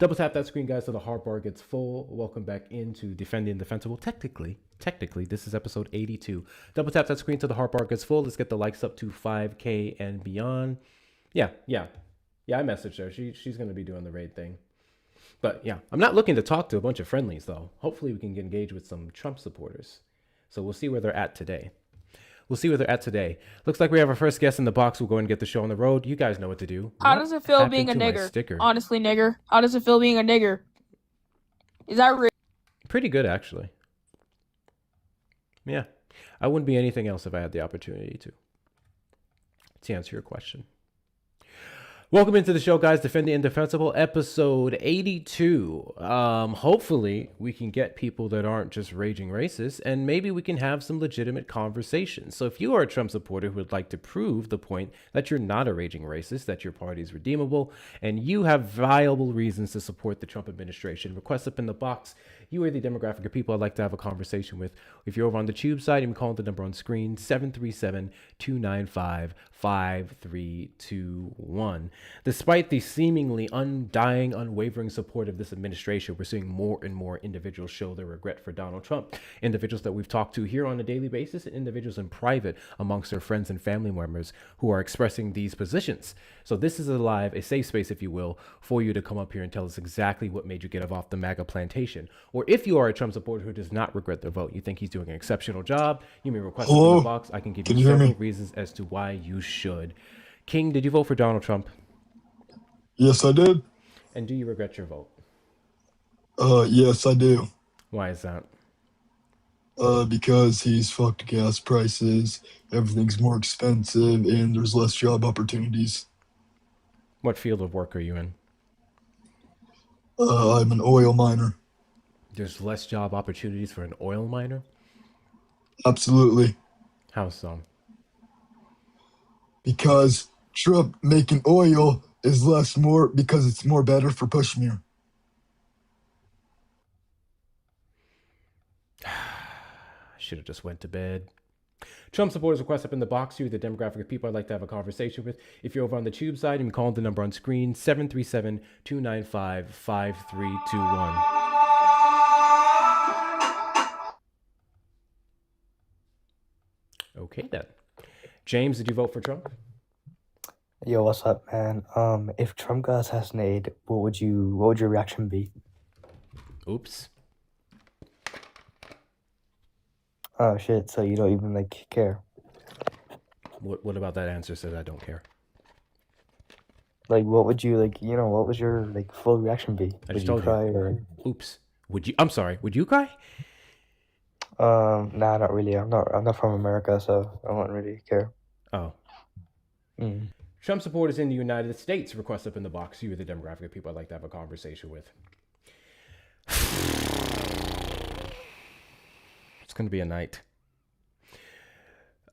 Double tap that screen, guys, so the hard bar gets full. Welcome back into Defend the Indefensible. Technically, this is episode 82. Double tap that screen so the hard bar gets full. Let's get the likes up to 5K and beyond. Yeah, I messaged her. She's going to be doing the raid thing. But yeah, I'm not looking to talk to a bunch of friendlies, though. Hopefully we can get engaged with some Trump supporters. So we'll see where they're at today. Looks like we have our first guest in the box. We'll go and get the show on the road. You guys know what to do. How does it feel being a nigger? Honestly, nigger. How does it feel being a nigger? Is that real? Pretty good, actually. Yeah. I wouldn't be anything else if I had the opportunity to answer your question. Welcome into the show, guys. Defend the Indefensible, episode 82. Hopefully, we can get people that aren't just raging racists, and maybe we can have some legitimate conversations. So if you are a Trump supporter who would like to prove the point that you're not a raging racist, that your party is redeemable, and you have viable reasons to support the Trump administration, request up in the box. You are the demographic of people I'd like to have a conversation with. If you're over on the tube side, you can call the number on screen, 737-295-5321. Despite the seemingly undying, unwavering support of this administration, we're seeing more and more individuals show their regret for Donald Trump. Individuals that we've talked to here on a daily basis, and individuals in private amongst their friends and family members who are expressing these positions. So this is a safe space, if you will, for you to come up here and tell us exactly what made you get off the MAGA plantation. Or if you are a Trump supporter who does not regret their vote, you think he's doing an exceptional job, you may request it in the box. I can give you several reasons as to why you should. King, did you vote for Donald Trump? Yes, I did. And do you regret your vote? Yes, I do. Why is that? Because he's fucked gas prices, everything's more expensive, and there's less job opportunities. What field of work are you in? I'm an oil miner. There's less job opportunities for an oil miner? Absolutely. How so? Because Trump making oil is because it's more better for Pushmere. Should have just went to bed. Trump supporters request up in the box. You're the demographic of people I'd like to have a conversation with. If you're over on the tube side, you can call the number on screen, 737-295-5321. Okay, then. James, did you vote for Trump? Yo, what's up, man? If Trump got assassinated, what would your reaction be? Oops. Oh shit! So you don't even care? What about that answer says I don't care? What would you what was your full reaction be? I just Would told you cry you. or? Oops. I'm sorry. Would you cry? Nah, not really. I'm not from America, so I wouldn't really care. Oh. Mm. Trump supporters in the United States request up in the box. You are the demographic of people I'd like to have a conversation with. It's going to be a night.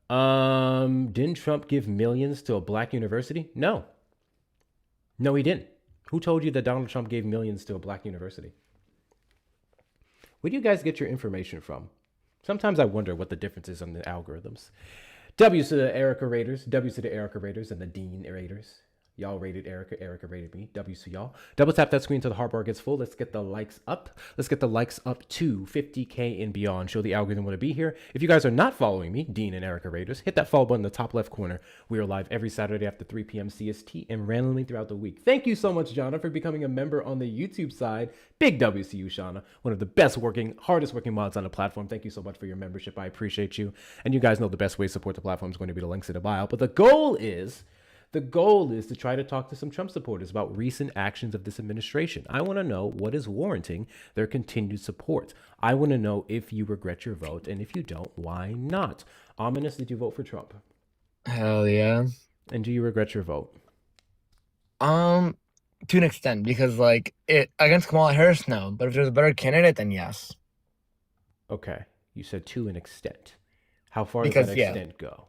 Didn't Trump give millions to a black university? No, he didn't. Who told you that Donald Trump gave millions to a black university? Where do you guys get your information from? Sometimes I wonder what the difference is on the algorithms. W's to the Erica Raiders, W's to the Erica Raiders and the Dean Raiders. Y'all rated Erica, Erica rated me. W's to y'all. Double tap that screen till the hard bar gets full. Let's get the likes up. Let's get the likes up to 50K and beyond. Show the algorithm want to be here. If you guys are not following me, Dean and Erica Raiders, hit that follow button in the top left corner. We are live every Saturday after 3 p.m. CST and randomly throughout the week. Thank you so much, Shauna, for becoming a member on the YouTube side. Big W's to you, Shauna. One of the hardest working mods on the platform. Thank you so much for your membership. I appreciate you. And you guys know the best way to support the platform is going to be the links in the bio. But the goal is to try to talk to some Trump supporters about recent actions of this administration. I want to know what is warranting their continued support. I want to know if you regret your vote, and if you don't, why not? Ominous, did you vote for Trump? Hell yeah. And do you regret your vote? To an extent, because it against Kamala Harris, no. But if there's a better candidate, then yes. Okay, you said to an extent. How far does that extent go?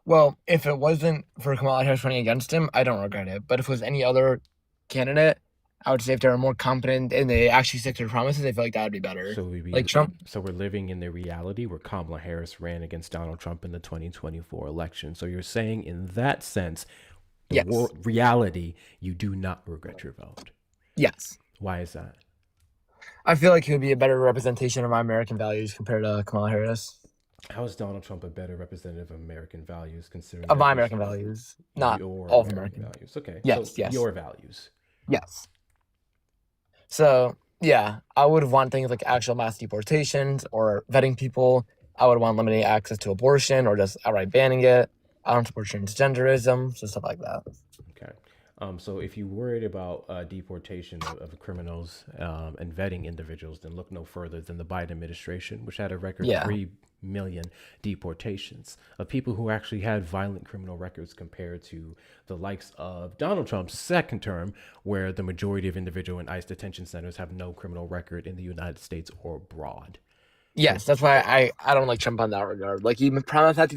Well, if it wasn't for Kamala Harris running against him, I don't regret it. But if it was any other candidate, I would say if they were more competent and they actually stick to their promises, I feel like that would be better. So Trump. So we're living in the reality where Kamala Harris ran against Donald Trump in the 2024 election. So you're saying in that sense, Yes. reality, you do not regret your vote. Yes. Why is that? I feel like he would be a better representation of my American values compared to Kamala Harris. How is Donald Trump a better representative of American values, considering Of that my he's American values, not your all of American American. values? Okay, Yes, so yes, your values. yes. So yeah, I would want things like actual mass deportations or vetting people. I would want limiting access to abortion or just outright banning it. I don't support transgenderism, so stuff like that. Okay. So if you're worried about deportation of criminals and vetting individuals, then look no further than the Biden administration, which had a record Yeah. 3 million deportations of people who actually had violent criminal records compared to the likes of Donald Trump's second term, where the majority of individual in ICE detention centers have no criminal record in the United States or abroad. Yes, that's why I don't like Trump on that regard. Like, he promised that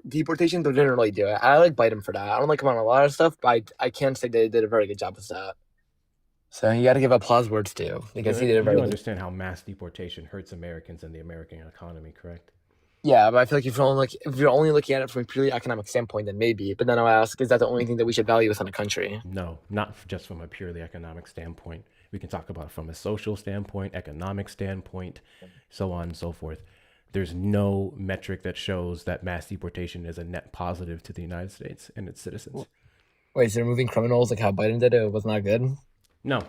deportation, but didn't really do it. I like Biden for that. I don't like him on a lot of stuff, but I can say they did a very good job with that. So you got to give applause words too, because he did a very You good. understand how mass deportation hurts Americans and the American economy, correct? Yeah, but I feel like if you're only looking at it from a purely economic standpoint, then maybe. But then I'll ask, is that the only thing that we should value within a country? No, not just from a purely economic standpoint. We can talk about it from a social standpoint, economic standpoint, so on and so forth. There's no metric that shows that mass deportation is a net positive to the United States and its citizens. Wait, so removing criminals like how Biden did it was not good? No,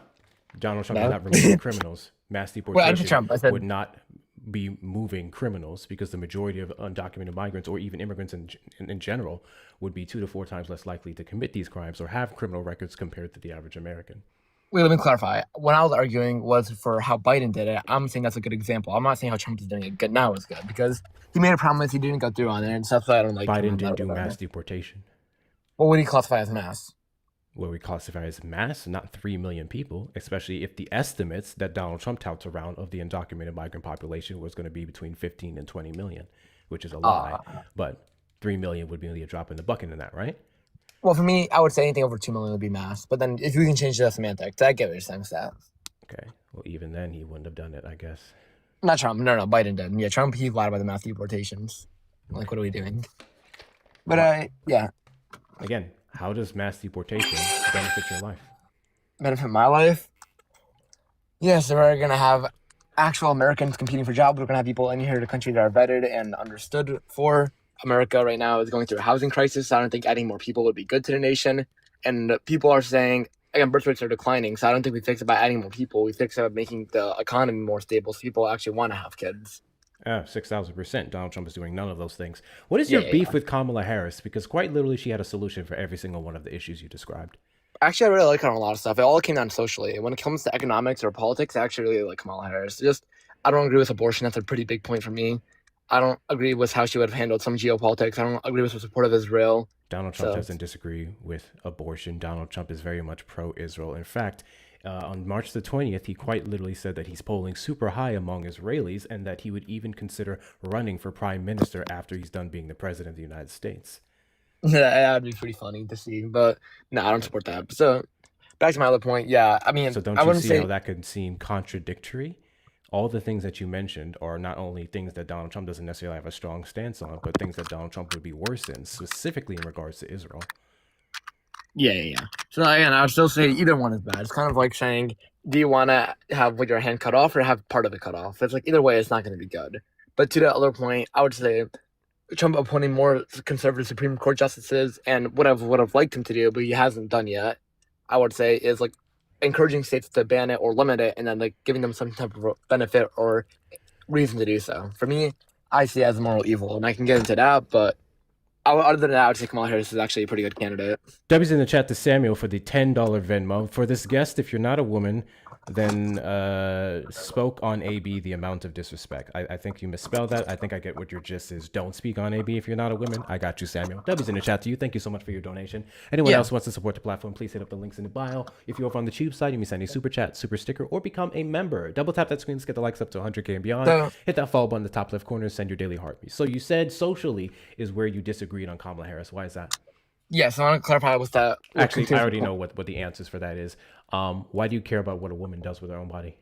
Donald Trump No? is not removing criminals. Mass deportation Trump, I said- would not be moving criminals because the majority of undocumented migrants or even immigrants in general would be 2 to 4 times less likely to commit these crimes or have criminal records compared to the average American. Wait, let me clarify. What I was arguing was for how Biden did it. I'm saying that's a good example. I'm not saying how Trump is doing it good now is good, because he made a promise he didn't go through on it, and stuff that I don't like. Biden didn't do mass deportation. What would he classify as mass? What we classify as mass, not 3 million people, especially if the estimates that Donald Trump touts around of the undocumented migrant population was going to be between 15 and 20 million, which is a lie. But 3 million would be a drop in the bucket in that, right? Well, for me, I would say anything over 2 million would be mass. But then if we can change the semantics, I get what you're saying, Stat. Okay. Well, even then, he wouldn't have done it, I guess. Not Trump. No, Biden did. Yeah, Trump, he lied about the mass deportations. Like, what are we doing? But, yeah. Again, how does mass deportation benefit your life? Benefit my life? Yes, we're going to have actual Americans competing for jobs. We're going to have people in here in the country that are vetted and understood for. America right now is going through a housing crisis. I don't think adding more people would be good to the nation. And people are saying, again, birth rates are declining. So I don't think we fix it by adding more people. We fix it by making the economy more stable so people actually want to have kids. 6,000%. Donald Trump is doing none of those things. What is your beef with Kamala Harris? Because quite literally, she had a solution for every single one of the issues you described. Actually, I really like her on a lot of stuff. It all came down socially. When it comes to economics or politics, I actually really like Kamala Harris. I don't agree with abortion. That's a pretty big point for me. I don't agree with how she would have handled some geopolitics. I don't agree with her support of Israel. Donald Trump doesn't disagree with abortion. Donald Trump is very much pro-Israel. In fact, on March the 20th, he quite literally said that he's polling super high among Israelis and that he would even consider running for prime minister after he's done being the president of the United States. That'd be pretty funny to see, but no, I don't support that. So back to my other point. Yeah, I mean, so don't you see how that could seem contradictory? All the things that you mentioned are not only things that Donald Trump doesn't necessarily have a strong stance on, but things that Donald Trump would be worse in, specifically in regards to Israel. Yeah. So again, I would still say either one is bad. It's kind of like saying, do you want to have your hand cut off or have part of it cut off? It's like either way, it's not going to be good. But to the other point, I would say Trump appointing more conservative Supreme Court justices, and what I would have liked him to do, but he hasn't done yet, I would say, is like encouraging states to ban it or limit it, and then like giving them some type of benefit or reason to do so. For me, I see it as a moral evil, and I can get into that, but other than that, I would say Kamala Harris is actually a pretty good candidate. W's in the chat to Samuel for the $10 Venmo. For this guest, if you're not a woman, then spoke on AB the amount of disrespect. I think you misspelled that. I think I get what your gist is. Don't speak on AB if you're not a woman. I got you, Samuel. W's in the chat to you. Thank you so much for your donation. Anyone else wants to support the platform, please hit up the links in the bio. If you're over on the Tube side, you may send a super chat, super sticker, or become a member. Double tap that screen to get the likes up to 100K and beyond. Hit that follow button in the top left corner. Send your daily heartbeat. So you said socially is where you disagreed on Kamala Harris. Why is that? Yes, I want to clarify what's that. Actually, I already know what the answers for that is. Why do you care about what a woman does with her own body?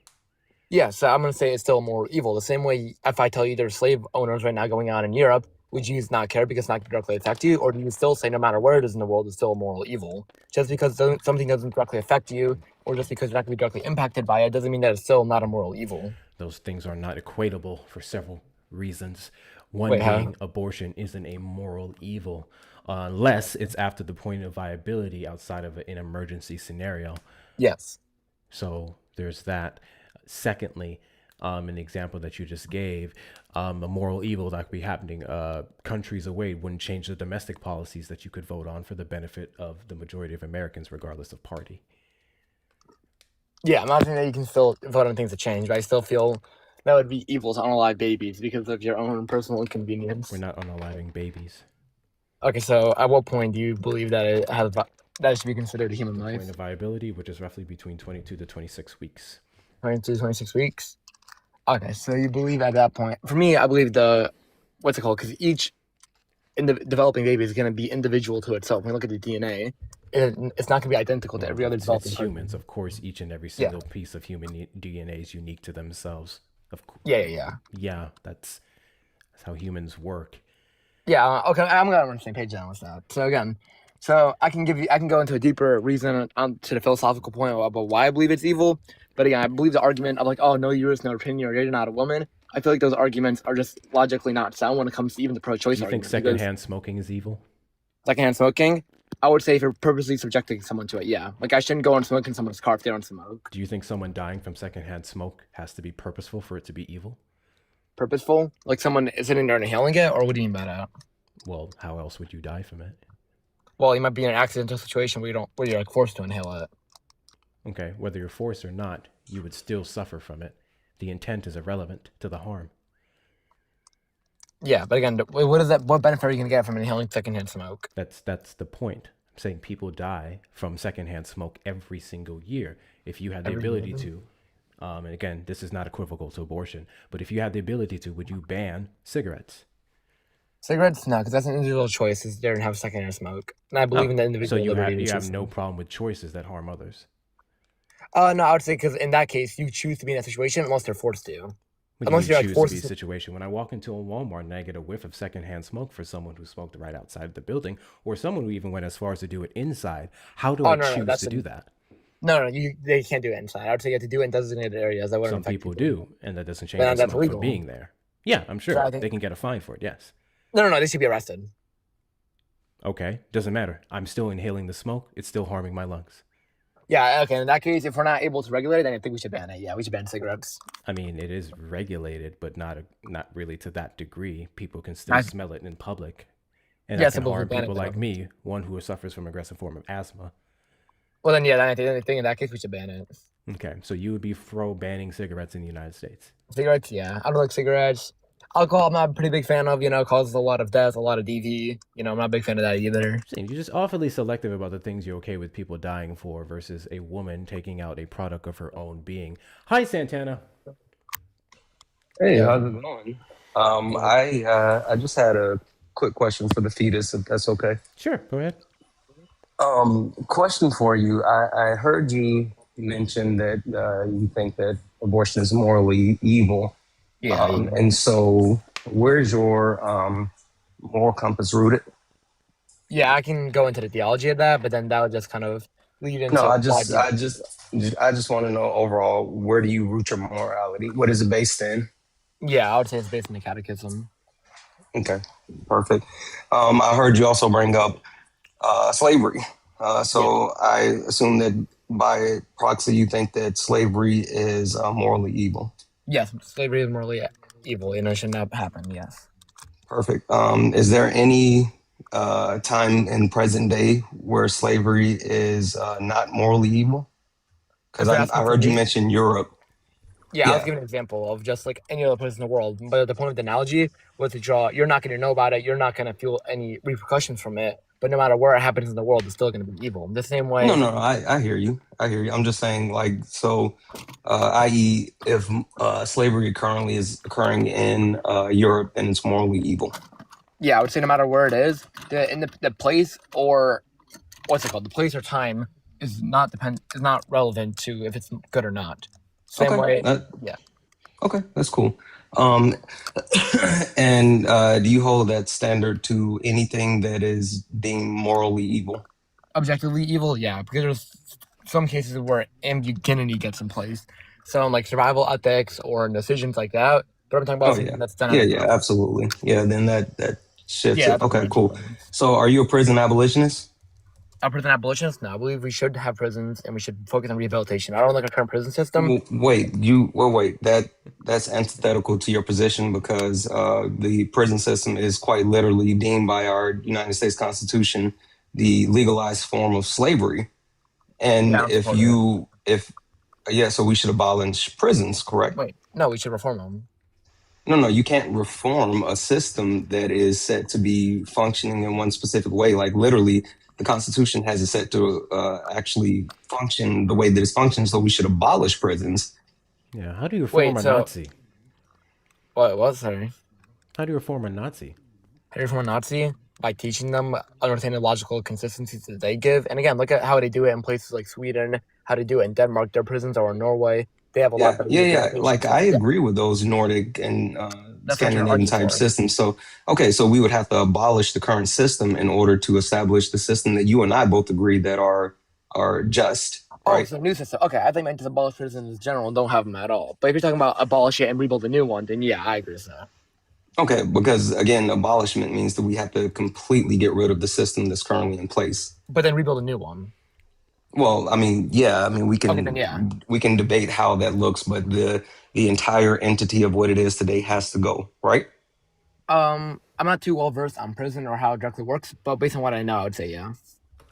Yeah, so I'm going to say it's still more evil. The same way if I tell you there's slave owners right now going on in Europe, would you not care because it's not directly affect you? Or do you still say no matter where it is in the world, it's still moral evil? Just because something doesn't directly affect you or just because you're not going to be directly impacted by it doesn't mean that it's still not a moral evil. Those things are not equatable for several reasons. One Wait, being how? abortion isn't a moral evil unless it's after the point of viability outside of an emergency scenario. Yes. So there's that. Secondly, an example that you just gave, a moral evil that could be happening countries away wouldn't change the domestic policies that you could vote on for the benefit of the majority of Americans, regardless of party. Yeah, I'm not saying that you can still vote on things to change, but I still feel that would be evil to unalive babies because of your own personal inconvenience. We're not unaliving babies. Okay, so at what point do you believe that it should be considered a human life? Point of viability, which is roughly between 22 to 26 weeks. 22 to 26 weeks? Okay, so you believe at that point. For me, I believe what's it called? Because each developing baby is going to be individual to itself. When we look at the DNA, it's not going to be identical to every other developing It's humans, of course. Each and every single piece of human DNA is unique to themselves. Of course. Yeah. That's how humans work. Yeah. Okay. I'm glad we're on the same page now with that. So again, I can go into a deeper reason to the philosophical point about why I believe it's evil. But again, I believe the argument of like, oh, no uterus, no opinion, or you're not a woman. I feel like those arguments are just logically not sound when it comes to even the pro-choice argument. Do you think secondhand smoking is evil? Secondhand smoking? I would say if you're purposely subjecting someone to it, yeah. Like I shouldn't go and smoke in someone's car if they don't smoke. Do you think someone dying from secondhand smoke has to be purposeful for it to be evil? Purposeful? Like someone sitting there and inhaling it? Or what do you mean by that? Well, how else would you die from it? Well, you might be in an accidental situation where you're like forced to inhale it. Okay, whether you're forced or not, you would still suffer from it. The intent is irrelevant to the harm. Yeah, but again, what benefit are you going to get from inhaling secondhand smoke? That's the point. I'm saying people die from secondhand smoke every single year. If you had the ability to, and again, this is not equivocal to abortion, but if you had the ability to, would you ban cigarettes? Cigarettes? No, because that's an individual choice. Is there and have secondhand smoke, and I believe in the individual. So you have no problem with choices that harm others. No, I would say because in that case, you choose to be in that situation unless they're forced to. Unless you're like forced to be a situation. When I walk into a Walmart and I get a whiff of secondhand smoke for someone who smoked right outside of the building, or someone who even went as far as to do it inside, how do I choose to do that? No, they can't do it inside. I would say you have to do it in designated areas. That Some people do, and that doesn't change the smoke for being there. Yeah, I'm sure so they can get a fine for it. Yes. No, they should be arrested. Okay, doesn't matter. I'm still inhaling the smoke. It's still harming my lungs. Yeah, okay. In that case, if we're not able to regulate it, then I think we should ban it. Yeah, we should ban cigarettes. I mean, it is regulated, but not really to that degree. People can still smell it in public. And that can harm people like me, one who suffers from aggressive form of asthma. Well, then, yeah, I think in that case, we should ban it. Okay, so you would be pro banning cigarettes in the United States? Cigarettes, yeah. I don't like cigarettes. Alcohol, I'm not a pretty big fan of, causes a lot of death, a lot of DV. I'm not a big fan of that either. You're just awfully selective about the things you're okay with people dying for versus a woman taking out a product of her own being. Hi, Santana. Hey, how's it going? I just had a quick question for the fetus, if that's okay. Sure, go ahead. Question for you. I heard you mention that you think that abortion is morally evil. Yeah. And so where's your moral compass rooted? Yeah, I can go into the theology of that, but then that would just kind of lead into... No, I just want to know overall, where do you root your morality? What is it based in? Yeah, I would say it's based in the catechism. Okay, perfect. I heard you also bring up slavery. I assume that by proxy, you think that slavery is morally evil. Yes, slavery is morally evil, and it should not happen, yes. Perfect. Is there any time in present day where slavery is not morally evil? Because I heard you mention Europe. Yeah, I was giving an example of just like any other place in the world. But the point of the analogy was to draw, you're not going to know about it, you're not going to feel any repercussions from it, but no matter where it happens in the world, it's still going to be evil. The same way... No, I hear you. I'm just saying, i.e., if slavery currently is occurring in Europe, then it's morally evil. Yeah, I would say no matter where it is, the place or... the place or time is not relevant to if it's good or not. Same way. Yeah. Okay, that's cool. And do you hold that standard to anything that is deemed morally evil? Objectively evil, yeah, because there's some cases where ambiguity gets in place. So in like survival ethics or decisions like that. But I'm talking about something that's done. Yeah, absolutely. Yeah, then that shifts it. Okay, cool. Ones. So are you a prison abolitionist? A prison abolitionist? No, I believe we should have prisons and we should focus on rehabilitation. I don't like our current prison system. Wait. That's antithetical to your position because the prison system is quite literally deemed by our United States Constitution the legalized form of slavery. And so we should abolish prisons, correct? Wait, no, we should reform them. No, you can't reform a system that is set to be functioning in one specific way. Like literally, the Constitution has it set to actually function the way that it's functioning. So we should abolish prisons. Yeah. How do you reform a Nazi? What? Sorry. How do you reform a Nazi? How do you reform a Nazi? By teaching them, understanding the logical consistencies that they give. And again, look at how they do it in places like Sweden, how they do it in Denmark, their prisons, or in Norway. They have a lot better. Yeah. Like I agree with those Nordic and Scandinavian type systems. So, okay, so we would have to abolish the current system in order to establish the system that you and I both agree that are just. Right? Oh, so new system. Okay, I think meant to abolish prisons in general and don't have them at all. But if you're talking about abolish it and rebuild a new one, then yeah, I agree with that. Okay, because again, abolishment means that we have to completely get rid of the system that's currently in place. But then rebuild a new one. Well, we can we can debate how that looks, but the entire entity of what it is today has to go, right? I'm not too well versed on prison or how it directly works, but based on what I know, I would say yeah.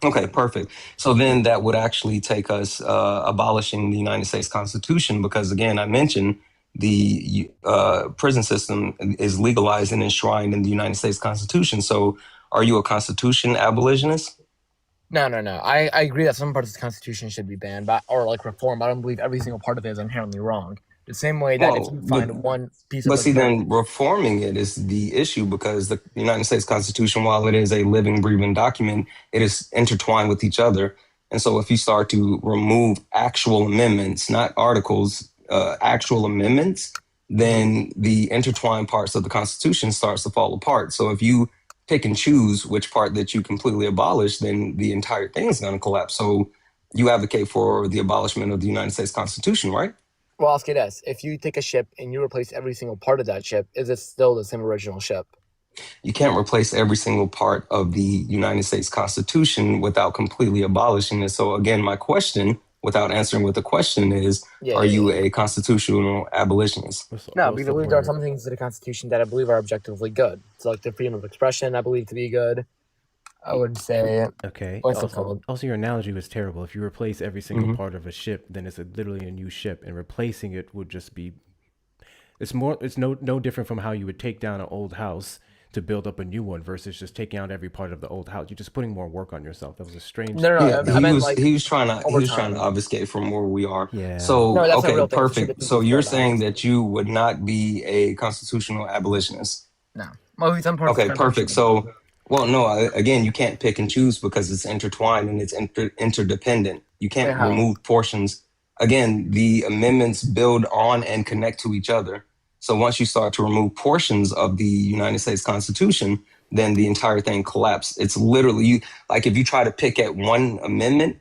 Okay, perfect. So then that would actually take us abolishing the United States Constitution because, again, I mentioned the prison system is legalized and enshrined in the United States Constitution. So are you a Constitution abolitionist? No. I agree that some parts of the Constitution should be banned or like reformed. I don't believe every single part of it is inherently wrong. The same way that if you find one piece of... But see, then reforming it is the issue because the United States Constitution, while it is a living, breathing document, it is intertwined with each other. And so if you start to remove actual amendments, not articles, actual amendments, then the intertwined parts of the Constitution starts to fall apart. So if you pick and choose which part that you completely abolish, then the entire thing is going to collapse. So you advocate for the abolishment of the United States Constitution, right? Well, I'll say this. If you take a ship and you replace every single part of that ship, is it still the same original ship? You can't replace every single part of the United States Constitution without completely abolishing it. So again, my question, without answering with the question is, are you a constitutional abolitionist? No, because there are some things in the Constitution that I believe are objectively good. So like the freedom of expression, I believe to be good. I would say. Okay. Also, your analogy was terrible. If you replace every single part of a ship, then it's literally a new ship, and replacing it would just be. It's no different from how you would take down an old house to build up a new one versus just taking out every part of the old house. You're just putting more work on yourself. That was a strange. He was trying to obfuscate from where we are. Yeah. So okay, perfect. So you're saying that you would not be a constitutional abolitionist. No. Well, okay, perfect. So. Well, no, again, you can't pick and choose because it's intertwined and it's interdependent. You can't remove portions. Again, the amendments build on and connect to each other. So once you start to remove portions of the United States Constitution, then the entire thing collapses. It's literally like if you try to pick at one amendment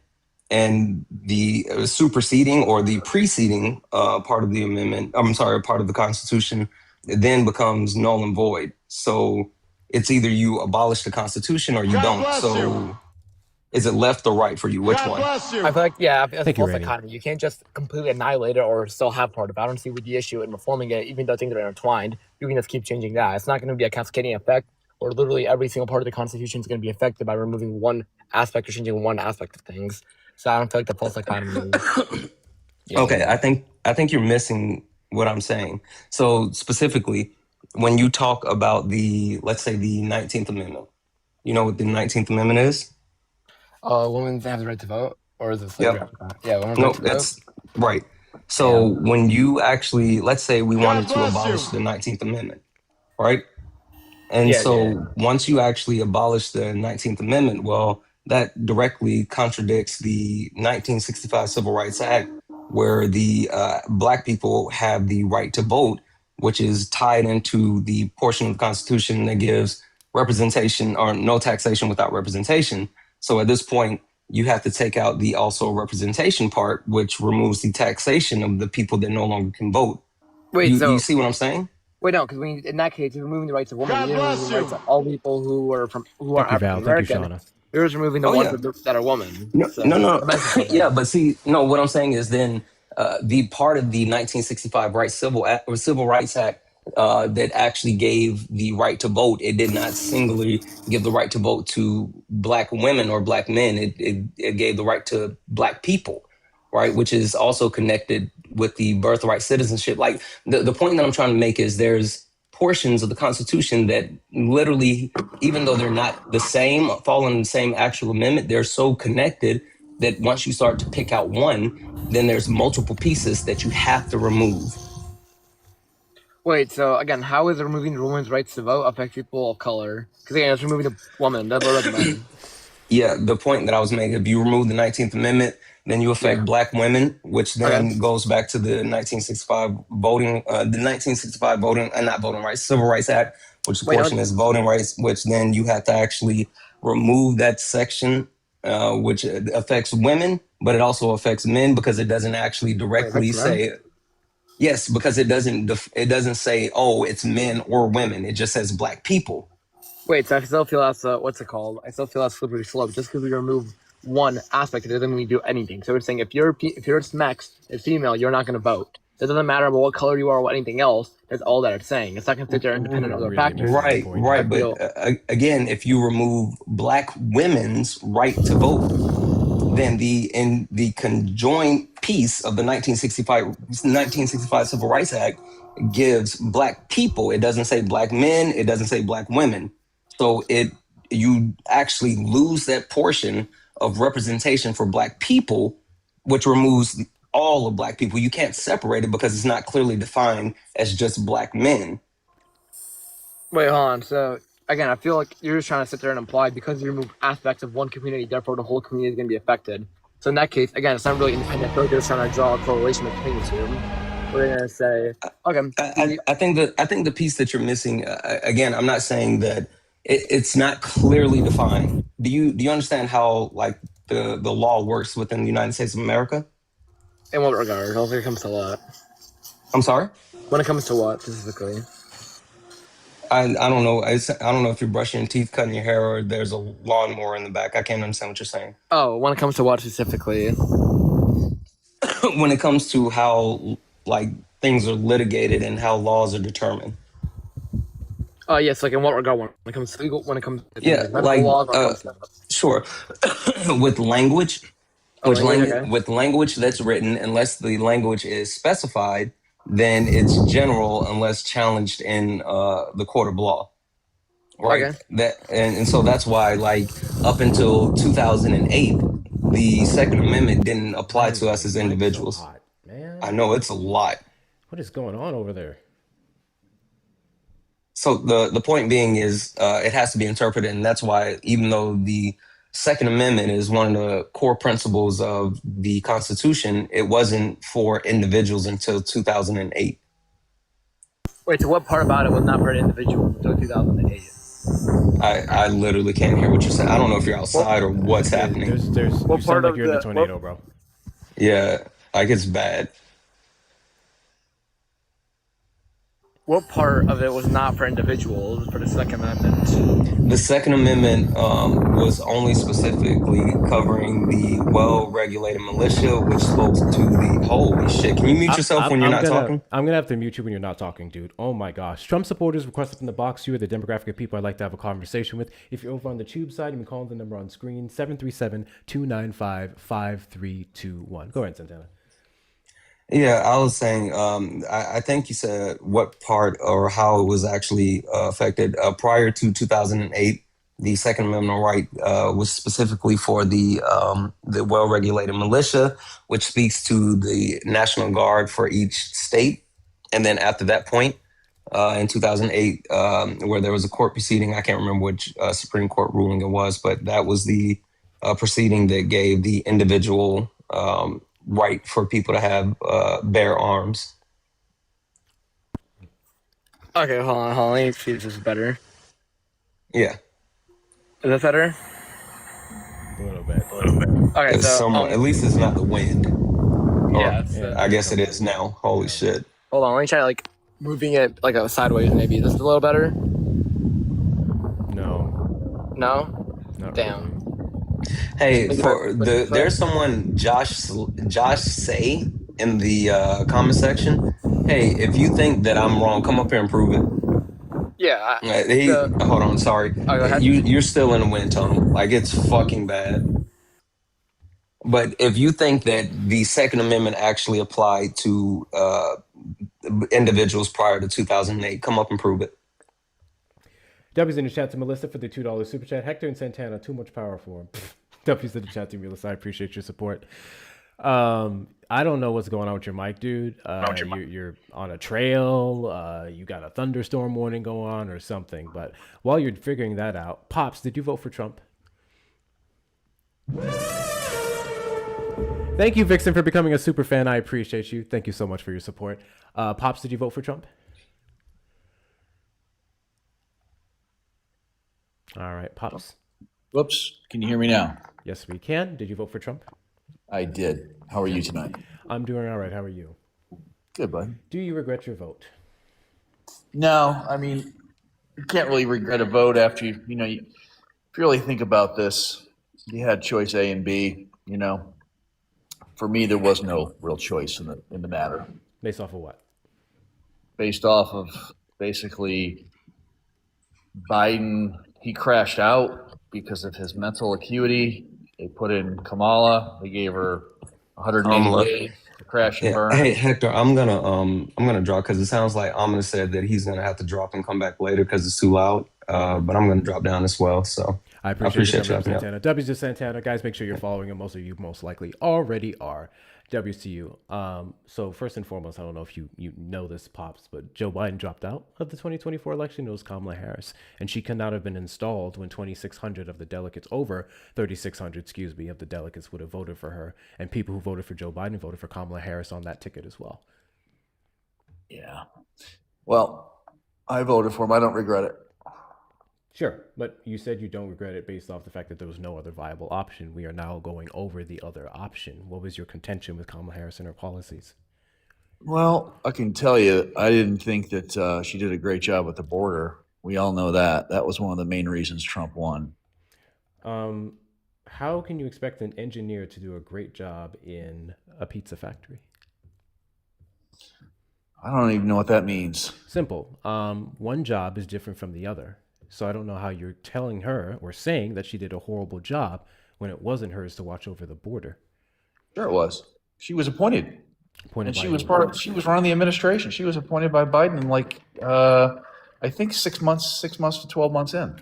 and the superseding or the preceding part of the amendment, part of the Constitution, it then becomes null and void. So it's either you abolish the Constitution or you don't. So is it left or right for you? Which one? I feel like, it's a false dichotomy. You can't just completely annihilate it or still have part of it. I don't see what the issue in reforming it, even though things are intertwined. You can just keep changing that. It's not going to be a cascading effect where literally every single part of the Constitution is going to be affected by removing one aspect or changing one aspect of things. So I don't feel like the false dichotomy. Okay, I think you're missing what I'm saying. So specifically, when you talk about let's say the 19th Amendment, you know what the 19th Amendment is? Women have the right to vote, or is it slavery? Yeah, women have the right to that's vote. Right. So when you actually, let's say we wanted to abolish the 19th Amendment, right? And once you actually abolish the 19th Amendment, well, that directly contradicts the 1965 Civil Rights Act, where the Black people have the right to vote, which is tied into the portion of the Constitution that gives representation or no taxation without representation. So at this point, you have to take out the also representation part, which removes the taxation of the people that no longer can vote. Wait, you see what I'm saying? Wait, no, because in that case, you're removing the rights of women. You're removing the rights of all people who are African American. You're just removing the ones that are women. No, so, no. Yeah, but see, no, what I'm saying is then the part of the 1965 Civil Rights Act that actually gave the right to vote, it did not singly give the right to vote to black women or black men. It gave the right to black people, right? Which is also connected with the birthright citizenship. Like the point that I'm trying to make is there's portions of the Constitution that literally, even though they're not the same, fall in the same actual amendment, they're so connected that once you start to pick out one, then there's multiple pieces that you have to remove. Wait, so again, how is removing the women's rights to vote affect people of color? Because again, it's removing the woman, that vote doesn't matter. Yeah, the point that I was making, if you remove the 19th Amendment, then you affect black women, which then goes back to the 1965 not voting rights, Civil Rights Act, which the portion is voting rights, which then you have to actually remove that section, which affects women, but it also affects men because it doesn't actually directly say. Yes, because it doesn't say, oh, it's men or women. It just says black people. Wait, so I still feel that's what's it called? I still feel that's slippery slope. Just because we remove one aspect, it doesn't mean we do anything. So we're saying if you're a female, you're not going to vote. So it doesn't matter about what color you are or anything else. That's all that it's saying. It's not going to sit there independent of other factors. Right. But again, if you remove black women's right to vote, then the conjoined piece of the 1965 Civil Rights Act gives black people. It doesn't say black men. It doesn't say black women. So you actually lose that portion of representation for black people, which removes all of black people. You can't separate it because it's not clearly defined as just black men. Wait, hold on. So again, I feel like you're just trying to sit there and imply because you remove aspects of one community, therefore the whole community is going to be affected. So in that case, again, it's not really independent. I feel like you're just trying to draw a correlation between the two. We're going to say, okay. I think the piece that you're missing, again, I'm not saying that it's not clearly defined. Do you understand how like the law works within the United States of America? In what regard? I don't think it comes to what. I'm sorry? When it comes to what specifically? I don't know. I don't know if you're brushing your teeth, cutting your hair, or there's a lawnmower in the back. I can't understand what you're saying. Oh, when it comes to what specifically? When it comes to how like things are litigated and how laws are determined. Yes, like in what regard? When it comes to legal, when it comes to like sure, with language. With language that's written, unless the language is specified, then it's general unless challenged in the court of law. Right. Okay. And so that's why, like, up until 2008, the Second Amendment didn't apply to us as individuals. Hot, man. I know it's a lot. What is going on over there? So the point being is it has to be interpreted, and that's why even though the Second Amendment is one of the core principles of the Constitution, it wasn't for individuals until 2008. Wait, so what part about it was not for an individual until 2008? I literally can't hear what you're saying. I don't know if you're outside or what's happening. You sound like you're in a tornado, bro. Yeah, like it's bad. What part of it was not for individuals for the Second Amendment? The Second Amendment was only specifically covering the well-regulated militia, which spoke to the... Holy shit. Can you mute yourself when you're not talking? I'm going to have to mute you when you're not talking, dude. Oh my gosh. Trump supporters requested in the box. You are the demographic of people I'd like to have a conversation with. If you're over on the tube side, you can call the number on screen, 737-295-5321. Go ahead, Santana. Yeah, I was saying, I think you said what part or how it was actually affected. Prior to 2008, the Second Amendment right was specifically for the well-regulated militia, which speaks to the National Guard for each state. And then after that point, in 2008, where there was a court proceeding, I can't remember which Supreme Court ruling it was, but that was the proceeding that gave the individual right for people to have bear arms. Okay, hold on. Let me see if this is better. Yeah. Is that better? A little bit. Okay, It's so at least it's not the wind. yeah, Or it's I guess it is now. Holy shit. hold on, let me try like moving it like a sideways maybe. Is this a little better? No, No? not Damn. really. Hey, Think about for pushing the foot. there's someone Josh Say in the comment section. Hey, if you think that I'm wrong, come up here and prove it. Yeah. He hold on, sorry. Oh, go ahead. You're still in a wind tunnel. Like it's fucking bad. But if you think that the Second Amendment actually applied to individuals prior to 2008, come up and prove it. W's in the chat to Melissa for the $2 super chat. Hector and Santana, too much power for him. W's in the chat to Melissa. I appreciate your support. I don't know what's going on with your mic, dude. You're on a trail. You got a thunderstorm warning going on or something. But while you're figuring that out, Pops, did you vote for Trump? Thank you, Vixen, for becoming a super fan. I appreciate you. Thank you so much for your support. Pops, did you vote for Trump? All right, Pops. Whoops. Can you hear me now? Yes, we can. Did you vote for Trump? I did. How are you tonight? I'm doing all right. How are you? Good, bud. Do you regret your vote? No, I mean, you can't really regret a vote after if you really think about this, you had choice A and B, For me, there was no real choice in the matter. Based off of what? Based off of basically Biden, he crashed out because of his mental acuity. They put in Kamala. They gave her 180 days to crash and burn. Hey Hector, I'm gonna drop because it sounds like Amina said that he's gonna have to drop and come back later because it's too loud. But I'm gonna drop down as well. So I appreciate you, you. Santana. W's to Santana, guys. Make sure you're following him. Most of you most likely already are. WCU. So first and foremost, I don't know if you know this, Pops, but Joe Biden dropped out of the 2024 election. It was Kamala Harris, and she could not have been installed when 2,600 of the delegates, over 3,600, of the delegates would have voted for her, and people who voted for Joe Biden voted for Kamala Harris on that ticket as well. Yeah. Well, I voted for him. I don't regret it. Sure, but you said you don't regret it based off the fact that there was no other viable option. We are now going over the other option. What was your contention with Kamala Harris and her policies? Well, I can tell you, I didn't think that she did a great job at the border. We all know that. That was one of the main reasons Trump won. How can you expect an engineer to do a great job in a pizza factory? I don't even know what that means. Simple. One job is different from the other. So I don't know how you're telling her or saying that she did a horrible job when it wasn't hers to watch over the border. Sure it was. She was appointed. And she was she was running the administration. She was appointed by Biden in I think 6 months to 12 months in.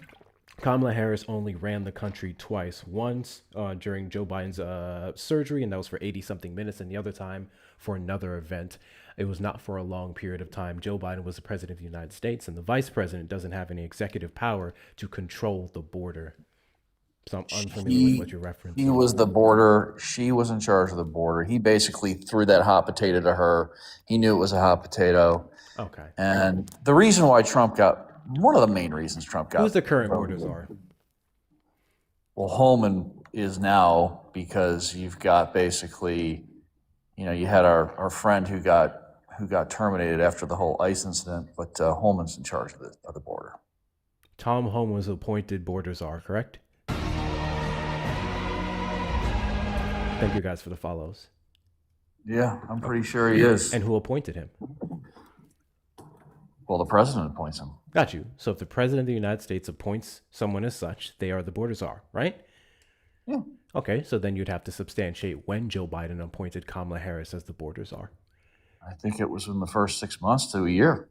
Kamala Harris only ran the country twice. Once during Joe Biden's surgery, and that was for 80-something minutes, and the other time for another event. It was not for a long period of time. Joe Biden was the president of the United States, and the vice president doesn't have any executive power to control the border. So I'm unfamiliar with what you're referencing. He was the border. She was in charge of the border. He basically threw that hot potato to her. He knew it was a hot potato. Okay. And the reason why one of the main reasons Trump got. Who's the current border czar? Well, Holman is now, because you've got basically, you had our friend who got terminated after the whole ICE incident, but Holman's in charge of the border. Tom Holman was appointed border czar, correct? Thank you guys for the follows. Yeah, I'm pretty sure he is. And who appointed him? Well, the president appoints him. Got you. So if the president of the United States appoints someone as such, they are the border czar, right? Yeah. Okay, so then you'd have to substantiate when Joe Biden appointed Kamala Harris as the border czar. I think it was in the first 6 months to a year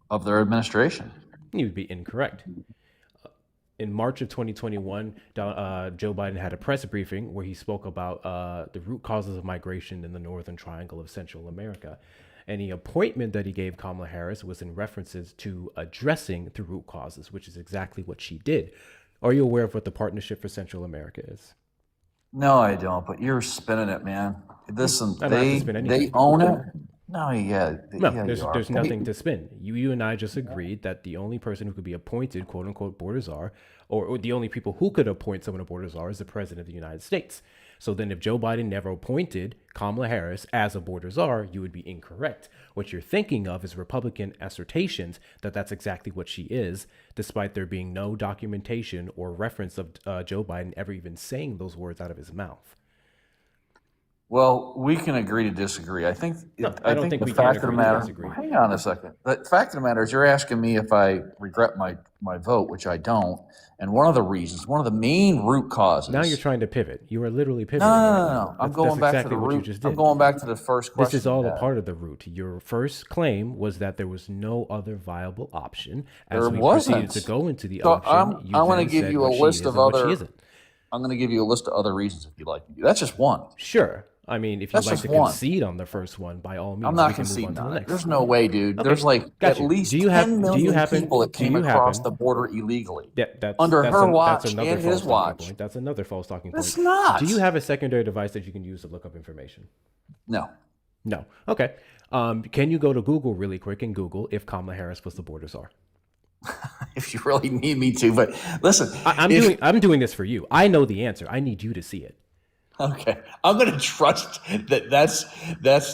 of their administration. You'd be incorrect. In March of 2021, Joe Biden had a press briefing where he spoke about the root causes of migration in the Northern Triangle of Central America. Any appointment that he gave Kamala Harris was in references to addressing the root causes, which is exactly what she did. Are you aware of what the Partnership for Central America is? No, I don't, but you're spinning it, man. Listen, I don't have to spin anything. they own it. No, yeah, No, yeah, you are. there's nothing to spin. You and I just agreed that the only person who could be appointed, quote unquote, border czar, or the only people who could appoint someone a border czar is the president of the United States. So then, if Joe Biden never appointed Kamala Harris as a border czar, you would be incorrect. What you're thinking of is Republican assertions that that's exactly what she is, despite there being no documentation or reference of Joe Biden ever even saying those words out of his mouth. Well, we can agree to disagree. I think. No, I don't think the we can fact of the agree to matter. disagree. Hang on a second. The fact of the matter is, you're asking me if I regret my vote, which I don't. And one of the main root causes. Now you're trying to pivot. You are literally pivoting. No. I'm going back to the root. I'm going back to the first question. This is all a part of the root. Your first claim was that there was no other viable option. As we proceeded to go into the option, I want to give you a list of other. I'm going to give you a list of other reasons if you'd like to do. That's just one. Sure. I mean, if you'd like to concede on the first one, by all means, I'm not conceding on it. There's no way, dude. Okay. There's like at least 10 million people that came across the border illegally under her watch and his watch. That's another false talking point. That's not. Do you have a secondary device that you can use to look up information? No. Okay. Can you go to Google really quick and Google if Kamala Harris was the border czar? If you really need me to, but listen, I'm doing this for you. I know the answer. I need you to see it. Okay, I'm going to trust that's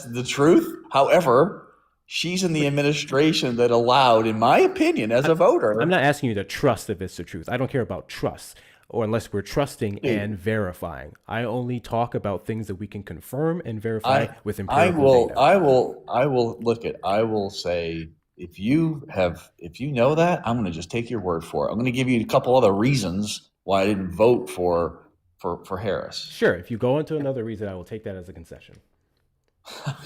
the truth. However, she's in the administration that allowed, in my opinion, as a voter. I'm not asking you to trust if it's the truth. I don't care about trust, or unless we're trusting and verifying. I only talk about things that we can confirm and verify with empirical data. I will say, if you know that, I'm going to just take your word for it. I'm going to give you a couple other reasons why I didn't vote for Harris. Sure. If you go into another reason, I will take that as a concession.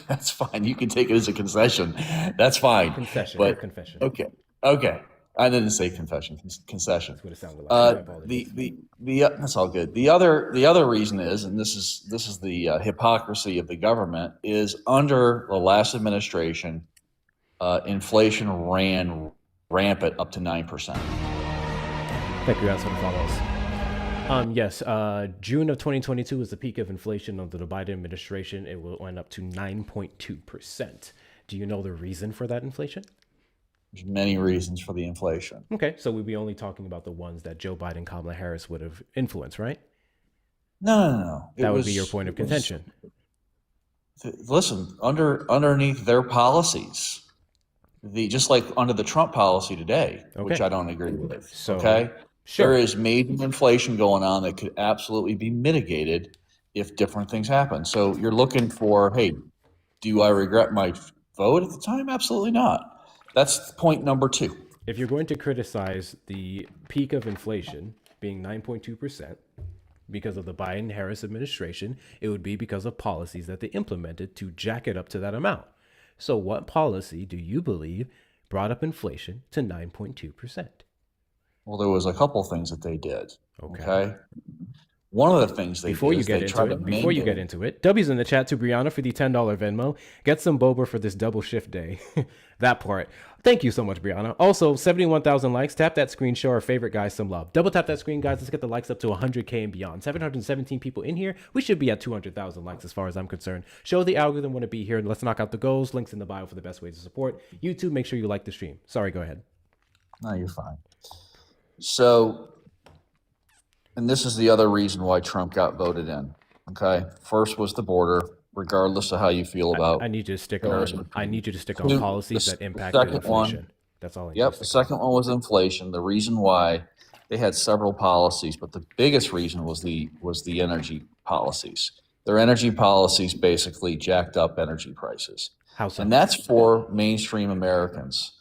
That's fine. You can take it as a concession. That's fine. Confession. But, confession. Okay. I didn't say confession. Concession. That's what it sounded like. That's all good. The other reason is, and this is the hypocrisy of the government, is under the last administration, inflation ran rampant up to 9%. Thank you guys for the follows. Yes, June of 2022 was the peak of inflation under the Biden administration. It went up to 9.2%. Do you know the reason for that inflation? There's many reasons for the inflation. Okay, so we'd be only talking about the ones that Joe Biden, Kamala Harris would have influenced, right? No. That would be your point of contention. Listen, underneath their policies, just like under the Trump policy today, which I don't agree with. Sure. There is major inflation going on that could absolutely be mitigated if different things happen. So you're looking for, hey, do I regret my vote at the time? Absolutely not. That's point number 2. If you're going to criticize the peak of inflation being 9.2% because of the Biden-Harris administration, it would be because of policies that they implemented to jack it up to that amount. So what policy do you believe brought up inflation to 9.2%? Well, there was a couple things that they did. Okay. One of the things before you get into it, W's in the chat to Brianna for the $10 Venmo. Get some boba for this double shift day. That part. Thank you so much, Brianna. Also, 71,000 likes. Tap that screen. Show our favorite guys some love. Double tap that screen, guys. Let's get the likes up to 100K and beyond. 717 people in here. We should be at 200,000 likes as far as I'm concerned. Show the algorithm want to be here. And let's knock out the goals. Links in the bio for the best ways to support. YouTube, make sure you like the stream. Sorry, go ahead. No, you're fine. So, and this is the other reason why Trump got voted in. Okay, first was the border. Regardless of how you feel about, I need you to stick on. I need you to stick on policies that impact inflation. That's all. The second one was inflation. The reason why they had several policies, but the biggest reason was the energy policies. Their energy policies basically jacked up energy prices. How so? And that's for mainstream Americans.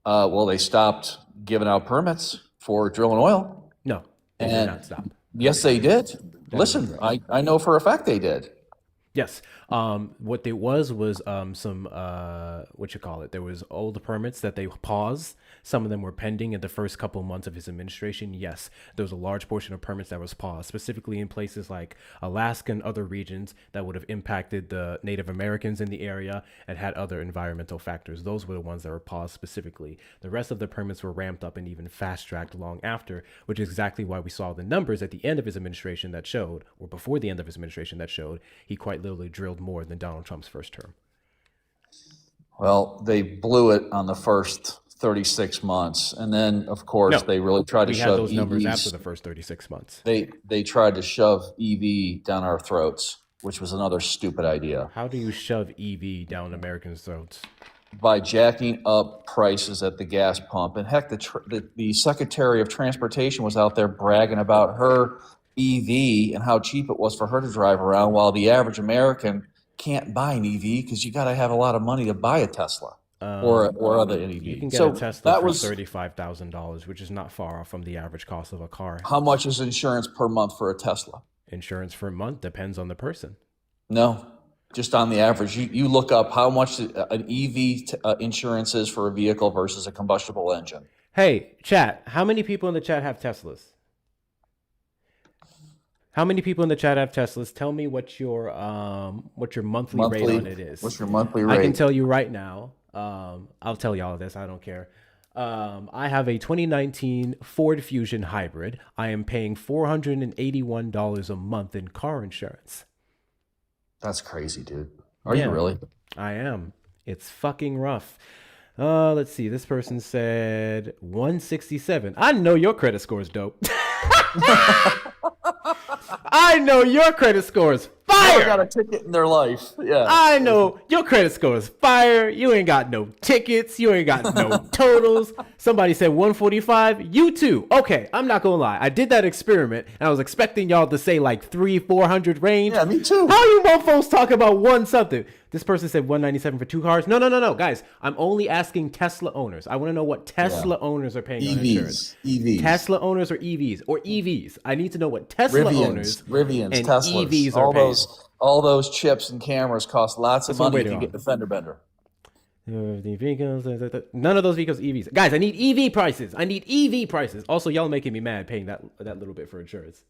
Well, they stopped giving out permits for drilling oil. No, they did not stop. Yes, they did. Listen, I know for a fact they did. Yes. What there was some there was old permits that they paused. Some of them were pending in the first couple of months of his administration. Yes, there was a large portion of permits that was paused, specifically in places like Alaska and other regions that would have impacted the Native Americans in the area and had other environmental factors. Those were the ones that were paused specifically. The rest of the permits were ramped up and even fast-tracked long after, which is exactly why we saw the numbers at the end of his administration that showed, or before the end of his administration that showed, he quite literally drilled more than Donald Trump's first term. Well, they blew it on the first 36 months, and then of course they really tried to we shove had those numbers EVs. after the first 36 months. They tried to shove EV down our throats, which was another stupid idea. How do you shove EV down Americans' throats? By jacking up prices at the gas pump. And heck, the Secretary of Transportation was out there bragging about her EV and how cheap it was for her to drive around, while the average American can't buy an EV because you got to have a lot of money to buy a Tesla or other EV. You can get a Tesla for $35,000, which is not far off from the average cost of a car. How much is insurance per month for a Tesla? Insurance for a month depends on the person. No, just on the average. You look up how much an EV insurance is for a vehicle versus a combustible engine. Hey, chat, how many people in the chat have Teslas? How many people in the chat have Teslas? Tell me what your monthly rate on it is. What's your monthly rate? I can tell you right now. I'll tell you all of this. I don't care. I have a 2019 Ford Fusion Hybrid. I am paying $481 a month in car insurance. That's crazy, dude. Are you really? I am. It's fucking rough. Let's see. This person said 167. I know your credit score is dope. I know your credit score is fire. They got a ticket in their life. Yeah. I know your credit score is fire. You ain't got no tickets. You ain't got no totals. Somebody said 145. You too. Okay, I'm not gonna lie. I did that experiment and I was expecting y'all to say like 300-400 range. Yeah, me too. How you mofos talk about one something? This person said 197 for 2 cars. No, guys. I'm only asking Tesla owners. I want to know what Tesla owners are paying on insurance. EVs. Tesla owners or EVs or EVs. I need to know what Tesla owners Rivians, and Teslas, EVs are paying. All those chips and cameras cost lots of money if you get the fender bender. None of those vehicles EVs. Guys, I need EV prices. Also, y'all making me mad paying that little bit for insurance.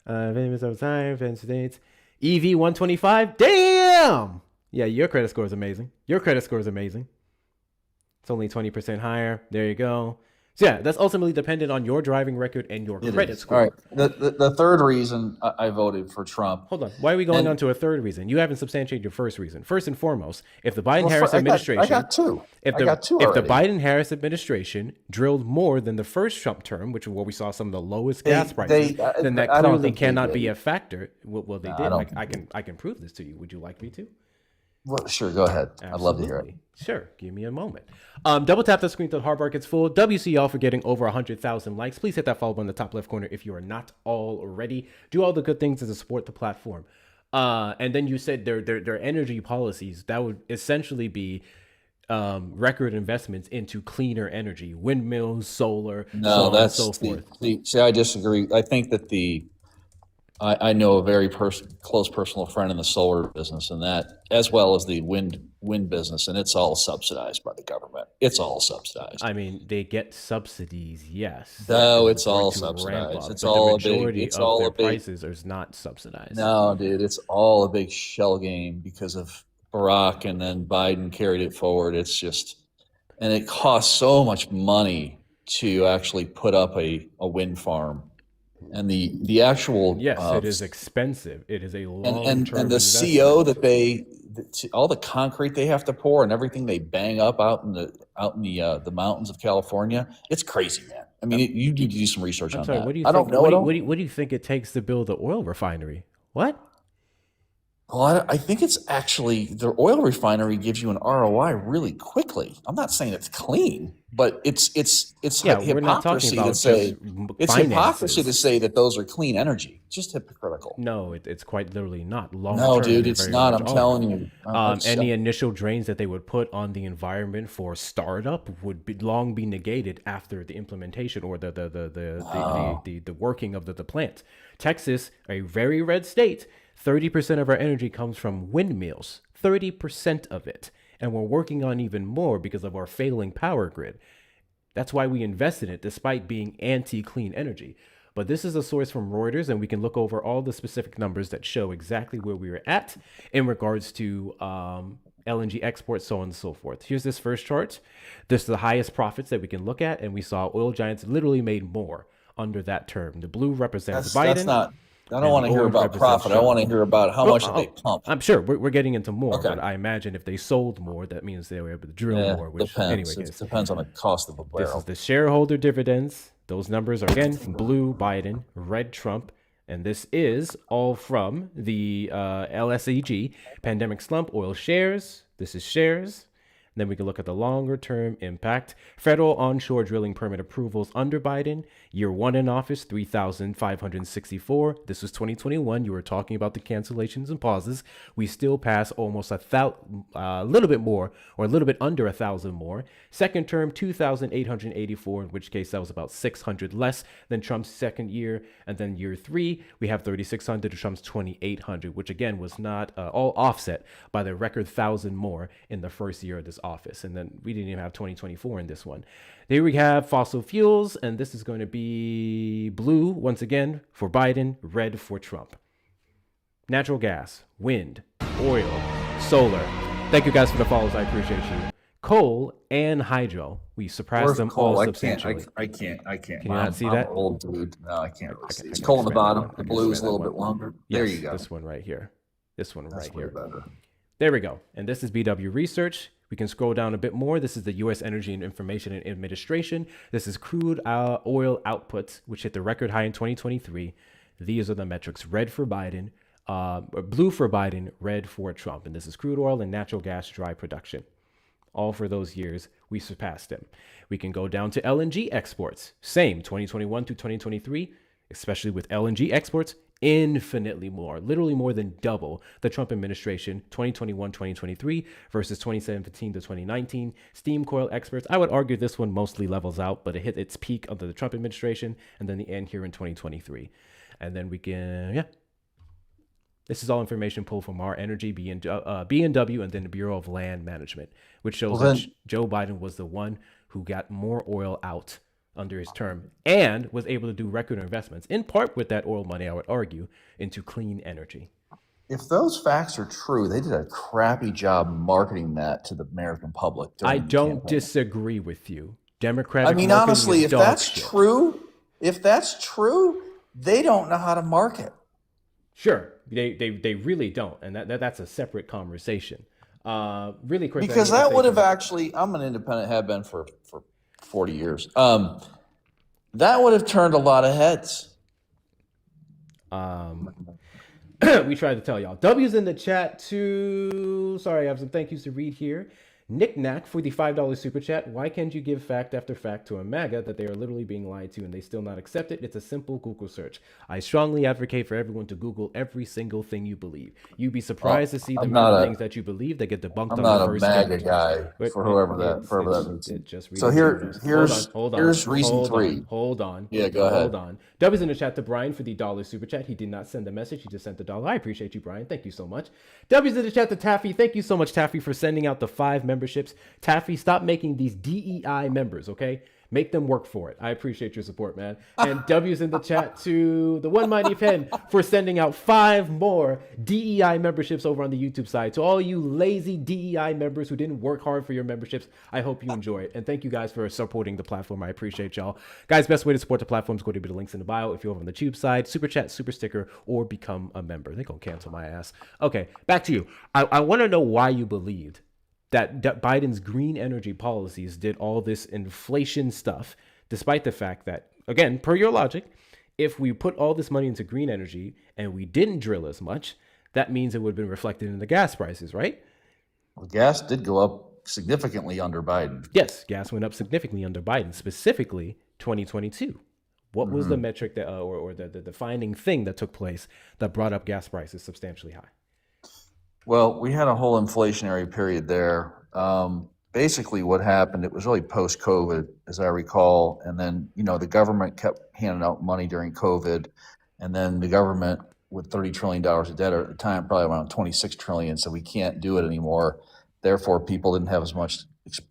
Famous over time, fancy states. EV 125. Damn. Yeah, your credit score is amazing. It's only 20% higher. There you go. So yeah, that's ultimately dependent on your driving record and your credit score. All right. The third reason I voted for Trump. Hold on. Why are we going on to a third reason? You haven't substantiated your first reason. First and foremost, if the Biden-Harris administration... I got two. If the Biden-Harris administration drilled more than the first Trump term, which is where we saw some of the lowest gas prices, then that clearly cannot be a factor. Well, they did. I can prove this to you. Would you like me to? Well, sure, go ahead. Absolutely. I'd love to hear it. Sure, give me a moment. Double tap the screen till the hard bar gets full. WC y'all for getting over 100,000 likes. Please hit that follow button in the top left corner if you are not already. Do all the good things to support the platform. And then you said their energy policies, that would essentially be record investments into cleaner energy, windmills, solar, so on and so forth. See, I disagree. I think that I know a very close personal friend in the solar business, and that, as well as the wind business, and it's all subsidized by the government. It's all subsidized. I mean, they get subsidies, yes. No, it's all subsidized. It's all the majority of their prices is not subsidized. No, dude, it's all a big shell game because of Barack, and then Biden carried it forward. It's just, and it costs so much money to actually put up a wind farm. And the actual it is expensive. It is a long term and the CO that all the concrete they have to pour and everything they bang up out in the mountains of California. It's crazy, man. I mean, you need to do some research on that. What do you think, what do you think it takes to build an oil refinery? What? Well, I think it's actually the oil refinery gives you an ROI really quickly. I'm not saying it's clean, but it's hypocrisy to say hypocrisy to say that those are clean energy. It's just hypocritical. No, it's quite literally not. No, dude, it's not. I'm telling you. Any initial drains that they would put on the environment for startup would long be negated after the implementation or the working of the plant. Texas, a very red state. 30% of our energy comes from windmills, 30% of it. And we're working on even more because of our failing power grid. That's why we invest in it, despite being anti-clean energy. But this is a source from Reuters, and we can look over all the specific numbers that show exactly where we were at in regards to LNG exports, so on and so forth. Here's this first chart. This is the highest profits that we can look at, and we saw oil giants literally made more under that term. The blue represents Biden. I don't want to hear about profit. I want to hear about how much they pump. I'm sure we're getting into more, Okay. but I imagine if they sold more, that means they were able to drill more. Which Depends. Anyway, It depends on the cost of a barrel. this is the shareholder dividends. Those numbers are again blue Biden, red Trump, and this is all from the LSEG pandemic slump oil shares. This is shares. Then we can look at the longer term impact. Federal onshore drilling permit approvals under Biden. Year 1 in office, 3,564. This was 2021. You were talking about the cancellations and pauses. We still pass almost a little bit more, or a little bit under 1,000 more. Second term, 2,884, in which case that was about 600 less than Trump's second year. And then year 3, we have 3,600 to Trump's 2,800, which again was not all offset by the record 1,000 more in the first year of this office. And then we didn't even have 2024 in this one. Here we have fossil fuels, and this is going to be blue once again for Biden, red for Trump. Natural gas, wind, oil, solar. Thank you guys for the follows. I appreciate you. Coal and hydro. We surpassed them all substantially. I can't. Can you not see that? I'm old dude. No, I can't really see. It's coal on the bottom. The blue is a little bit longer. There you go. This one right here. This one That's right here. better. There we go. And this is BW Research. We can scroll down a bit more. This is the U.S. Energy and Information Administration. This is crude oil outputs, which hit the record high in 2023. These are the metrics: red for Biden, blue for Biden, red for Trump. And this is crude oil and natural gas dry production. All for those years, we surpassed them. We can go down to LNG exports. Same, 2021 to 2023, especially with LNG exports, infinitely more, literally more than double the Trump administration, 2021-2023 versus 2017 to 2019. Steam coil experts, I would argue this one mostly levels out, but it hit its peak under the Trump administration and then the end here in 2023. And then we can, this is all information pulled from our Energy, B&W, and then the Bureau of Land Management, which shows that Joe Biden was the one who got more oil out under his term and was able to do record investments, in part with that oil money, I would argue, into clean energy. If those facts are true, they did a crappy job marketing that to the American public. I don't disagree with you. Democratic. I mean, honestly, if that's true, they don't know how to market. Sure, they really don't, and that's a separate conversation. Really quick, because that would have actually. I'm an independent, have been for 40 years. That would have turned a lot of heads. We tried to tell y'all. W's in the chat too. Sorry, I have some thank yous to read here. Nick Knack for the $5 super chat. Why can't you give fact after fact to a MAGA that they are literally being lied to and they still not accept it? It's a simple Google search. I strongly advocate for everyone to Google every single thing you believe. You'd be surprised to see the amount of things that you believe that get debunked on the first. I'm not a MAGA guy for whoever that means. So here's reason 3. Hold on. Yeah, go ahead. Hold on. W's in the chat to Brian for the $1 super chat. He did not send a message. He just sent the $1. I appreciate you, Brian. Thank you so much. W's in the chat to Taffy. Thank you so much, Taffy, for sending out the 5 memberships. Taffy, stop making these DEI members, okay? Make them work for it. I appreciate your support, man. And W's in the chat to the One Mighty Pen for sending out 5 more DEI memberships over on the YouTube side. To all you lazy DEI members who didn't work hard for your memberships, I hope you enjoy it. And thank you guys for supporting the platform. I appreciate y'all. Guys, best way to support the platform is go to the links in the bio if you're over on the Tube side, super chat, super sticker, or become a member. They're going to cancel my ass. Okay, back to you. I want to know why you believed that Biden's green energy policies did all this inflation stuff, despite the fact that, again, per your logic, if we put all this money into green energy and we didn't drill as much, that means it would have been reflected in the gas prices, right? Well, gas did go up significantly under Biden. Yes, gas went up significantly under Biden, specifically 2022. What was the metric that, or the defining thing that took place that brought up gas prices substantially high? Well, we had a whole inflationary period there. Basically what happened, it was really post-COVID, as I recall. And then, the government kept handing out money during COVID. And then the government, with $30 trillion of debt at the time, probably around 26 trillion. So we can't do it anymore. Therefore, people didn't have as much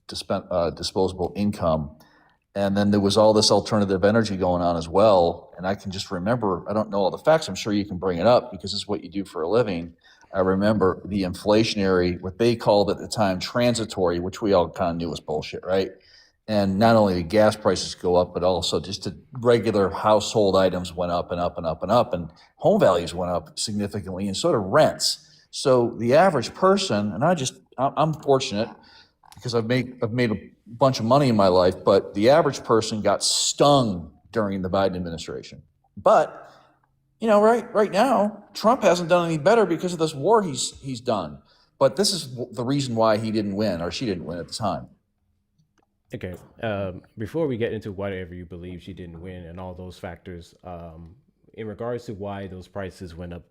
disposable income. And then there was all this alternative energy going on as well. And I can just remember, I don't know all the facts. I'm sure you can bring it up because it's what you do for a living. I remember the inflationary, what they called at the time transitory, which we all kind of knew was bullshit, right? And not only did gas prices go up, but also just the regular household items went up and up and up and up, and home values went up significantly, and so did rents. So the average person, and I'm fortunate because I've made a bunch of money in my life, but the average person got stung during the Biden administration. But right now, Trump hasn't done any better because of this war he's done. But this is the reason why he didn't win, or she didn't win at the time. Okay. Before we get into whatever you believe she didn't win and all those factors, in regards to why those prices went up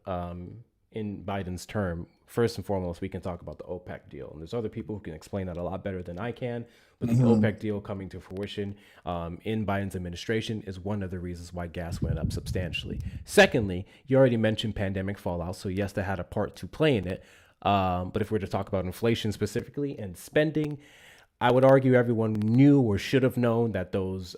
in Biden's term, first and foremost, we can talk about the OPEC deal. And there's other people who can explain that a lot better than I can. But the OPEC deal coming to fruition in Biden's administration is one of the reasons why gas went up substantially. Secondly, you already mentioned pandemic fallout. So yes, that had a part to play in it. But if we're to talk about inflation specifically and spending, I would argue everyone knew or should have known that those,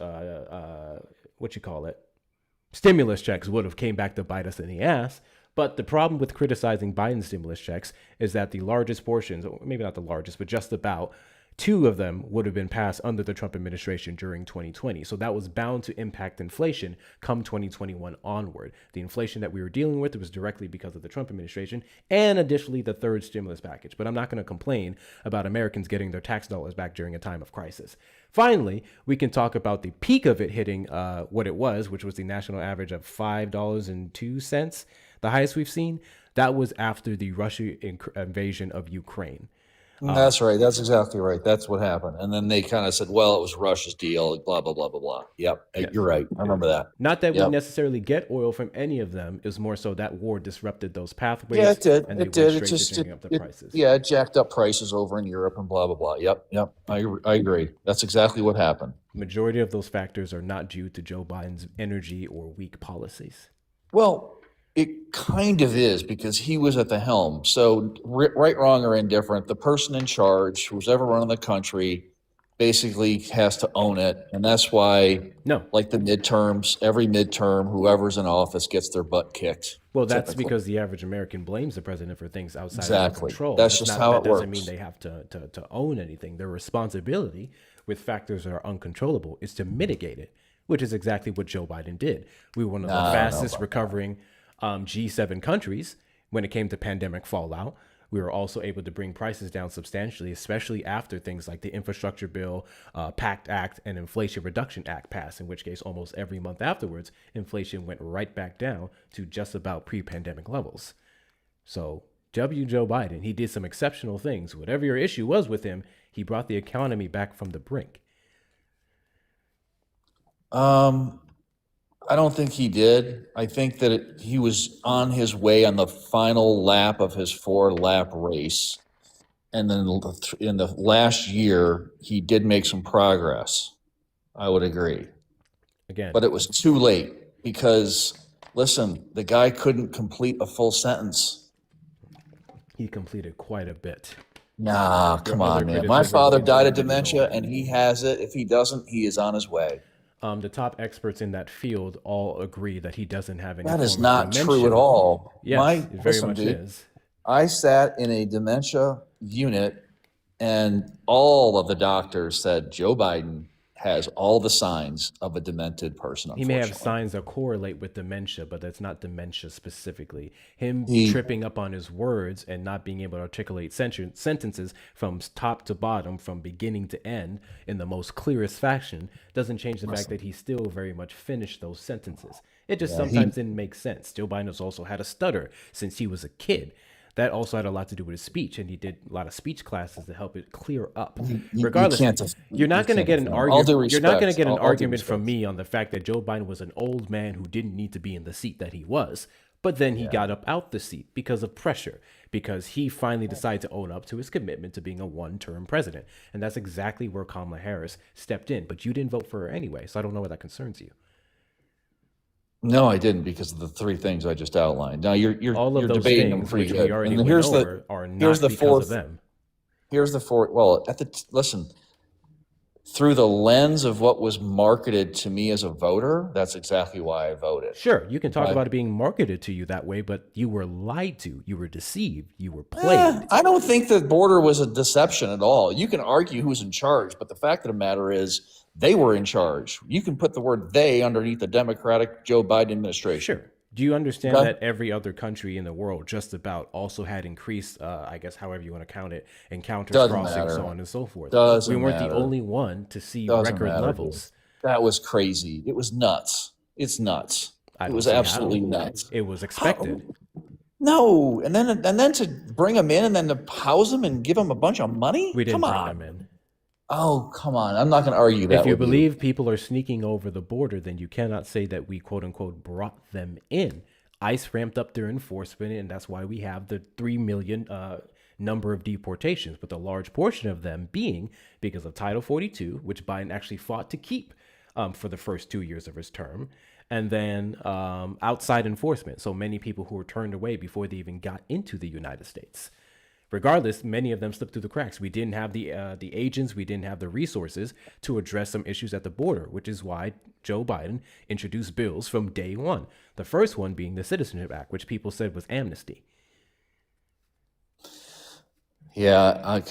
stimulus checks would have came back to bite us in the ass. But the problem with criticizing Biden's stimulus checks is that the largest portions, or maybe not the largest, but just about 2 of them would have been passed under the Trump administration during 2020. So that was bound to impact inflation come 2021 onward. The inflation that we were dealing with was directly because of the Trump administration and additionally the third stimulus package. But I'm not going to complain about Americans getting their tax dollars back during a time of crisis. Finally, we can talk about the peak of it hitting what it was, which was the national average of $5.02, the highest we've seen. That was after the Russia invasion of Ukraine. That's right. That's exactly right. That's what happened. And then they kind of said, well, it was Russia's deal, blah, blah, blah, blah, blah. Yep. Yes. You're right. I remember that. Not that we necessarily get oil from any of them. It was more so that war disrupted those pathways. Yeah, it did. And they it did. It just up the prices. Yeah, it jacked up prices over in Europe and blah, blah, blah. Yep. I agree. That's exactly what happened. Majority of those factors are not due to Joe Biden's energy or weak policies. Well, it kind of is because he was at the helm. So right, wrong, or indifferent, the person in charge, who's ever running the country, basically has to own it. And that's why, like the midterms, every midterm, whoever's in office gets their butt kicked. Well, that's because the average American blames the president for things outside of their control. That's just how it works. That doesn't mean they have to own anything. Their responsibility with factors that are uncontrollable is to mitigate it, which is exactly what Joe Biden did. We were one of the fastest recovering G7 countries when it came to pandemic fallout. We were also able to bring prices down substantially, especially after things like the Infrastructure Bill, PACT Act, and Inflation Reduction Act passed, in which case almost every month afterwards, inflation went right back down to just about pre-pandemic levels. So Joe Biden, he did some exceptional things. Whatever your issue was with him, he brought the economy back from the brink. I don't think he did. I think that he was on his way on the final lap of his 4-lap race. And then in the last year, he did make some progress. I would agree. Again. But it was too late because, listen, the guy couldn't complete a full sentence. He completed quite a bit. Nah, come on, man. My father died of dementia, and he has it. If he doesn't, he is on his way. The top experts in that field all agree that he doesn't have any. That is not true at all. Yes, it very much is. I sat in a dementia unit, and all of the doctors said Joe Biden has all the signs of a demented person. He may have signs that correlate with dementia, but that's not dementia specifically. Him tripping up on his words and not being able to articulate sentences from top to bottom, from beginning to end in the most clearest fashion, doesn't change the fact that he still very much finished those sentences. It just sometimes didn't make sense. Joe Biden has also had a stutter since he was a kid. That also had a lot to do with his speech, and he did a lot of speech classes to help it clear up. Regardless, you're not going to get an argument. You're not going to get an argument from me on the fact that Joe Biden was an old man who didn't need to be in the seat that he was. But then he got up out the seat because of pressure, because he finally decided to own up to his commitment to being a one-term president, and that's exactly where Kamala Harris stepped in. But you didn't vote for her anyway, so I don't know why that concerns you. No, I didn't, because of the 3 things I just outlined. Now you're all of you're those debating things them pretty which good. we already And went over are not because of them. Here's the 4th. Well, listen, through the lens of what was marketed to me as a voter, that's exactly why I voted. Sure, you can talk about it being marketed to you that way, but you were lied to, you were deceived, you were played. I don't think the border was a deception at all. You can argue who's in charge, but the fact of the matter is they were in charge. You can put the word they underneath the Democratic Joe Biden administration. Sure. Do you understand that every other country in the world just about also had increased, I guess, however you want to count it, encounters, crossings, so on and so forth? We weren't the only one to see record levels. That was crazy. It was nuts. It's nuts. It was absolutely nuts. It was expected. No, and then to bring them in and then to house them and give them a bunch of money? We didn't bring them in. Oh, come on. I'm not going to argue that. If you believe people are sneaking over the border, then you cannot say that we, quote unquote, brought them in. ICE ramped up their enforcement, and that's why we have the 3 million number of deportations, with a large portion of them being because of Title 42, which Biden actually fought to keep for the first 2 years of his term, and then outside enforcement. So many people who were turned away before they even got into the United States. Regardless, many of them slipped through the cracks. We didn't have the agents, we didn't have the resources to address some issues at the border, which is why Joe Biden introduced bills from day one. The first one being the Citizenship Act, which people said was amnesty. Yeah,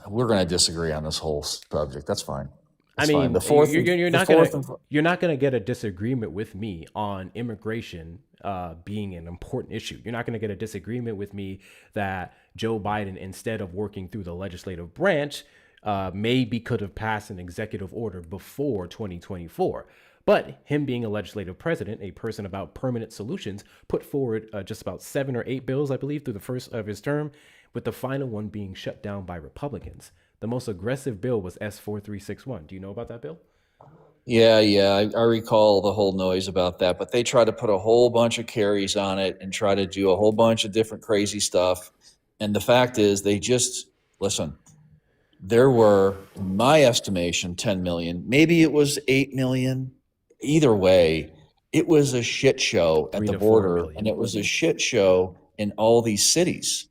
we're going to disagree on this whole subject. That's fine. That's fine. You're not going to get a disagreement with me on immigration being an important issue. You're not going to get a disagreement with me that Joe Biden, instead of working through the legislative branch, maybe could have passed an executive order before 2024. But him being a legislative president, a person about permanent solutions, put forward just about 7 or 8 bills, I believe, through the first of his term, with the final one being shut down by Republicans. The most aggressive bill was S4361. Do you know about that bill? Yeah. I recall the whole noise about that, but they tried to put a whole bunch of carries on it and try to do a whole bunch of different crazy stuff. And the fact is listen, there were, in my estimation, 10 million, maybe it was 8 million. Either way, it was a shit show at the border, and it was a shit show in all these cities.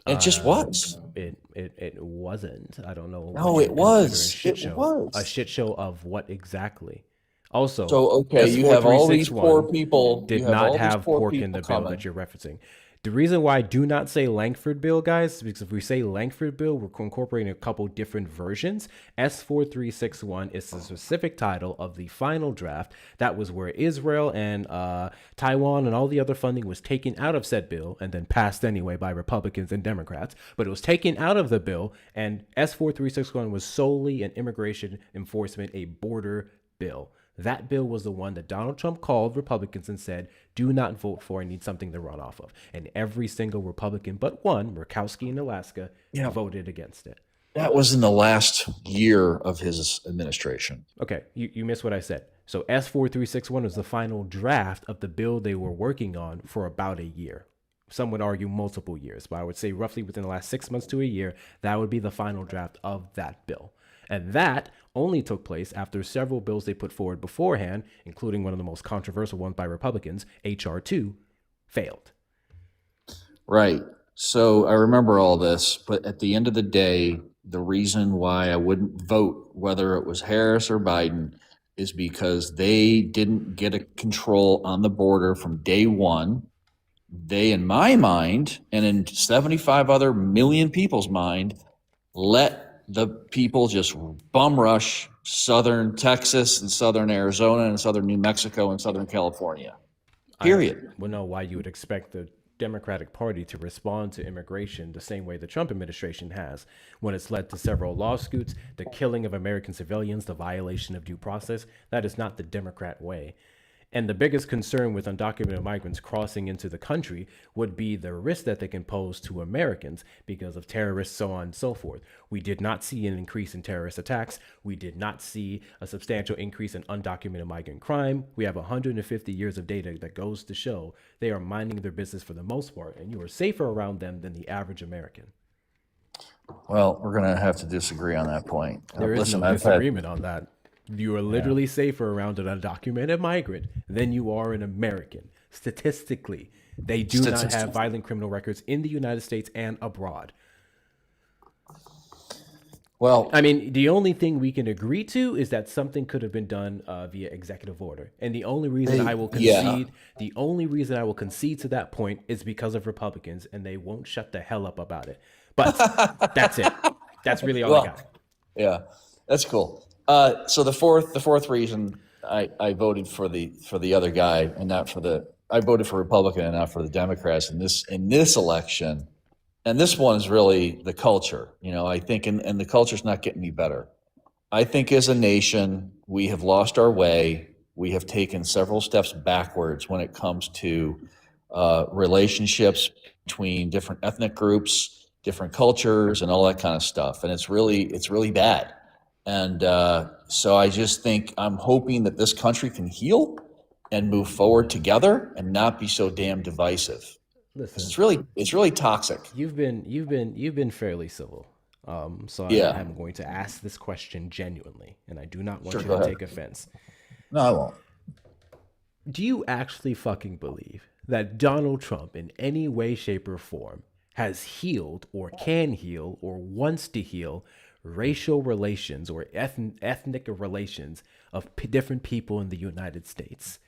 It just was. It wasn't. I don't know. No, it was. It was a shit show of what exactly? Also, so okay, you have all these poor people. Did not have pork in the bill that you're referencing. The reason why I do not say Langford bill, guys, is because if we say Langford bill, we're incorporating a couple different versions. S4361 is the specific title of the final draft. That was where Israel and Taiwan and all the other funding was taken out of said bill and then passed anyway by Republicans and Democrats. But it was taken out of the bill, and S4361 was solely an immigration enforcement, a border bill. That bill was the one that Donald Trump called Republicans and said, do not vote for, I need something to run off of. And every single Republican but one, Murkowski in Alaska, voted against it. That was in the last year of his administration. Okay, you missed what I said. So S4361 was the final draft of the bill they were working on for about a year. Some would argue multiple years, but I would say roughly within the last 6 months to a year, that would be the final draft of that bill. And that only took place after several bills they put forward beforehand, including one of the most controversial ones by Republicans, H.R. 2, failed. Right. So I remember all this, but at the end of the day, the reason why I wouldn't vote, whether it was Harris or Biden, is because they didn't get a control on the border from day one. They, in my mind, and in 75 other million people's mind, let the people just bum rush southern Texas and southern Arizona and southern New Mexico and southern California. Period. I don't know why you would expect the Democratic Party to respond to immigration the same way the Trump administration has, when it's led to several lawsuits, the killing of American civilians, the violation of due process. That is not the Democrat way. And the biggest concern with undocumented migrants crossing into the country would be the risk that they can pose to Americans because of terrorists, so on and so forth. We did not see an increase in terrorist attacks. We did not see a substantial increase in undocumented migrant crime. We have 150 years of data that goes to show they are minding their business for the most part, and you are safer around them than the average American. Well, we're going to have to disagree on that point. There is no disagreement on that. You are literally safer around an undocumented migrant than you are an American. Statistically, they do not have violent criminal records in the United States and abroad. Well, I mean, the only thing we can agree to is that something could have been done via executive order, and the only reason I will concede, to that point is because of Republicans, and they won't shut the hell up about it. But that's it. That's really all I got. Yeah, that's cool. So the fourth reason I voted for the other guy and not for I voted for Republican and not for the Democrats in this election. And this one is really the culture, I think, and the culture's not getting any better. I think as a nation, we have lost our way. We have taken several steps backwards when it comes to relationships between different ethnic groups, different cultures, and all that kind of stuff. And it's really bad. And so I just think I'm hoping that this country can heal and move forward together and not be so damn divisive. Listen, it's really toxic. You've been fairly civil. So I'm going to ask this question genuinely, and I do not want you to take offense. No, I won't. Do you actually fucking believe that Donald Trump in any way, shape, or form has healed or can heal or wants to heal racial relations or ethnic relations of different people in the United States?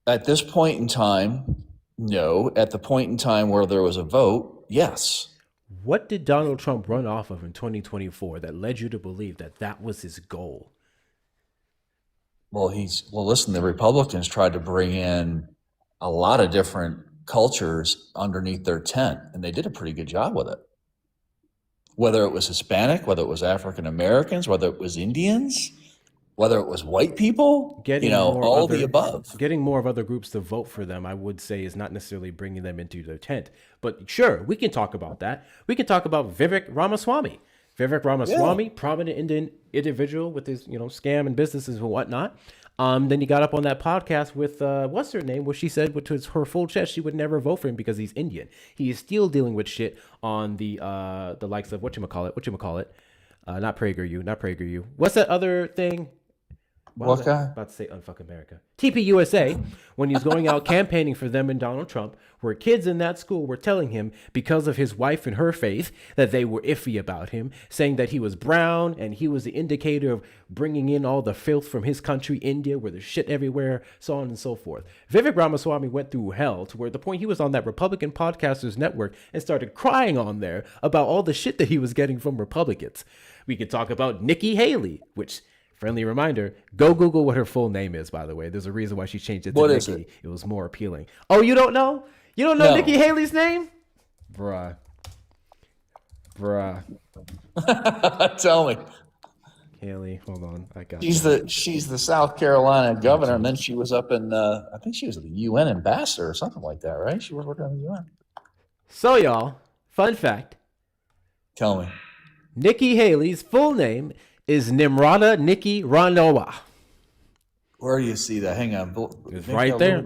At this point in time, no. At the point in time where there was a vote, yes. What did Donald Trump run off of in 2024 that led you to believe that that was his goal? Well, listen, the Republicans tried to bring in a lot of different cultures underneath their tent, and they did a pretty good job with it. Whether it was Hispanic, whether it was African Americans, whether it was Indians, whether it was white people, all the above. Getting more of other groups to vote for them, I would say, is not necessarily bringing them into their tent. But sure, we can talk about that. We can talk about Vivek Ramaswamy. Prominent Indian individual with his, scam and businesses and whatnot. Then he got up on that podcast with, what's her name, where she said to her full chest she would never vote for him because he's Indian. He is still dealing with shit on the likes of, whatchamacallit. Not PragerU. What's that other thing? What guy? About to say unfuck America. TPUSA, when he was going out campaigning for them and Donald Trump, where kids in that school were telling him, because of his wife and her faith, that they were iffy about him, saying that he was brown and he was the indicator of bringing in all the filth from his country, India, where there's shit everywhere, so on and so forth. Vivek Ramaswamy went through hell to where the point he was on that Republican Podcasters Network and started crying on there about all the shit that he was getting from Republicans. We could talk about Nikki Haley, which... friendly reminder, go Google what her full name is, by the way. There's a reason why she changed it to What Nikki. is it? It was more appealing. Oh, you don't know? You don't know No. Nikki Haley's name? Bruh. Tell me. Haley, hold on. I got She's the South Carolina governor, and then she was up in I think she was the UN ambassador or something like that, right? She was working on the UN. So, y'all, fun fact. Tell me. Nikki Haley's full name is Nimrata Nikki Randhawa. Where do you see that? Hang on. It's right there.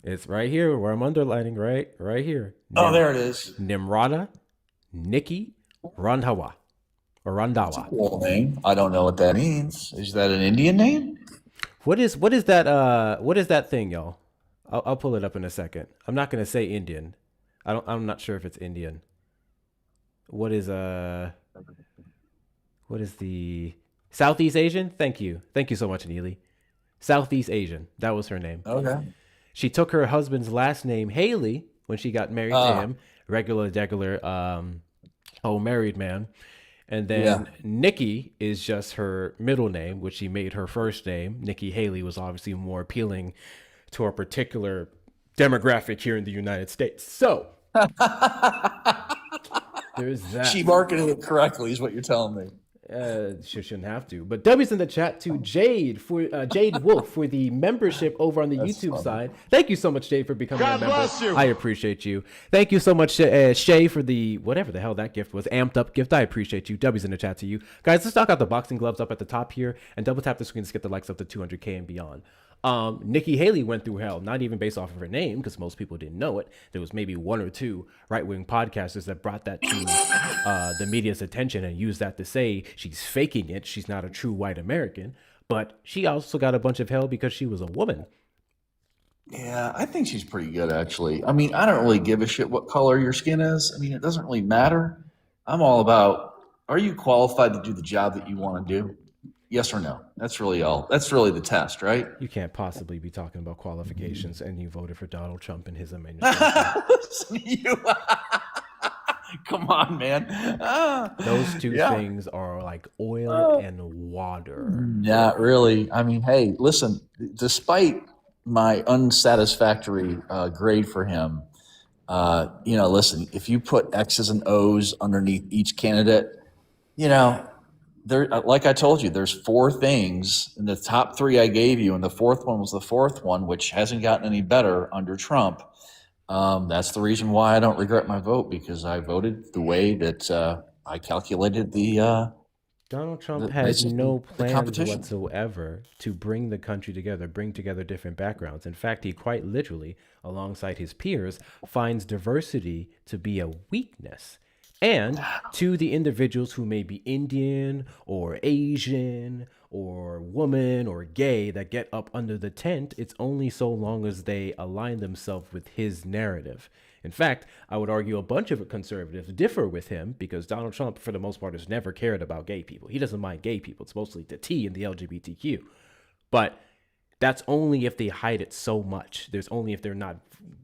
It's right here where I'm underlining, right here. Oh, there it is. Nimrata Nikki Randhawa. Or Randhawa. Cool name. I don't know what that means. Is that an Indian name? What is that thing, y'all? I'll pull it up in a second. I'm not gonna say Indian. I'm not sure if it's Indian. What is the Southeast Asian? Thank you so much, Neely. Southeast Asian. That was her name. Okay. She took her husband's last name, Haley, when she got married to him. Regular, married man. And then Nikki is just her middle name, which she made her first name. Nikki Haley was obviously more appealing to a particular demographic here in the United States. So there's that. She marketed it correctly, is what you're telling me. She shouldn't have to. But W's in the chat to Jade Wolf for the membership over on the YouTube side. Thank you so much, Jade, for becoming a member. Bless you. I appreciate you. Thank you so much, Shay, for the whatever the hell that gift was, amped up gift. I appreciate you. W's in the chat to you guys. Let's talk out the boxing gloves up at the top here and double tap the screen to get the likes up to 200K and beyond. Nikki Haley went through hell, not even based off of her name, because most people didn't know it. There was maybe one or two right-wing podcasters that brought that to the media's attention and used that to say she's faking it. She's not a true white American. But she also got a bunch of hell because she was a woman. Yeah, I think she's pretty good, actually. I mean, I don't really give a shit what color your skin is. I mean, it doesn't really matter. I'm all about are you qualified to do the job that you want to do? Yes or no? That's really all. That's really the test, right? You can't possibly be talking about qualifications and you voted for Donald Trump in his administration. Listen to you. Come on, man. Those two things are like oil and water. Not really. I mean, hey, listen, despite my unsatisfactory grade for him, listen, if you put X's and O's underneath each candidate, there, like I told you, there's 4 things in the top 3 I gave you, and the 4th one was the 4th one, which hasn't gotten any better under Trump. That's the reason why I don't regret my vote, because I voted the way that I calculated the. Donald Trump has no plans whatsoever to bring the country together, bring together different backgrounds. In fact, he quite literally, alongside his peers, finds diversity to be a weakness. And to the individuals who may be Indian or Asian or woman or gay that get up under the tent, it's only so long as they align themselves with his narrative. In fact, I would argue a bunch of conservatives differ with him because Donald Trump, for the most part, has never cared about gay people. He doesn't mind gay people. It's mostly the T in the LGBTQ. But that's only if they hide it so much. There's only if they're not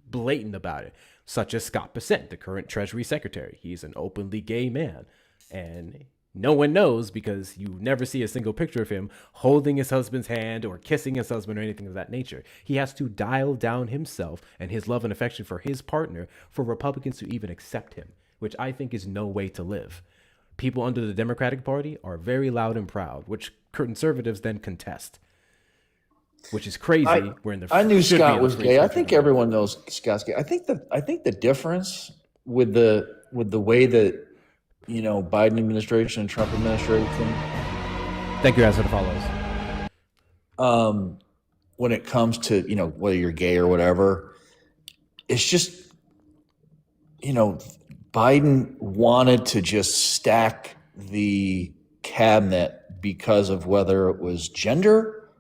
blatant about it, such as Scott Bessent, the current Treasury Secretary. He's an openly gay man. And no one knows because you never see a single picture of him holding his husband's hand or kissing his husband or anything of that nature. He has to dial down himself and his love and affection for his partner for Republicans to even accept him, which I think is no way to live. People under the Democratic Party are very loud and proud, which conservatives then contest, which is crazy. I knew Scott was gay. I think everyone knows Scott's gay. I think the difference with the way that Biden administration and Trump administration. Thank you guys for the follows. When it comes to whether you're gay or whatever, it's just Biden wanted to just stack the cabinet because of whether it was gender,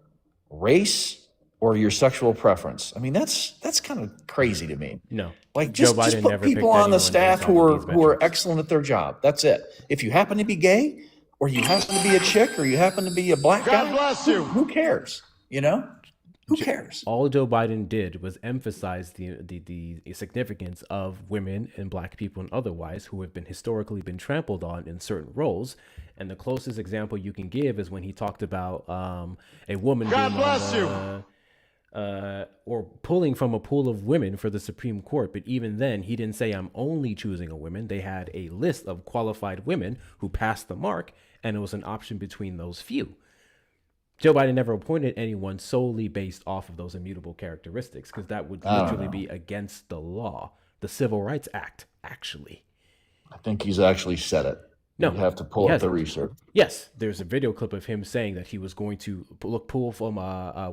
race, or your sexual preference. I mean, that's kind of crazy to me. No, like just put people on the staff who are excellent at their job. That's it. If you happen to be gay, or you happen to be a chick, or you happen to be a black guy, bless you. Who cares? Who cares? All Joe Biden did was emphasize the significance of women and black people and otherwise who have been historically been trampled on in certain roles. And the closest example you can give is when he talked about a woman or pulling from a pool of women for the Supreme Court. But even then, he didn't say, I'm only choosing a woman. They had a list of qualified women who passed the mark, and it was an option between those few. Joe Biden never appointed anyone solely based off of those immutable characteristics, because that would literally be against the law, the Civil Rights Act, actually. I think he's actually said it. No, you have to pull up the research. Yes, there's a video clip of him saying that he was going to pull from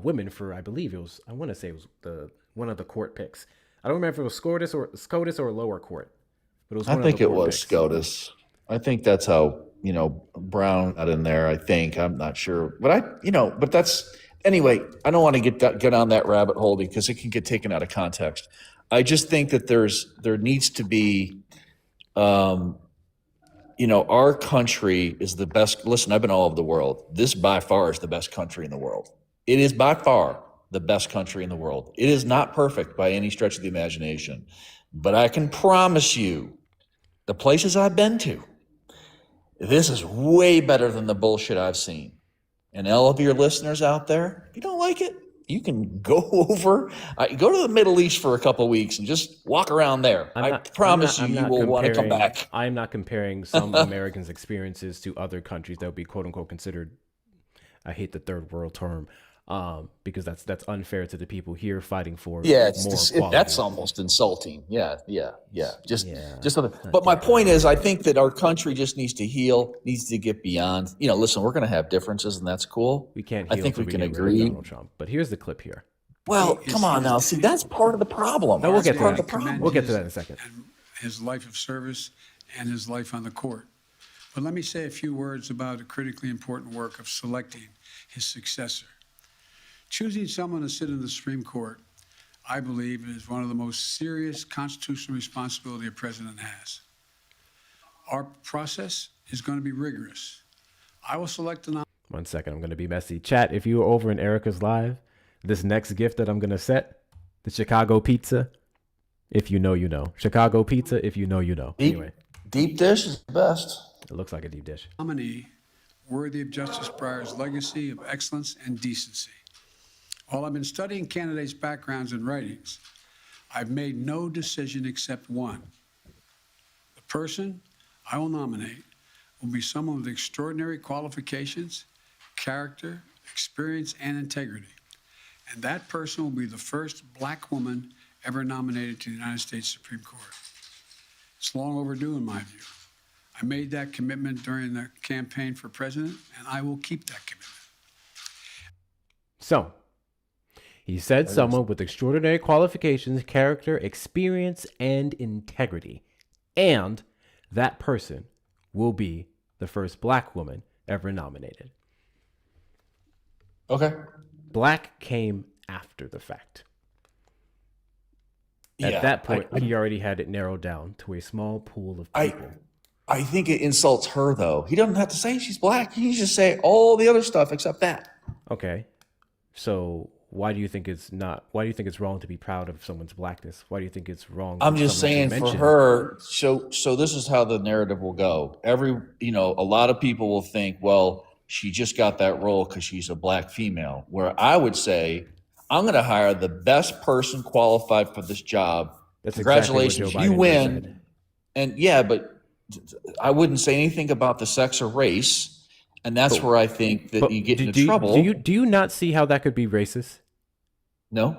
women for, I believe it was, I want to say it was one of the court picks. I don't remember if it was SCOTUS or lower court. But it was I think it was SCOTUS. I think that's how Brown got in there. I think I'm not sure, but but that's anyway. I don't want to get on that rabbit hole because it can get taken out of context. I just think that there needs to be. Our country is the best. Listen, I've been all over the world. This by far is the best country in the world. It is by far the best country in the world. It is not perfect by any stretch of the imagination, but I can promise you the places I've been to, this is way better than the bullshit I've seen. And all of your listeners out there, if you don't like it, you can go to the Middle East for a couple of weeks and just walk around there. I promise you will want to come back. I'm not comparing some Americans' experiences to other countries that would be quote unquote considered, I hate the third world term, because that's unfair to the people here fighting for more equality. That's almost insulting. Yeah. But my point is, I think that our country just needs to heal, needs to get beyond. Listen, we're going to have differences, and that's cool. We can't. I think we can agree. Donald Trump. But here's the clip here. Well, come on now. See, that's part of the problem. No, we'll get to that. We'll get to that in a second. His life of service and his life on the court. But let me say a few words about the critically important work of selecting his successor. Choosing someone to sit in the Supreme Court, I believe, is one of the most serious constitutional responsibility a president has. Our process is going to be rigorous. I will select the 1 second, I'm going to be messy. Chat, if you were over in Erica's live, this next gift that I'm going to set, the Chicago pizza, if you know, you know. Chicago pizza, if you know, you know. Anyway. Deep dish is the best. It looks like a deep dish. Nominee worthy of Justice Breyer's legacy of excellence and decency. While I've been studying candidates' backgrounds and writings, I've made no decision except one. The person I will nominate will be someone with extraordinary qualifications, character, experience, and integrity. And that person will be the first Black woman ever nominated to the United States Supreme Court. It's long overdue in my view. I made that commitment during the campaign for president, and I will keep that commitment. So, he said someone with extraordinary qualifications, character, experience, and integrity. And that person will be the first Black woman ever nominated. Okay. Black came after the fact. At that point, he already had it narrowed down to a small pool of people. I think it insults her, though. He doesn't have to say she's Black. He can just say all the other stuff except that. Okay. So why do you think it's wrong to be proud of someone's Blackness? Why do you think it's wrong? I'm just saying for her, so this is how the narrative will go. A lot of people will think, well, she just got that role because she's a Black female, where I would say, I'm going to hire the best person qualified for this job. That's Congratulations, exactly what Joe you Biden win. said. And yeah, but I wouldn't say anything about the sex or race. And that's where I think that you get into trouble. Do you not see how that could be racist? No.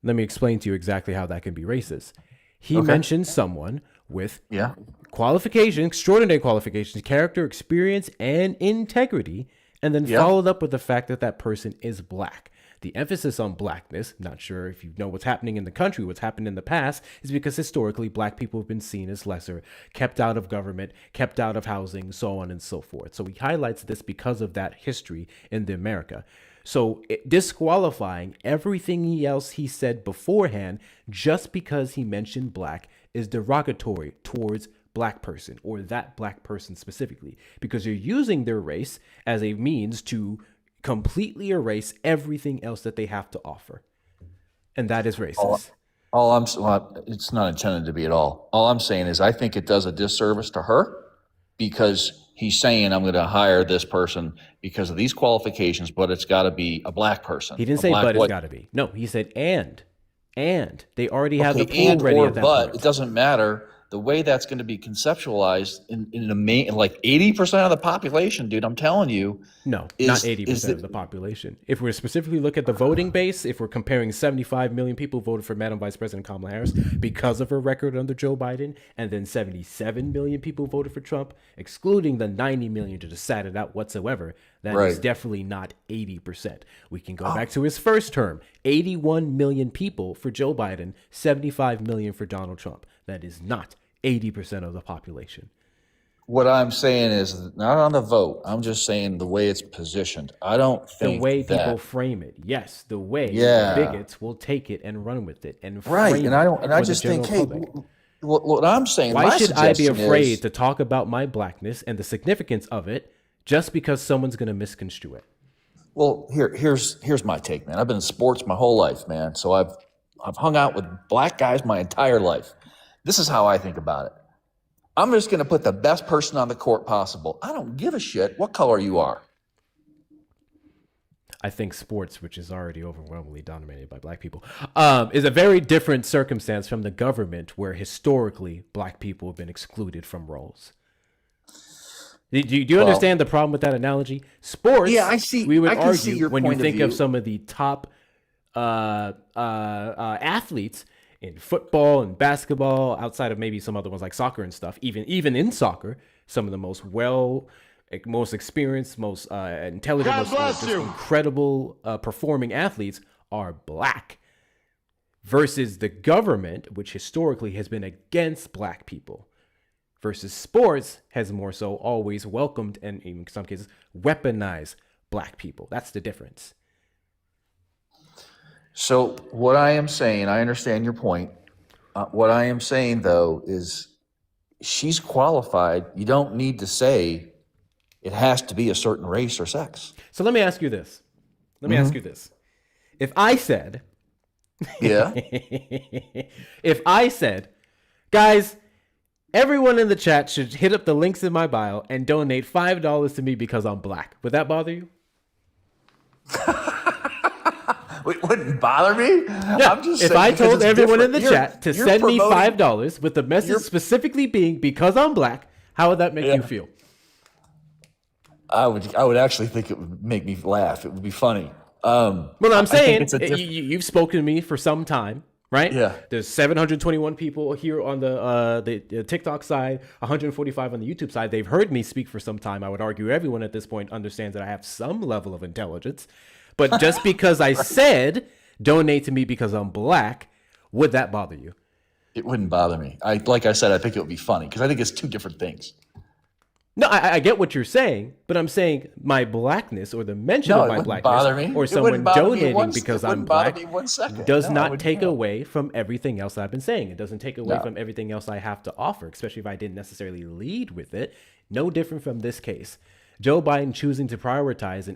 Let me explain to you exactly how that can be racist. He mentioned someone with qualifications, extraordinary qualifications, character, experience, and integrity, and then followed up with the fact that that person is Black. The emphasis on Blackness, not sure if you know what's happening in the country, what's happened in the past, is because historically Black people have been seen as lesser, kept out of government, kept out of housing, so on and so forth. So he highlights this because of that history in the America. So disqualifying everything else he said beforehand just because he mentioned Black is derogatory towards Black person, or that Black person specifically, because you're using their race as a means to completely erase everything else that they have to offer. And that is racist. It's not intended to be at all. All I'm saying is I think it does a disservice to her because he's saying I'm going to hire this person because of these qualifications, but it's got to be a Black person. He didn't say but it's got to be. No, he said and. They already have the pool ready at that point. It doesn't matter. The way that's going to be conceptualized in the main, like 80% of the population, dude, I'm telling you. No, not 80% of the population. If we're specifically look at the voting base, if we're comparing 75 million people voted for Madam Vice President Kamala Harris because of her record under Joe Biden, and then 77 million people voted for Trump, excluding the 90 million to just sat it out whatsoever, that is definitely not 80%. We can go back to his first term, 81 million people for Joe Biden, 75 million for Donald Trump. That is not 80% of the population. What I'm saying is not on the vote. I'm just saying the way it's positioned. I don't think the way people frame it. Yes, the way bigots will take it and run with it and frame it. I just think, hey, what I'm saying. Why should I be afraid to talk about my Blackness and the significance of it just because someone's going to misconstrue it? Well, here's my take, man. I've been in sports my whole life, man. So I've hung out with Black guys my entire life. This is how I think about it. I'm just going to put the best person on the court possible. I don't give a shit what color you are. I think sports, which is already overwhelmingly dominated by Black people, is a very different circumstance from the government, where historically Black people have been excluded from roles. Do you understand the problem with that analogy? Sports, yeah, I see. We would I see argue your when you point think of of some of the top athletes in football and basketball, outside of maybe some other ones like soccer and stuff, even in soccer, some of the most experienced, most intelligent, most just incredible performing athletes are Black, versus the government, which historically has been against Black people, versus sports has more so always welcomed and in some cases weaponized Black people. That's the difference. So what I am saying, I understand your point. What I am saying, though, is she's qualified. You don't need to say it has to be a certain race or sex. So let me ask you this. If I said, Yeah. if I said, guys, everyone in the chat should hit up the links in my bio and donate $5 to me because I'm black, would that bother you? It wouldn't bother me. Yeah. I'm just if saying I told everyone in the chat to send me promoting- $5 with the message specifically being because I'm black, how would that make you feel? I would actually think it would make me laugh. It would be funny. Well, I'm saying you've spoken to me for some time, right? Yeah. There's 721 people here on the TikTok side, 145 on the YouTube side. They've heard me speak for some time. I would argue everyone at this point understands that I have some level of intelligence. But just because I said donate to me because I'm black, would that bother you? It wouldn't bother me. Like I said, I think it would be funny because I think it's two different things. No, I get what you're saying, but I'm saying my blackness or the mention of my blackness or someone donating because I'm black does not take away from everything else I've been saying. It doesn't take away from everything else I have to offer, especially if I didn't necessarily lead with it. No different from this case. Joe Biden choosing to prioritize and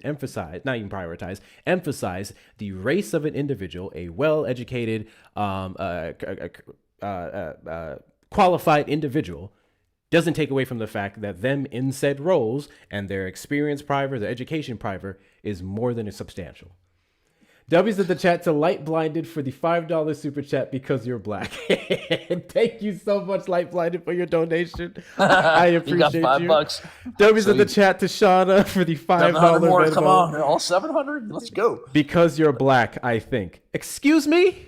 emphasize the race of an individual, a well-educated, qualified individual, doesn't take away from the fact that them in said roles and their experience prior, their education prior, is more than substantial. W's in the chat to Light Blinded for the $5 super chat because you're black. Thank you so much, Light Blinded, for your donation. I appreciate you. Got $5. W's in the chat to Shauna for the $5 more. Come on, all 700. Let's go. Because you're black, I think. Excuse me?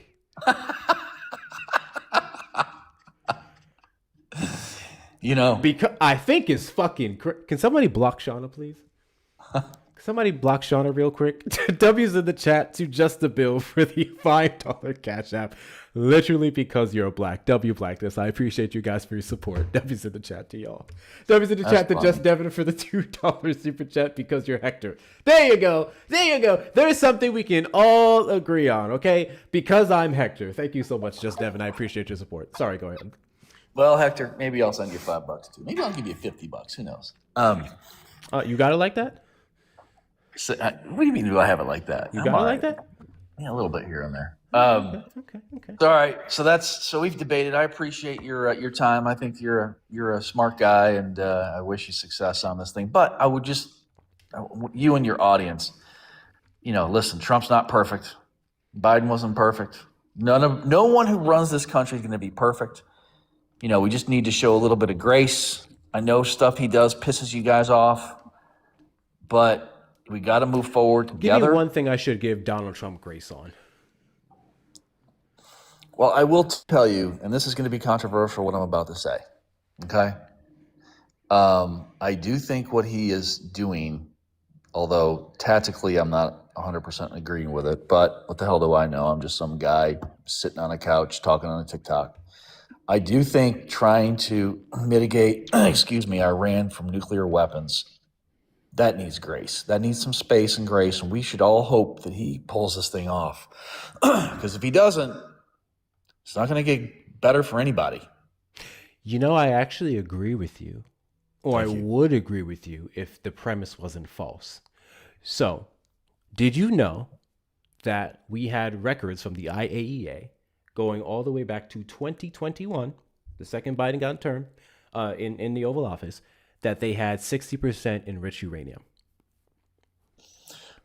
Because I think is fucking. Can somebody block Shauna, please? Somebody block Shauna real quick. W's in the chat to Just the Bill for the $5 Cash App. Literally because you're black. W Blackness. I appreciate you guys for your support. W's in the chat to y'all. W's in the chat to Just Devin for the $2 super chat because you're Hector. There you go. There's something we can all agree on, okay? Because I'm Hector. Thank you so much, Just Devin. I appreciate your support. Sorry, go ahead. Well, Hector, maybe I'll send you $5 too. Maybe I'll give you $50. Who knows? You got it like that? So, what do you mean? Do I have it like that? You got it like that? Yeah, a little bit here and there. Okay. All right. So we've debated. I appreciate your time. I think you're a smart guy, and I wish you success on this thing. But I would just you and your audience, listen. Trump's not perfect. Biden wasn't perfect. No one who runs this country is going to be perfect. We just need to show a little bit of grace. I know stuff he does pisses you guys off, but we got to move forward together. Give me one thing I should give Donald Trump grace on. Well, I will tell you, and this is going to be controversial, what I'm about to say. Okay? I do think what he is doing, although tactically I'm not 100% agreeing with it, but what the hell do I know? I'm just some guy sitting on a couch talking on a TikTok. I do think trying to mitigate, Iran from nuclear weapons, that needs grace. That needs some space and grace, and we should all hope that he pulls this thing off. Because if he doesn't, it's not going to get better for anybody. I actually agree with you, or I would agree with you if the premise wasn't false. So, did you know that we had records from the IAEA going all the way back to 2021, the second Biden got in term in the Oval Office, that they had 60% enriched uranium?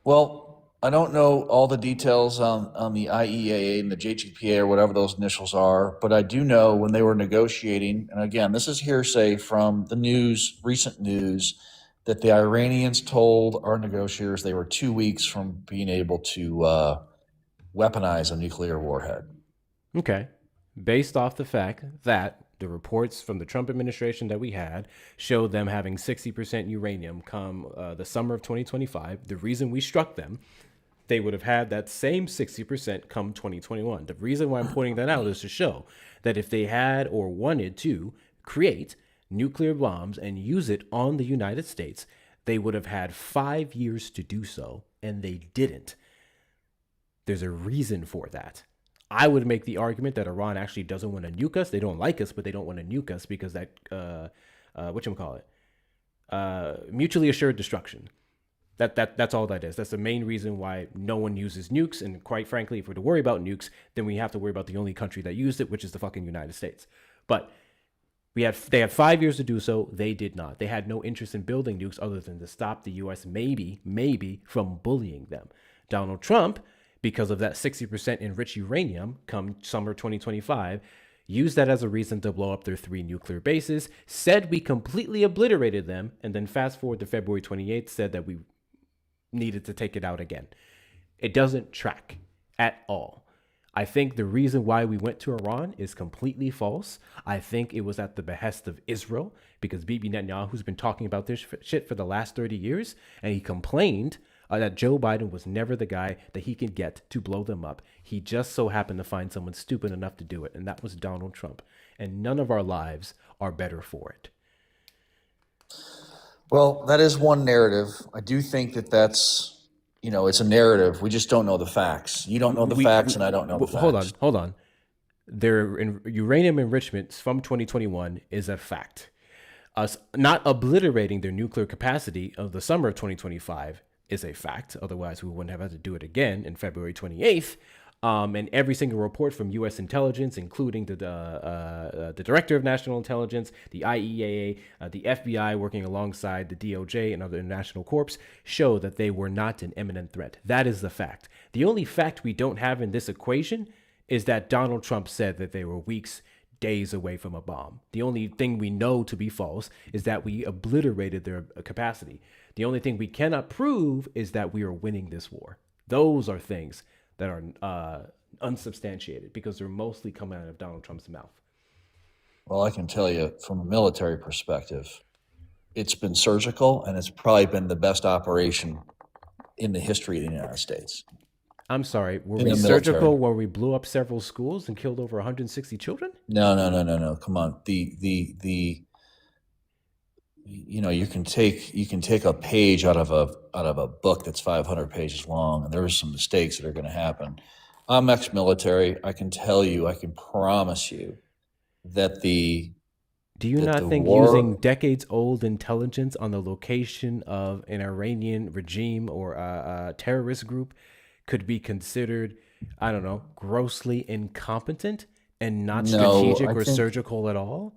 Well, I don't know all the details on the IEAA and the JGPA or whatever those initials are, but I do know when they were negotiating, and again, this is hearsay from the news, recent news, that the Iranians told our negotiators they were 2 weeks from being able to weaponize a nuclear warhead. Okay. Based off the fact that the reports from the Trump administration that we had showed them having 60% uranium come the summer of 2025. The reason we struck them, they would have had that same 60% come 2021. The reason why I'm pointing that out is to show that if they had or wanted to create nuclear bombs and use it on the United States, they would have had 5 years to do so, and they didn't. There's a reason for that. I would make the argument that Iran actually doesn't want to nuke us. They don't like us, but they don't want to nuke us because that, whatchamacallit, mutually assured destruction. That's all that is. That's the main reason why no one uses nukes. And quite frankly, if we're to worry about nukes, then we have to worry about the only country that used it, which is the fucking United States. But they had 5 years to do so. They did not. They had no interest in building nukes other than to stop the U.S. maybe from bullying them. Donald Trump, because of that 60% enriched uranium come summer 2025, used that as a reason to blow up their 3 nuclear bases, said we completely obliterated them, and then fast forward to February 28th, said that we needed to take it out again. It doesn't track at all. I think the reason why we went to Iran is completely false. I think it was at the behest of Israel because Bibi Netanyahu's been talking about this shit for the last 30 years, and he complained that Joe Biden was never the guy that he could get to blow them up. He just so happened to find someone stupid enough to do it, and that was Donald Trump. And none of our lives are better for it. Well, that is one narrative. I do think that's, it's a narrative. We just don't know the facts. You don't know the facts, and I don't know the facts. Hold on. Their uranium enrichment from 2021 is a fact. Us not obliterating their nuclear capacity of the summer of 2025 is a fact. Otherwise, we wouldn't have had to do it again in February 28th. And every single report from U.S. intelligence, including the Director of National Intelligence, the IEAA, the FBI working alongside the DOJ and other international corps, show that they were not an imminent threat. That is the fact. The only fact we don't have in this equation is that Donald Trump said that they were weeks, days away from a bomb. The only thing we know to be false is that we obliterated their capacity. The only thing we cannot prove is that we are winning this war. Those are things that are unsubstantiated because they're mostly coming out of Donald Trump's mouth. Well, I can tell you from a military perspective, it's been surgical, and it's probably been the best operation in the history of the United States. I'm sorry, were we surgical when we blew up several schools and killed over 160 children? No. Come on. You can take a page out of a book that's 500 pages long, and there are some mistakes that are going to happen. I'm ex-military. I can tell you, I can promise you that Do you not think using decades-old intelligence on the location of an Iranian regime or a terrorist group could be considered, I don't know, grossly incompetent and not strategic or surgical at all?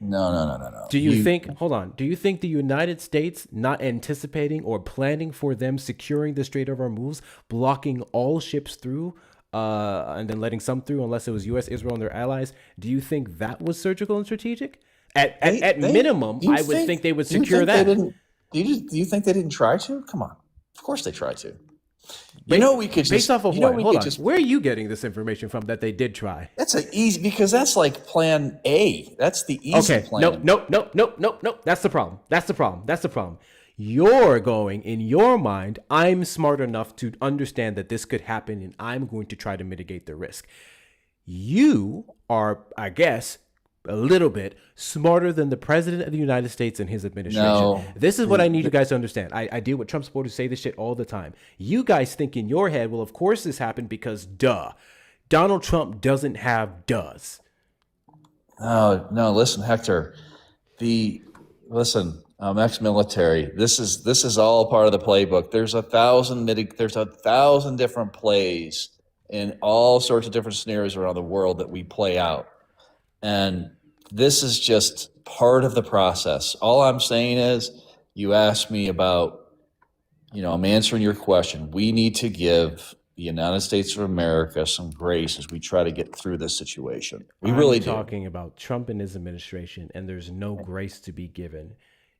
No. Do you think the United States not anticipating or planning for them securing the Strait of Hormuz, blocking all ships through, and then letting some through unless it was U.S., Israel, and their allies, do you think that was surgical and strategic? At minimum, I would think they would secure that. Do you think they didn't try to? Come on. Of course they tried to. We could just... Based off of what? Hold on. Where are you getting this information from that they did try? That's because that's like plan A. That's the easy plan. No. That's the problem. You're going, in your mind, I'm smart enough to understand that this could happen and I'm going to try to mitigate the risk. You are, I guess, a little bit smarter than the president of the United States and his administration. No. This is what I need you guys to understand. I deal with Trump supporters who say this shit all the time. You guys think in your head, well, of course this happened because Donald Trump doesn't have does. No, listen, Hector. I'm ex-military. This is all part of the playbook. There's 1,000 different plays in all sorts of different scenarios around the world that we play out. And this is just part of the process. All I'm saying is, you asked me about, I'm answering your question. We need to give the United States of America some grace as we try to get through this situation. I'm talking about Trump and his administration, and there's no grace to be given.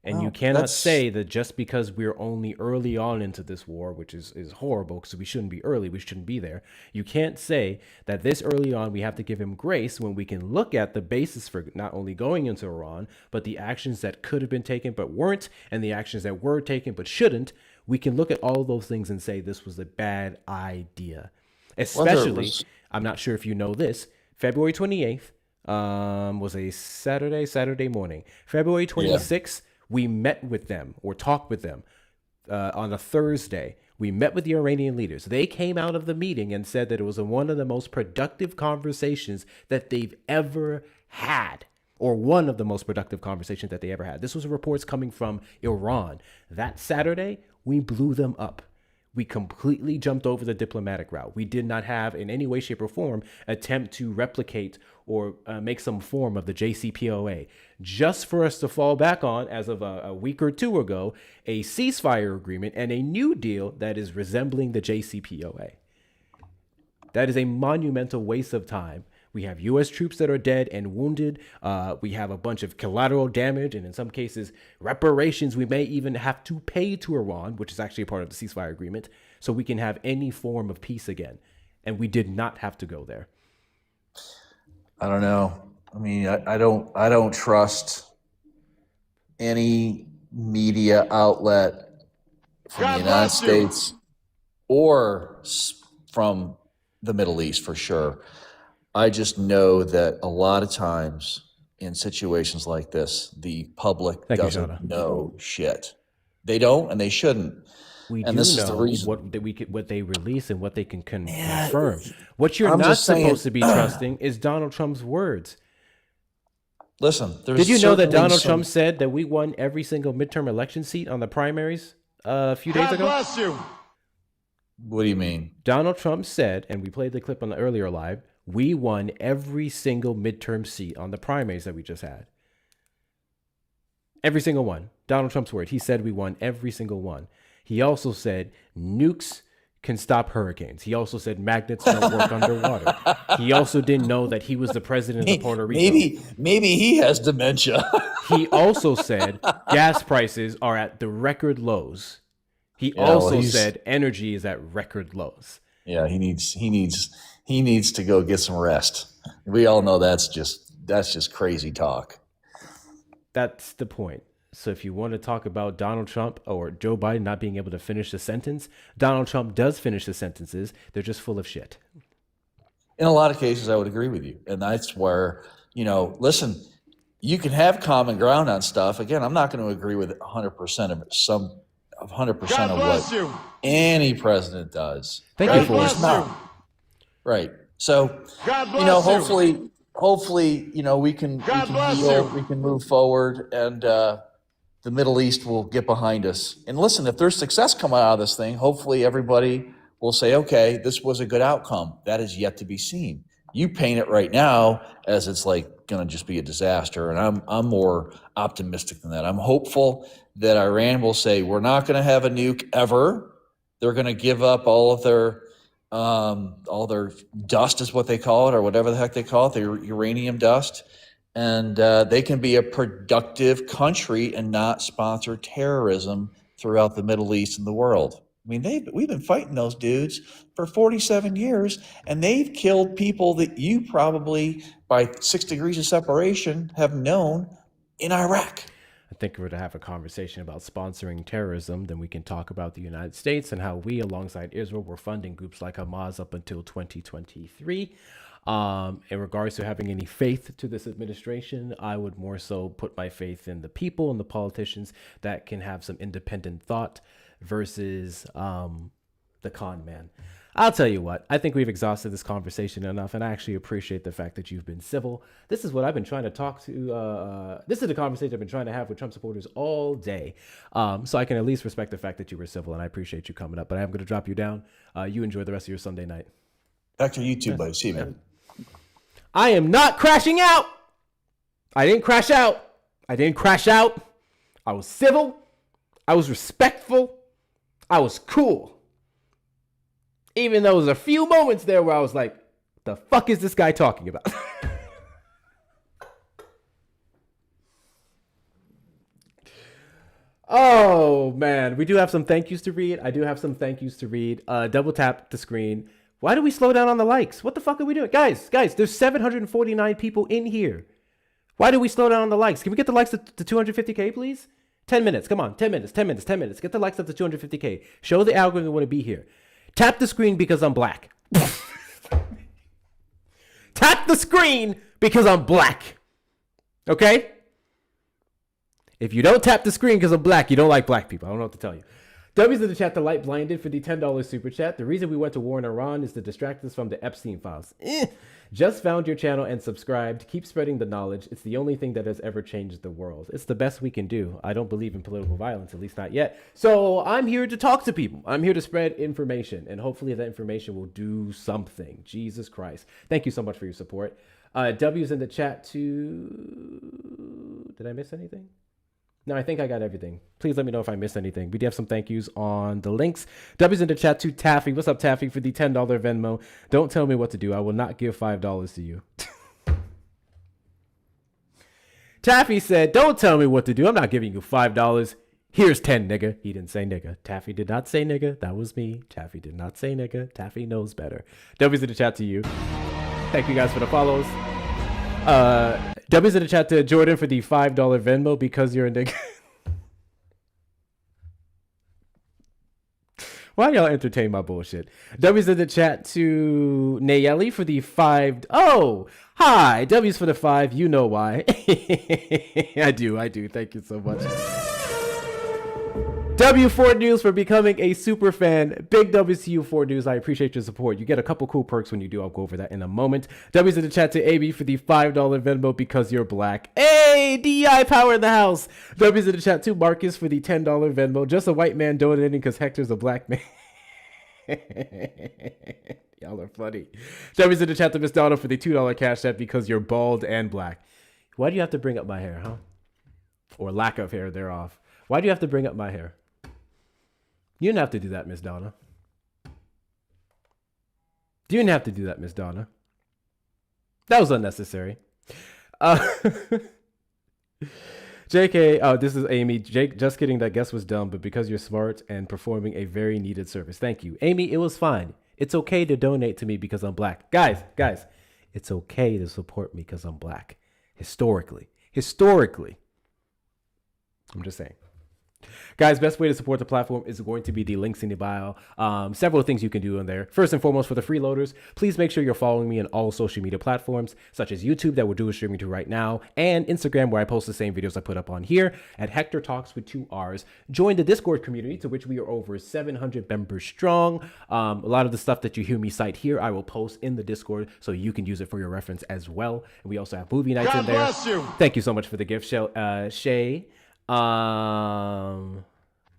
And you cannot say that just because we're only early on into this war, which is horrible because we shouldn't be early, we shouldn't be there. You can't say that this early on we have to give him grace when we can look at the basis for not only going into Iran, but the actions that could have been taken but weren't, and the actions that were taken but shouldn't. We can look at all of those things and say this was a bad idea. Especially, I'm not sure if you know this, February 28th was a Saturday morning. February 26th, we met with them or talked with them. on a Thursday. We met with the Iranian leaders. They came out of the meeting and said that it was one of the most productive conversations that they've ever had, or one of the most productive conversations that they ever had. This was reports coming from Iran. That Saturday, we blew them up. We completely jumped over the diplomatic route. We did not have, in any way, shape, or form, attempt to replicate or make some form of the JCPOA, just for us to fall back on, as of a week or two ago, a ceasefire agreement and a new deal that is resembling the JCPOA. That is a monumental waste of time. We have U.S. troops that are dead and wounded. We have a bunch of collateral damage, and in some cases, reparations we may even have to pay to Iran, which is actually a part of the ceasefire agreement, so we can have any form of peace again. And we did not have to go there. I don't know. I mean, I don't trust any media outlet from the United States or from the Middle East for sure. I just know that a lot of times in situations like this, the public doesn't know shit. They don't, and they shouldn't. We do know what they release and what they can confirm. What you're not supposed to be trusting is Donald Trump's words. Listen, did you know that Donald Trump said that we won every single midterm election seat on the primaries a few days ago? God bless you. What do you mean? Donald Trump said, and we played the clip on the earlier live, we won every single midterm seat on the primaries that we just had. Every single one. Donald Trump's word. He said we won every single one. He also said nukes can stop hurricanes. He also said magnets don't work underwater. He also didn't know that he was the president of Puerto Rico. Maybe he has dementia. He also said gas prices are at the record lows. He also said energy is at record lows. Yeah, he needs to go get some rest. We all know that's just crazy talk. That's the point. So if you want to talk about Donald Trump or Joe Biden not being able to finish a sentence, Donald Trump does finish the sentences. They're just full of shit. In a lot of cases, I would agree with you. And that's where, listen, you can have common ground on stuff. Again, I'm not going to agree with 100% of it. 100% of what any president does. Thank you for it. Right. So, hopefully, we can heal, we can move forward, and the Middle East will get behind us. And listen, if there's success coming out of this thing, hopefully everybody will say, okay, this was a good outcome. That is yet to be seen. You paint it right now as it's like going to just be a disaster, and I'm more optimistic than that. I'm hopeful that Iran will say we're not going to have a nuke ever. They're going to give up all their dust is what they call it, or whatever the heck they call it, the uranium dust, and they can be a productive country and not sponsor terrorism throughout the Middle East and the world. I mean, we've been fighting those dudes for 47 years, and they've killed people that you probably, by 6 degrees of separation, have known in Iraq. I think if we're to have a conversation about sponsoring terrorism, then we can talk about the United States and how we, alongside Israel, were funding groups like Hamas up until 2023. In regards to having any faith to this administration, I would more so put my faith in the people and the politicians that can have some independent thought versus the con man. I'll tell you what, I think we've exhausted this conversation enough, and I actually appreciate the fact that you've been civil. This is what I've been trying to talk to. This is the conversation I've been trying to have with Trump supporters all day. So I can at least respect the fact that you were civil, and I appreciate you coming up. But I am going to drop you down. You enjoy the rest of your Sunday night. Back to you too, buddy. See you, man. I am not crashing out. I didn't crash out. I didn't crash out. I was civil. I was respectful. I was cool. Even though there was a few moments there where I was like, the fuck is this guy talking about? Oh, man. We do have some thank yous to read. I do have some thank yous to read. Double tap the screen. Why do we slow down on the likes? What the fuck are we doing? Guys, there's 749 people in here. Why do we slow down on the likes? Can we get the likes to 250K, please? 10 minutes. Come on. 10 minutes. Get the likes up to 250K. Show the algorithm we want to be here. Tap the screen because I'm black. Tap the screen because I'm black. Okay? If you don't tap the screen because I'm black, you don't like black people. I don't know what to tell you. W's in the chat, the light blinded for the $10 super chat. The reason we went to war in Iran is to distract us from the Epstein files. Just found your channel and subscribed. Keep spreading the knowledge. It's the only thing that has ever changed the world. It's the best we can do. I don't believe in political violence, at least not yet. So I'm here to talk to people. I'm here to spread information, and hopefully that information will do something. Jesus Christ. Thank you so much for your support. W's in the chat too. Did I miss anything? No, I think I got everything. Please let me know if I missed anything. We do have some thank yous on the links. W's in the chat to Taffy. What's up, Taffy, for the $10 Venmo. Don't tell me what to do. I will not give $5 to you. Taffy said, don't tell me what to do. I'm not giving you $5. Here's 10, nigga. He didn't say nigga. Taffy did not say nigga. That was me. Taffy did not say nigga. Taffy knows better. W's in the chat to you. Thank you guys for the follows. W's in the chat to Jordan for the $5 Venmo because you're a nigga. Why y'all entertain my bullshit? W's in the chat to Nayeli for the 5. Oh, hi. W's for the 5. You know why. I do. Thank you so much. W4 News for becoming a super fan. Big W's to you, 4 News. I appreciate your support. You get a couple cool perks when you do. I'll go over that in a moment. W's in the chat to AB for the $5 Venmo because you're black. Hey, DI power in the house. W's in the chat to Marcus for the $10 Venmo. Just a white man donating because Hector's a black man. Y'all are funny. W's in the chat to Miss Donna for the $2 cash app because you're bald and black. Why do you have to bring up my hair, huh? Or lack of hair thereof. Why do you have to bring up my hair? You didn't have to do that, Miss Donna. You didn't have to do that, Miss Donna. That was unnecessary. JK, oh, this is Amy. Jake, just kidding. That guess was dumb, but because you're smart and performing a very needed service. Thank you. Amy, it was fine. It's okay to donate to me because I'm black. Guys, it's okay to support me because I'm black. Historically. I'm just saying. Guys, best way to support the platform is going to be the links in the bio. Several things you can do in there. First and foremost, for the freeloaders, please make sure you're following me on all social media platforms, such as YouTube that we're doing streaming to right now, and Instagram, where I post the same videos I put up on here at Hector Talks with 2 R's. Join the Discord community, to which we are over 700 members strong. A lot of the stuff that you hear me cite here, I will post in the Discord, so you can use it for your reference as well. And we also have movie nights in there. God bless you. Thank you so much for the gift, Shay. Did I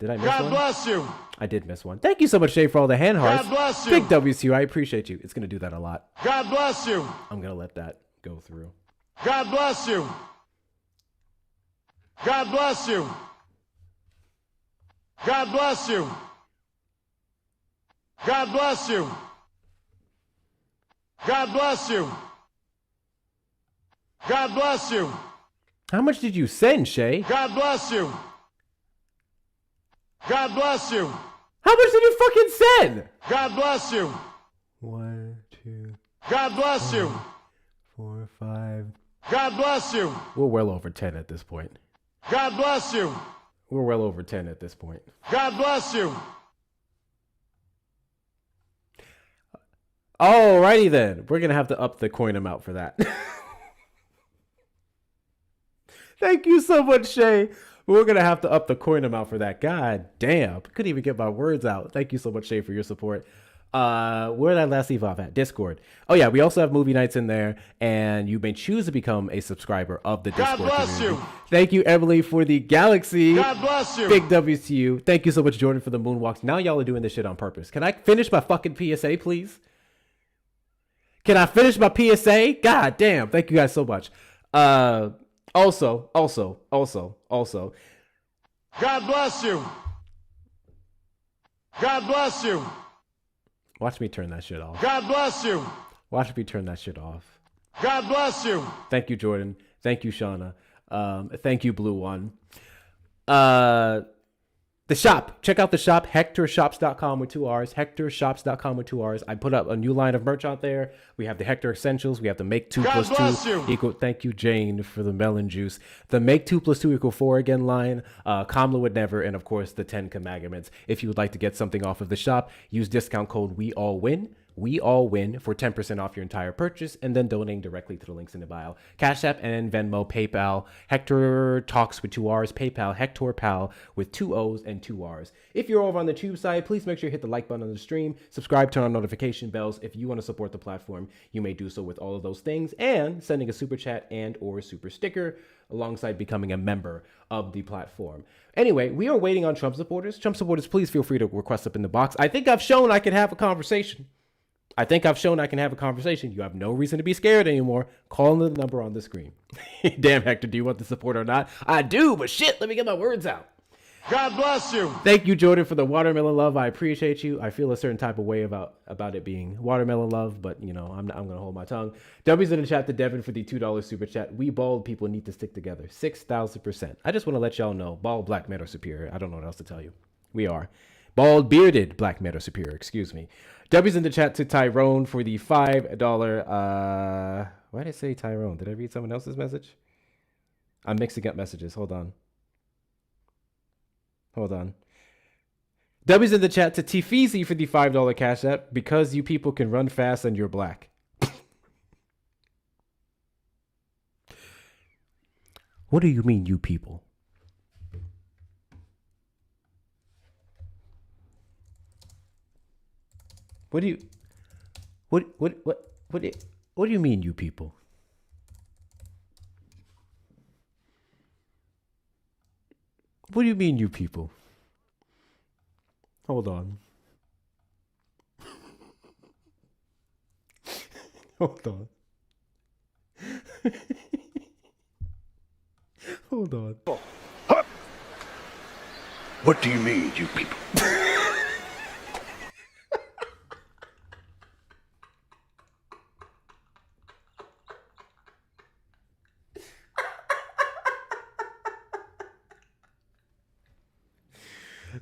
miss one? God bless you. I did miss one. Thank you so much, Shay, for all the hand hearts. God bless you. Big W's to you. I appreciate you. It's going to do that a lot. God bless you. I'm going to let that go through. God bless you. God bless you. God bless you. God bless you. God bless you. God bless you. How much did you send, Shay? God bless you. God bless you. How much did you fucking send? God bless you. 1, 2. God bless you. 4, 5. God bless you. We're well over 10 at this point. God bless you. We're well over 10 at this point. God bless you. Alrighty then. We're going to have to up the coin amount for that. Thank you so much, Shay. We're going to have to up the coin amount for that. God damn. Couldn't even get my words out. Thank you so much, Shay, for your support. Where did I last leave off at? Discord. Oh, yeah. We also have movie nights in there, and you may choose to become a subscriber of the Discord community. God bless you. Thank you, Emily, for the Galaxy. God bless you. Big W's to you. Thank you so much, Jordan, for the moonwalks. Now y'all are doing this shit on purpose. Can I finish my fucking PSA, please? Can I finish my PSA? God damn. Thank you guys so much. Also. God bless you. God bless you. Watch me turn that shit off. God bless you. Watch me turn that shit off. God bless you. Thank you, Jordan. Thank you, Shauna. Thank you, Blue One. The shop. Check out the shop, hectorshops.com with 2 R's. Hectorshops.com with 2 R's. I put up a new line of merch out there. We have the Hector Essentials. We have the Make 2 plus 2 equal. Thank you, Jane, for the melon juice. The Make 2 plus 2 equal 4 again line. Kamala would never. And of course, the 10 commandments. If you would like to get something off of the shop, use discount code WeAllWin. we all win for 10% off your entire purchase and then donating directly to the links in the bio. Cash App and Venmo, PayPal, Hector Talks with 2 R's, PayPal, Hector Pal with 2 O's and 2 R's. If you're over on the Tube side, please make sure you hit the like button on the stream, subscribe, turn on notification bells. If you want to support the platform, you may do so with all of those things and sending a super chat and or super sticker alongside becoming a member of the platform. Anyway, we are waiting on Trump supporters. Trump supporters, please feel free to request up in the box. I think I've shown I can have a conversation. You have no reason to be scared anymore. Call the number on the screen. Damn, Hector, do you want the support or not? I do, but shit, let me get my words out. God bless you. Thank you, Jordan, for the watermelon love. I appreciate you. I feel a certain type of way about it being watermelon love, but you know, I'm going to hold my tongue. W's in the chat to Devin for the $2 super chat. We bald people need to stick together. 6,000%. I just want to let y'all know, bald, black, male, or superior. I don't know what else to tell you. We are. Bald, bearded, black, male, or superior. Excuse me. W's in the chat to Tyrone for the $5. Why did I say Tyrone? Did I read someone else's message? I'm mixing up messages. Hold on. W's in the chat to Tifizi for the $5 Cash App because you people can run fast and you're black. What do you mean, you people? What do you mean, you people? What do you mean, you people? Hold on. Hold on. Hold on. What do you mean, you people?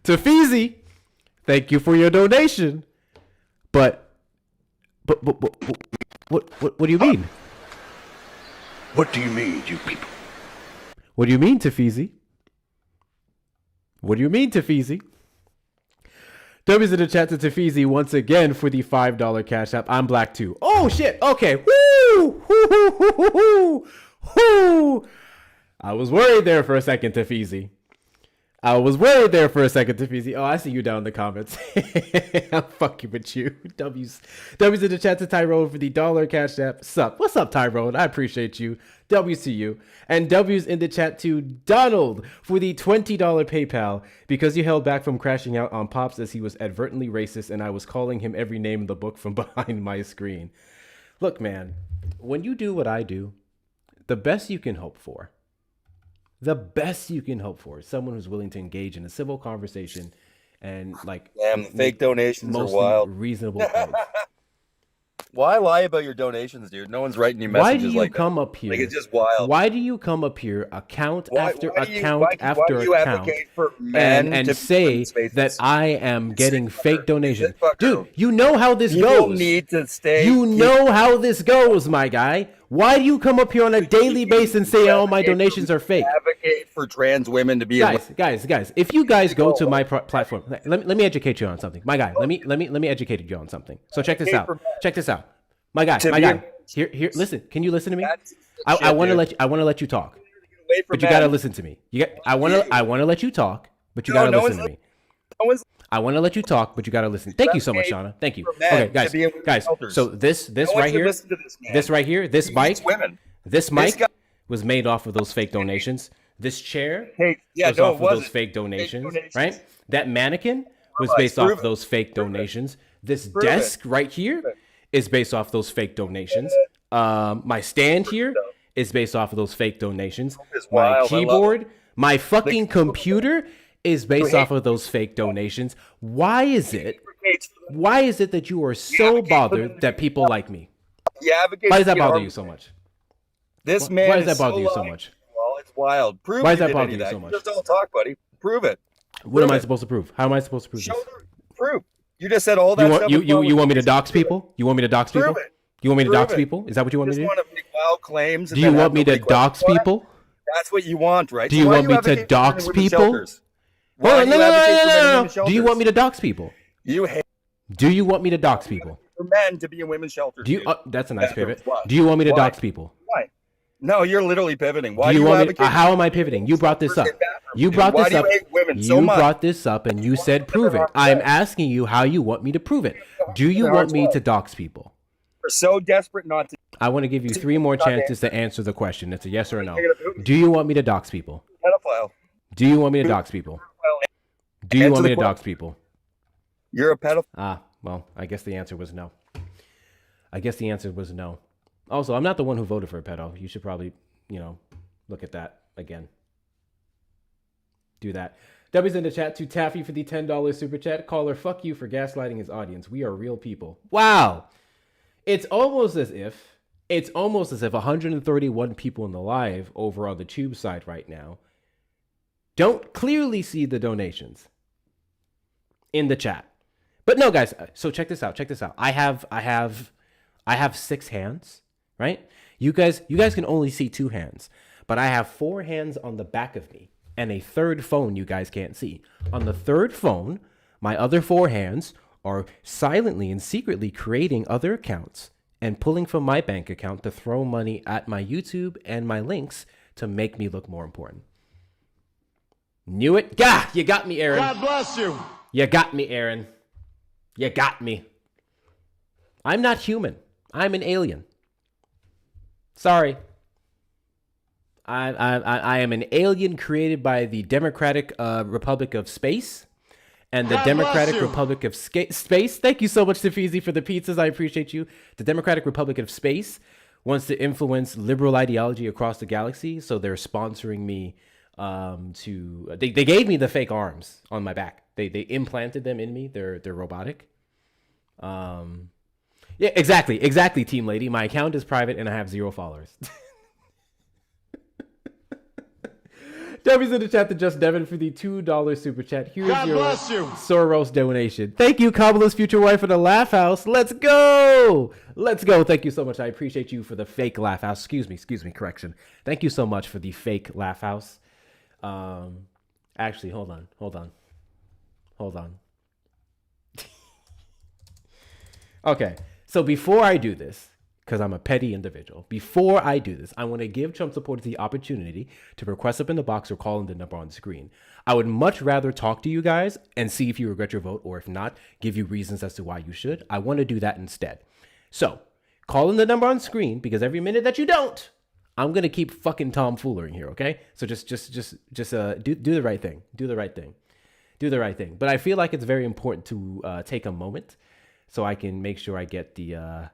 Tafizi, thank you for your donation. But what do you mean? What do you mean, you people? What do you mean, Tafizi? What do you mean, Tafizi? W's in the chat to Tafizi once again for the $5 Cash App. I'm black too. Oh shit. Okay. Woo! Woo! I was worried there for a second, Tafizi. Tafizi. Oh, I see you down in the comments. I'm fucking with you. W's in the chat to Tyrone for the $1 Cash App. Sup? What's up, Tyrone? I appreciate you. W's to you. And W's in the chat to Donald for the $20 PayPal because you held back from crashing out on Pops as he was advertently racist and I was calling him every name in the book from behind my screen. Look, man, when you do what I do, the best you can hope for is someone who's willing to engage in a civil conversation and like damn, fake donations are wild. Reasonable points. Why lie about your donations, dude? No one's writing you messages like that. Why do you come up here? Like, it's just wild. Why do you come up here account after account and say that I am getting fake donations? Dude, you know how this goes. You don't need to stay. You know how this goes, my guy. Why do you come up here on a daily basis and say all my donations are fake? Advocate for trans women to be guys. If you guys go to my platform, let me educate you on something, my guy. Let me educate you on something. So check this out. My guy. Here. Listen. Can you listen to me? I want to let you talk, but you gotta listen to me. I want to let you talk, but you gotta listen to me. I want to let you talk, but you gotta listen. Thank you so much, Shauna. Thank you. Okay, guys. So this right here, this mic was made off of those fake donations. This chair was off of those fake donations, right? That mannequin was based off of those fake donations. This desk right here is based off those fake donations. My stand here is based off of those fake donations. My keyboard, my fucking computer is based off of those fake donations. Why is it that you are so bothered that people like me? Why does that bother you so much? This man Why does that bother you so much? Well, it's wild. Why does that bother you so much? Just don't talk, buddy. Prove it. What am I supposed to prove? How am I supposed to prove this? Prove. You just said all that stuff. You want me to dox people? You want me to dox people? Prove it. You want me to dox people? Is that what you want me to do? You just want to make wild claims. Do you want me to dox people? That's what you want, right? Do you want me to dox people? No. Do you want me to dox people? You hate. Do you want me to dox people? for men to be in women's shelters. Do you? That's a nice pivot. Why? Do you want me to Why? dox people? Why? No, you're literally pivoting. Why do you want advocate? me? How am I pivoting? You brought this up. You brought this up. You brought this up, and you said prove it. I'm asking you how you want me to prove it. Do you want me to dox people? We're so desperate not to. I want to give you 3 more chances to answer the question. It's a yes or a no. Do you want me to dox people? Pedophile. Do you want me to dox people? Do you want me to dox people? You're a pedophile. Ah, well, I guess the answer was no. I guess the answer was no. Also, I'm not the one who voted for a pedo. You should probably, look at that again. Do that. W's in the chat to Taffy for the $10 super chat. Caller, fuck you for gaslighting his audience. We are real people. Wow. It's almost as if 131 people in the live over on the Tube side right now don't clearly see the donations in the chat. But no, guys. So check this out. I have 6 hands, right? You guys can only see 2 hands, but I have 4 hands on the back of me and a third phone you guys can't see. On the third phone, my other 4 hands are silently and secretly creating other accounts and pulling from my bank account to throw money at my YouTube and my links to make me look more important. Knew it? Gah! You got me, Aaron. God bless you. You got me, Aaron. You got me. I'm not human. I'm an alien. Sorry. I am an alien created by the Democratic Republic of Space and the Democratic Republic of Space. Thank you so much, Tafizi, for the pizzas. I appreciate you. The Democratic Republic of Space wants to influence liberal ideology across the galaxy, so they're sponsoring me they gave me the fake arms on my back. They implanted them in me. They're robotic. Yeah, exactly, team lady. My account is private and I have 0 followers. W's in the chat to Just Devin for the $2 super chat. Here's God your bless you. Soros donation. Thank you, Kabbalah's future wife for the laugh house. Let's go. Thank you so much. I appreciate you for the fake laugh house. Excuse me, correction. Thank you so much for the fake laugh house. Actually, hold on. Okay, so before I do this, because I'm a petty individual, I want to give Trump supporters the opportunity to request up in the box or call in the number on the screen. I would much rather talk to you guys and see if you regret your vote, or if not, give you reasons as to why you should. I want to do that instead. So, call in the number on screen, because every minute that you don't, I'm going to keep fucking tomfoolering here, okay? So just do the right thing. Do the right thing. But I feel like it's very important to take a moment so I can make sure I get the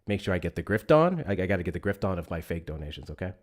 grift on. I got to get the grift on of my fake donations, okay?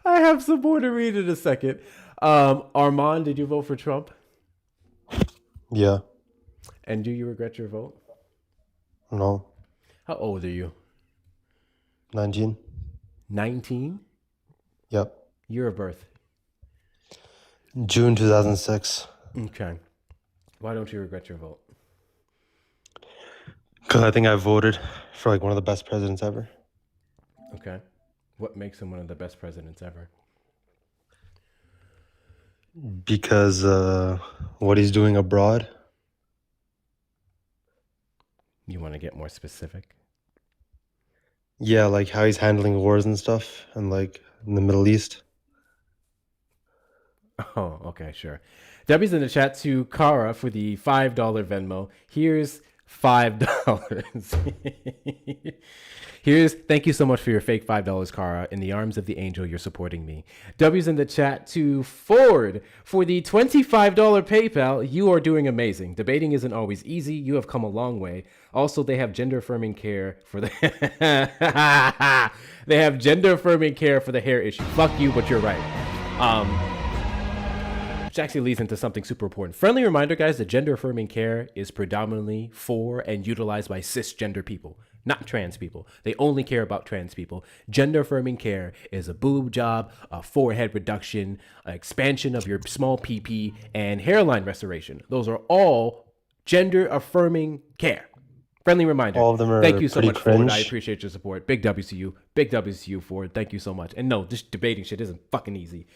I have some more to read in a second. Armand, did you vote for Trump? Yeah. And do you regret your vote? No. How old are you? 19. 19? Yep. Year of birth? June 2006. Okay. Why don't you regret your vote? Because I think I voted for like one of the best presidents ever. Okay. What makes him one of the best presidents ever? Because what he's doing abroad. You want to get more specific? Yeah, like how he's handling wars and stuff, and like in the Middle East. Oh, okay, sure. Debbie's in the chat to Kara for the $5 Venmo. Here's $5. Thank you so much for your fake $5, Kara. In the arms of the angel, you're supporting me. W's in the chat to Ford for the $25 PayPal. You are doing amazing. Debating isn't always easy. You have come a long way. Also, they have gender affirming care for the they have gender affirming care for the hair issue. Fuck you, but you're right. Which actually leads into something super important. Friendly reminder, guys, that gender affirming care is predominantly for and utilized by cisgender people, not trans people. They only care about trans people. Gender affirming care is a boob job, a forehead reduction, expansion of your small PP, and hairline restoration. Those are all gender affirming care. Friendly reminder. All of them are Thank you so much, cringe. Ford. I appreciate your support. Big W to you. Big W to you, Ford. Thank you so much. And no, this debating shit isn't fucking easy.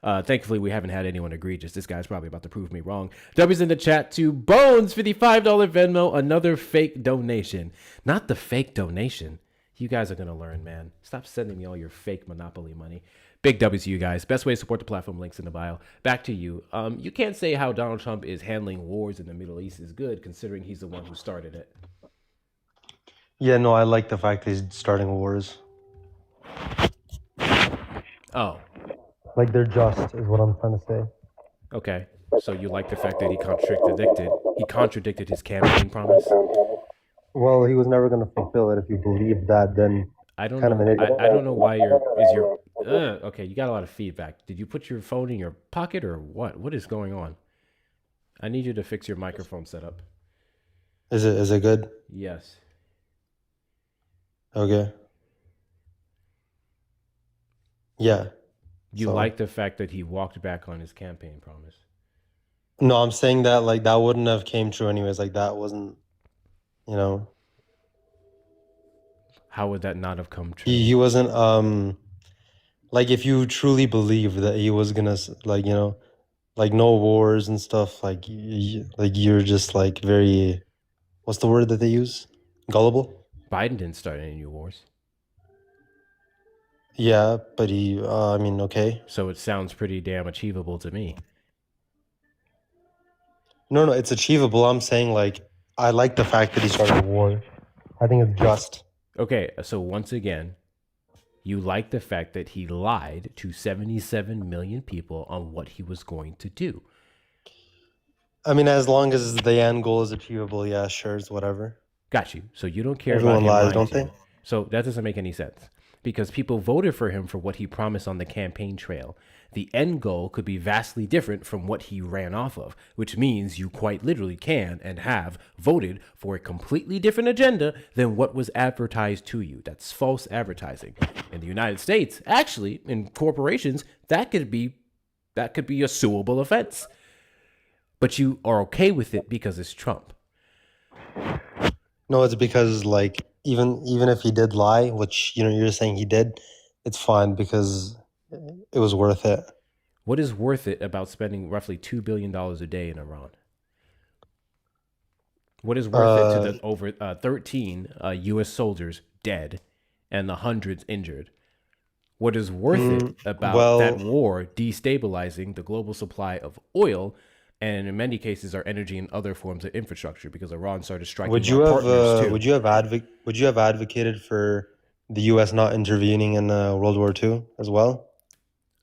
Thankfully, we haven't had anyone egregious. This guy's probably about to prove me wrong. W's in the chat to Bones for the $5 Venmo. Another fake donation. Not the fake donation. You guys are going to learn, man. Stop sending me all your fake Monopoly money. Big W's to you guys. Best way to support the platform, links in the bio. Back to you. You can't say how Donald Trump is handling wars in the Middle East is good, considering he's the one who started it. Yeah, no, I like the fact that he's starting wars. Oh. Like they're just, is what I'm trying to say. Okay. So you like the fact that he contradicted his campaign promise? Well, he was never going to fulfill it. If you believe that, then I don't kind know. of an idiot. I don't know why okay, you got a lot of feedback. Did you put your phone in your pocket or what? What is going on? I need you to fix your microphone setup. Is it good? Yes. Okay. Yeah. You like the fact that he walked back on his campaign promise? No, I'm saying that like that wouldn't have came true anyways. Like that wasn't, you know. How would that not have come true? He wasn't like if you truly believe that he was gonna like, you know, like no wars and stuff, like you're just like very, what's the word that they use? Gullible? Biden didn't start any new wars. Yeah, but he, I mean, okay. So it sounds pretty damn achievable to me. No, it's achievable. I'm saying like, I like the fact that he started a war. I think it's just. Okay, so once again, you like the fact that he lied to 77 million people on what he was going to do. I mean, as long as the end goal is achievable, yeah, sure, it's whatever. Got you. So you don't care Everyone about him lies, lying don't to they? you. So that doesn't make any sense. Because people voted for him for what he promised on the campaign trail. The end goal could be vastly different from what he ran off of, which means you quite literally can and have voted for a completely different agenda than what was advertised to you. That's false advertising. In the United States, actually, in corporations, that could be a suable offense. But you are okay with it because it's Trump. No, it's because like even if he did lie, which you know you're saying he did, it's fine because it was worth it. What is worth it about spending roughly $2 billion a day in Iran? What is worth it to the over 13 U.S. soldiers dead and the hundreds injured? What is worth it about that war destabilizing the global supply of oil and in many cases our energy and other forms of infrastructure because Iran started striking our partners too? Would you have advocated for the U.S. not intervening in World War II as well?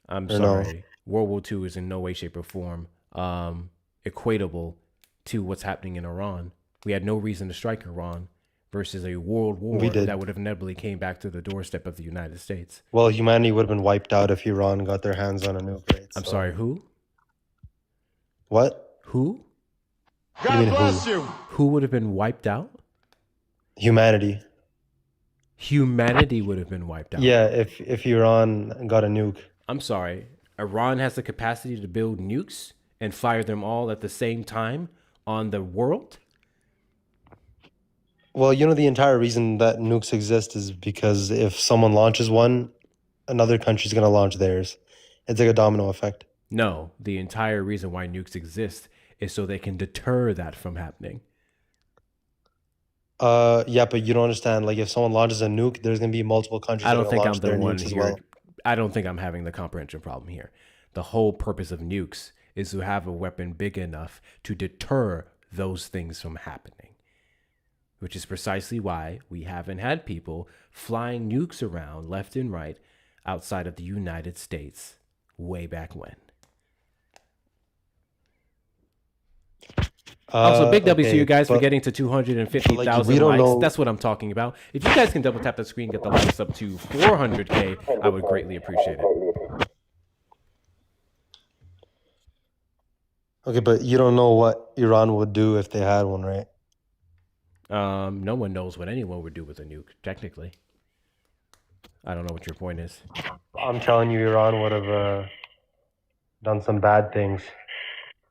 I'm sorry. No? World War II is in no way, shape, or form equatable to what's happening in Iran. We had no reason to strike Iran versus a world war that would have inevitably came back to the doorstep of the United States. Well, humanity would have been wiped out if Iran got their hands on a nuke. Right? I'm sorry, who? What? Who? God bless you. Who would have been wiped out? Humanity. Humanity would have been wiped out. Yeah, if Iran got a nuke. I'm sorry. Iran has the capacity to build nukes and fire them all at the same time on the world? Well, you know, the entire reason that nukes exist is because if someone launches one, another country's going to launch theirs. It's like a domino effect. No, the entire reason why nukes exist is so they can deter that from happening. Yeah, but you don't understand. Like, if someone launches a nuke, there's going to be multiple countries I that are don't going to think I'm launch the their one nukes as here. well. I don't think I'm having the comprehension problem here. The whole purpose of nukes is to have a weapon big enough to deter those things from happening, which is precisely why we haven't had people flying nukes around left and right outside of the United States way back when. Also, big W to you guys for getting to 250,000 likes. That's what I'm talking about. If you guys can double tap the screen, get the likes up to 400K, I would greatly appreciate it. Okay, but you don't know what Iran would do if they had one, right? No one knows what anyone would do with a nuke, technically. I don't know what your point is. I'm telling you, Iran would have done some bad things.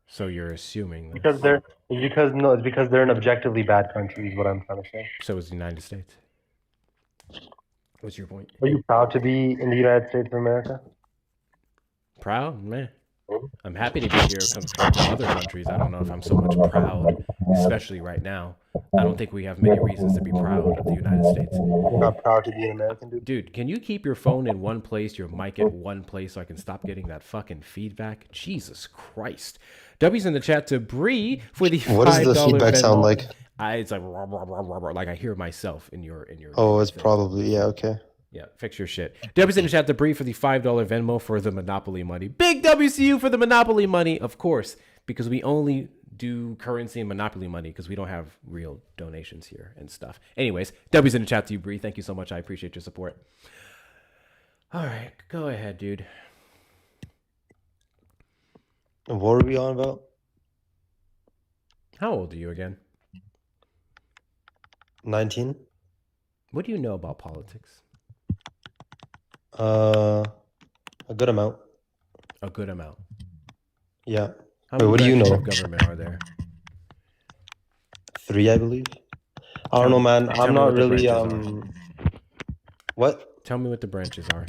So you're assuming this. It's because they're an objectively bad country, is what I'm trying to say. So is the United States. What's your point? Are you proud to be in the United States of America? Proud? Man. I'm happy to be here compared to other countries. I don't know if I'm so much proud, especially right now. I don't think we have many reasons to be proud of the United States. You're not proud to be an American, dude? Dude, can you keep your phone in one place, your mic at one place, so I can stop getting that fucking feedback? Jesus Christ. W's in the chat to Bree for the $5 What does the feedback sound like? It's like, rah, rah, rah, rah, rah, like I hear myself in your. Oh, it's probably, yeah, okay. Yeah, fix your shit. W's in the chat to Bree for the $5 Venmo for the Monopoly money. Big WCU for the Monopoly money, of course, because we only do currency and Monopoly money because we don't have real donations here and stuff. Anyways, W's in the chat to you, Bree. Thank you so much. I appreciate your support. All right, go ahead, dude. And what are we on about? How old are you again? 19. What do you know about politics? A good amount. A good amount. Yeah. How many what do you know? of government are there? 3, I believe. I don't know, man. I'm not really What? Tell me what the branches are.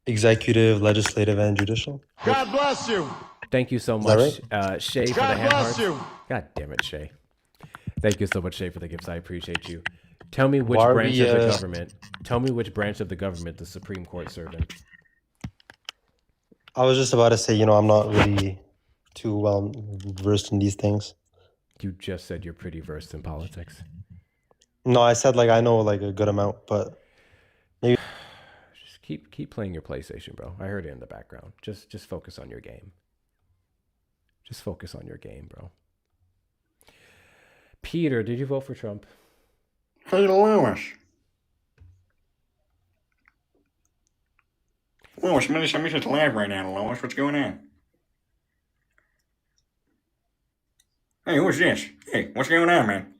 Executive, legislative, and judicial. God bless you. Thank you so much, right? Shay, for God the hand bless hearts. you. God damn it, Shay. Thank you so much, Shay, for the gifts. I appreciate you. Tell me which branch of the government. Tell me which branch of the government the Supreme Court served in. I was just about to say, I'm not really too well versed in these things. You just said you're pretty versed in politics. No, I said I know a good amount, but maybe just keep playing your PlayStation, bro. I heard it in the background. Just focus on your game. Just focus on your game, bro. Peter, did you vote for Trump? Hey, Lewis. Lewis, I'm just live right now, Lewis. What's going on? Hey, who's this? Hey, what's going on, man?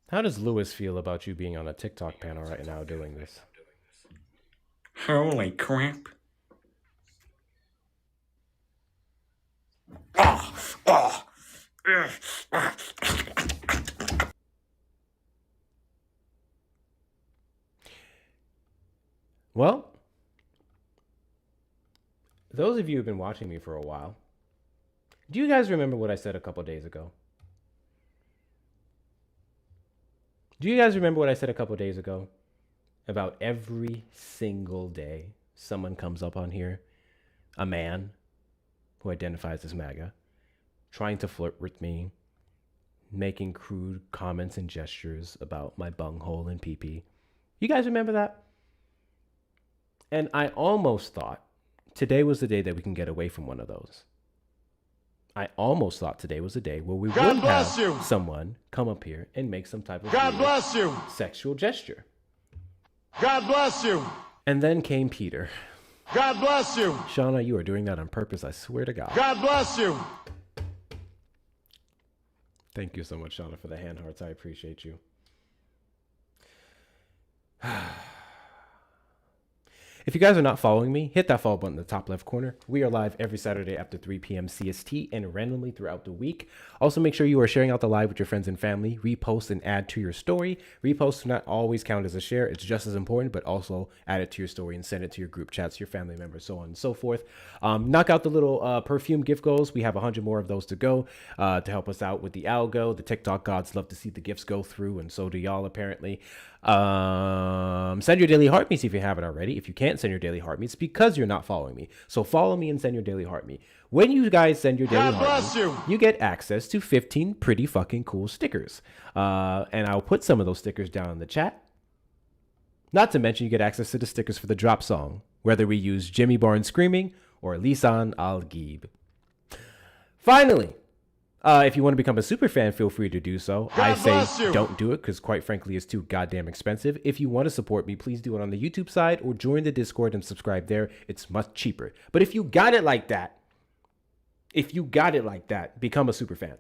How does Lewis feel about you being on a TikTok panel right now doing this? Holy crap. Well, those of you who've been watching me for a while, do you guys remember what I said a couple days ago? Do you guys remember what I said a couple days ago? About every single day, someone comes up on here, a man who identifies as MAGA, trying to flirt with me, making crude comments and gestures about my bunghole and pee-pee. You guys remember that? And I almost thought today was the day that we can get away from one of those. I almost thought today was the day where we would have someone come up here and make some type of sexual gesture. God bless you. And then came Peter. God bless you. Shauna, you are doing that on purpose. I swear to God. God bless you. Thank you so much, Shauna, for the hand hearts. I appreciate you. If you guys are not following me, hit that follow button in the top left corner. We are live every Saturday after 3 p.m. CST and randomly throughout the week. Also, make sure you are sharing out the live with your friends and family. Repost and add to your story. Reposts do not always count as a share. It's just as important, but also add it to your story and send it to your group chats, your family members, so on and so forth. Knock out the little perfume gift goals. We have 100 more of those to go to help us out with the algo. The TikTok gods love to see the gifts go through, and so do y'all apparently. Send your daily heart meets if you haven't already. If you can't send your daily heart meets because you're not following me, so follow me and send your daily heart meet. When you guys send your daily heart meet, you get access to 15 pretty fucking cool stickers, and I'll put some of those stickers down in the chat. Not to mention you get access to the stickers for the drop song, whether we use Jimmy Barnes Screaming or Lisan Al Gib. Finally, if you want to become a super fan, feel free to do so. I say don't do it because, quite frankly, it's too goddamn expensive. If you want to support me, please do it on the YouTube side or join the Discord and subscribe there. It's much cheaper. But if you got it like that, become a super fan.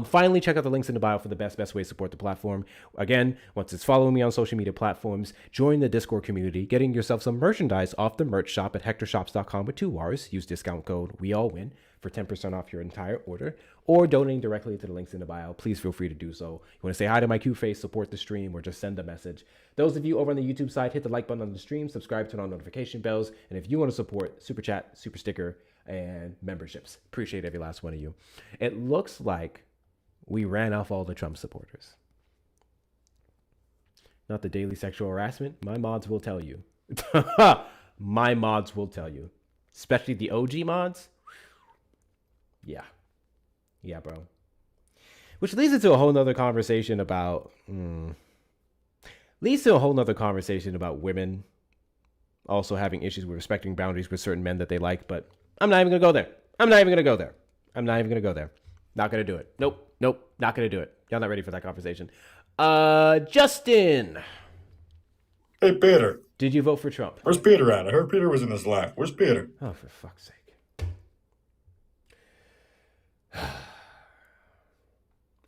Finally, check out the links in the bio for the best way to support the platform. Again, once it's following me on social media platforms, join the Discord community, getting yourself some merchandise off the merch shop at hectorshops.com with 2 R's. Use discount code WeAllWin for 10% off your entire order, or donating directly to the links in the bio. Please feel free to do so. You want to say hi to my cute face, support the stream, or just send a message. Those of you over on the YouTube side, hit the like button on the stream, subscribe, turn on notification bells, and if you want to support, super chat, super sticker, and memberships. Appreciate every last one of you. It looks like we ran off all the Trump supporters. Not the daily sexual harassment. My mods will tell you. My mods will tell you. Especially the OG mods. Yeah. Yeah, bro. Which leads into a whole nother conversation about... leads to a whole nother conversation about women also having issues with respecting boundaries with certain men that they like, but I'm not even going to go there. I'm not even going to go there. Not going to do it. Nope. Not going to do it. Y'all not ready for that conversation. Justin. Hey, Peter. Did you vote for Trump? Where's Peter at? I heard Peter was in his live. Where's Peter? Oh, for fuck's sake.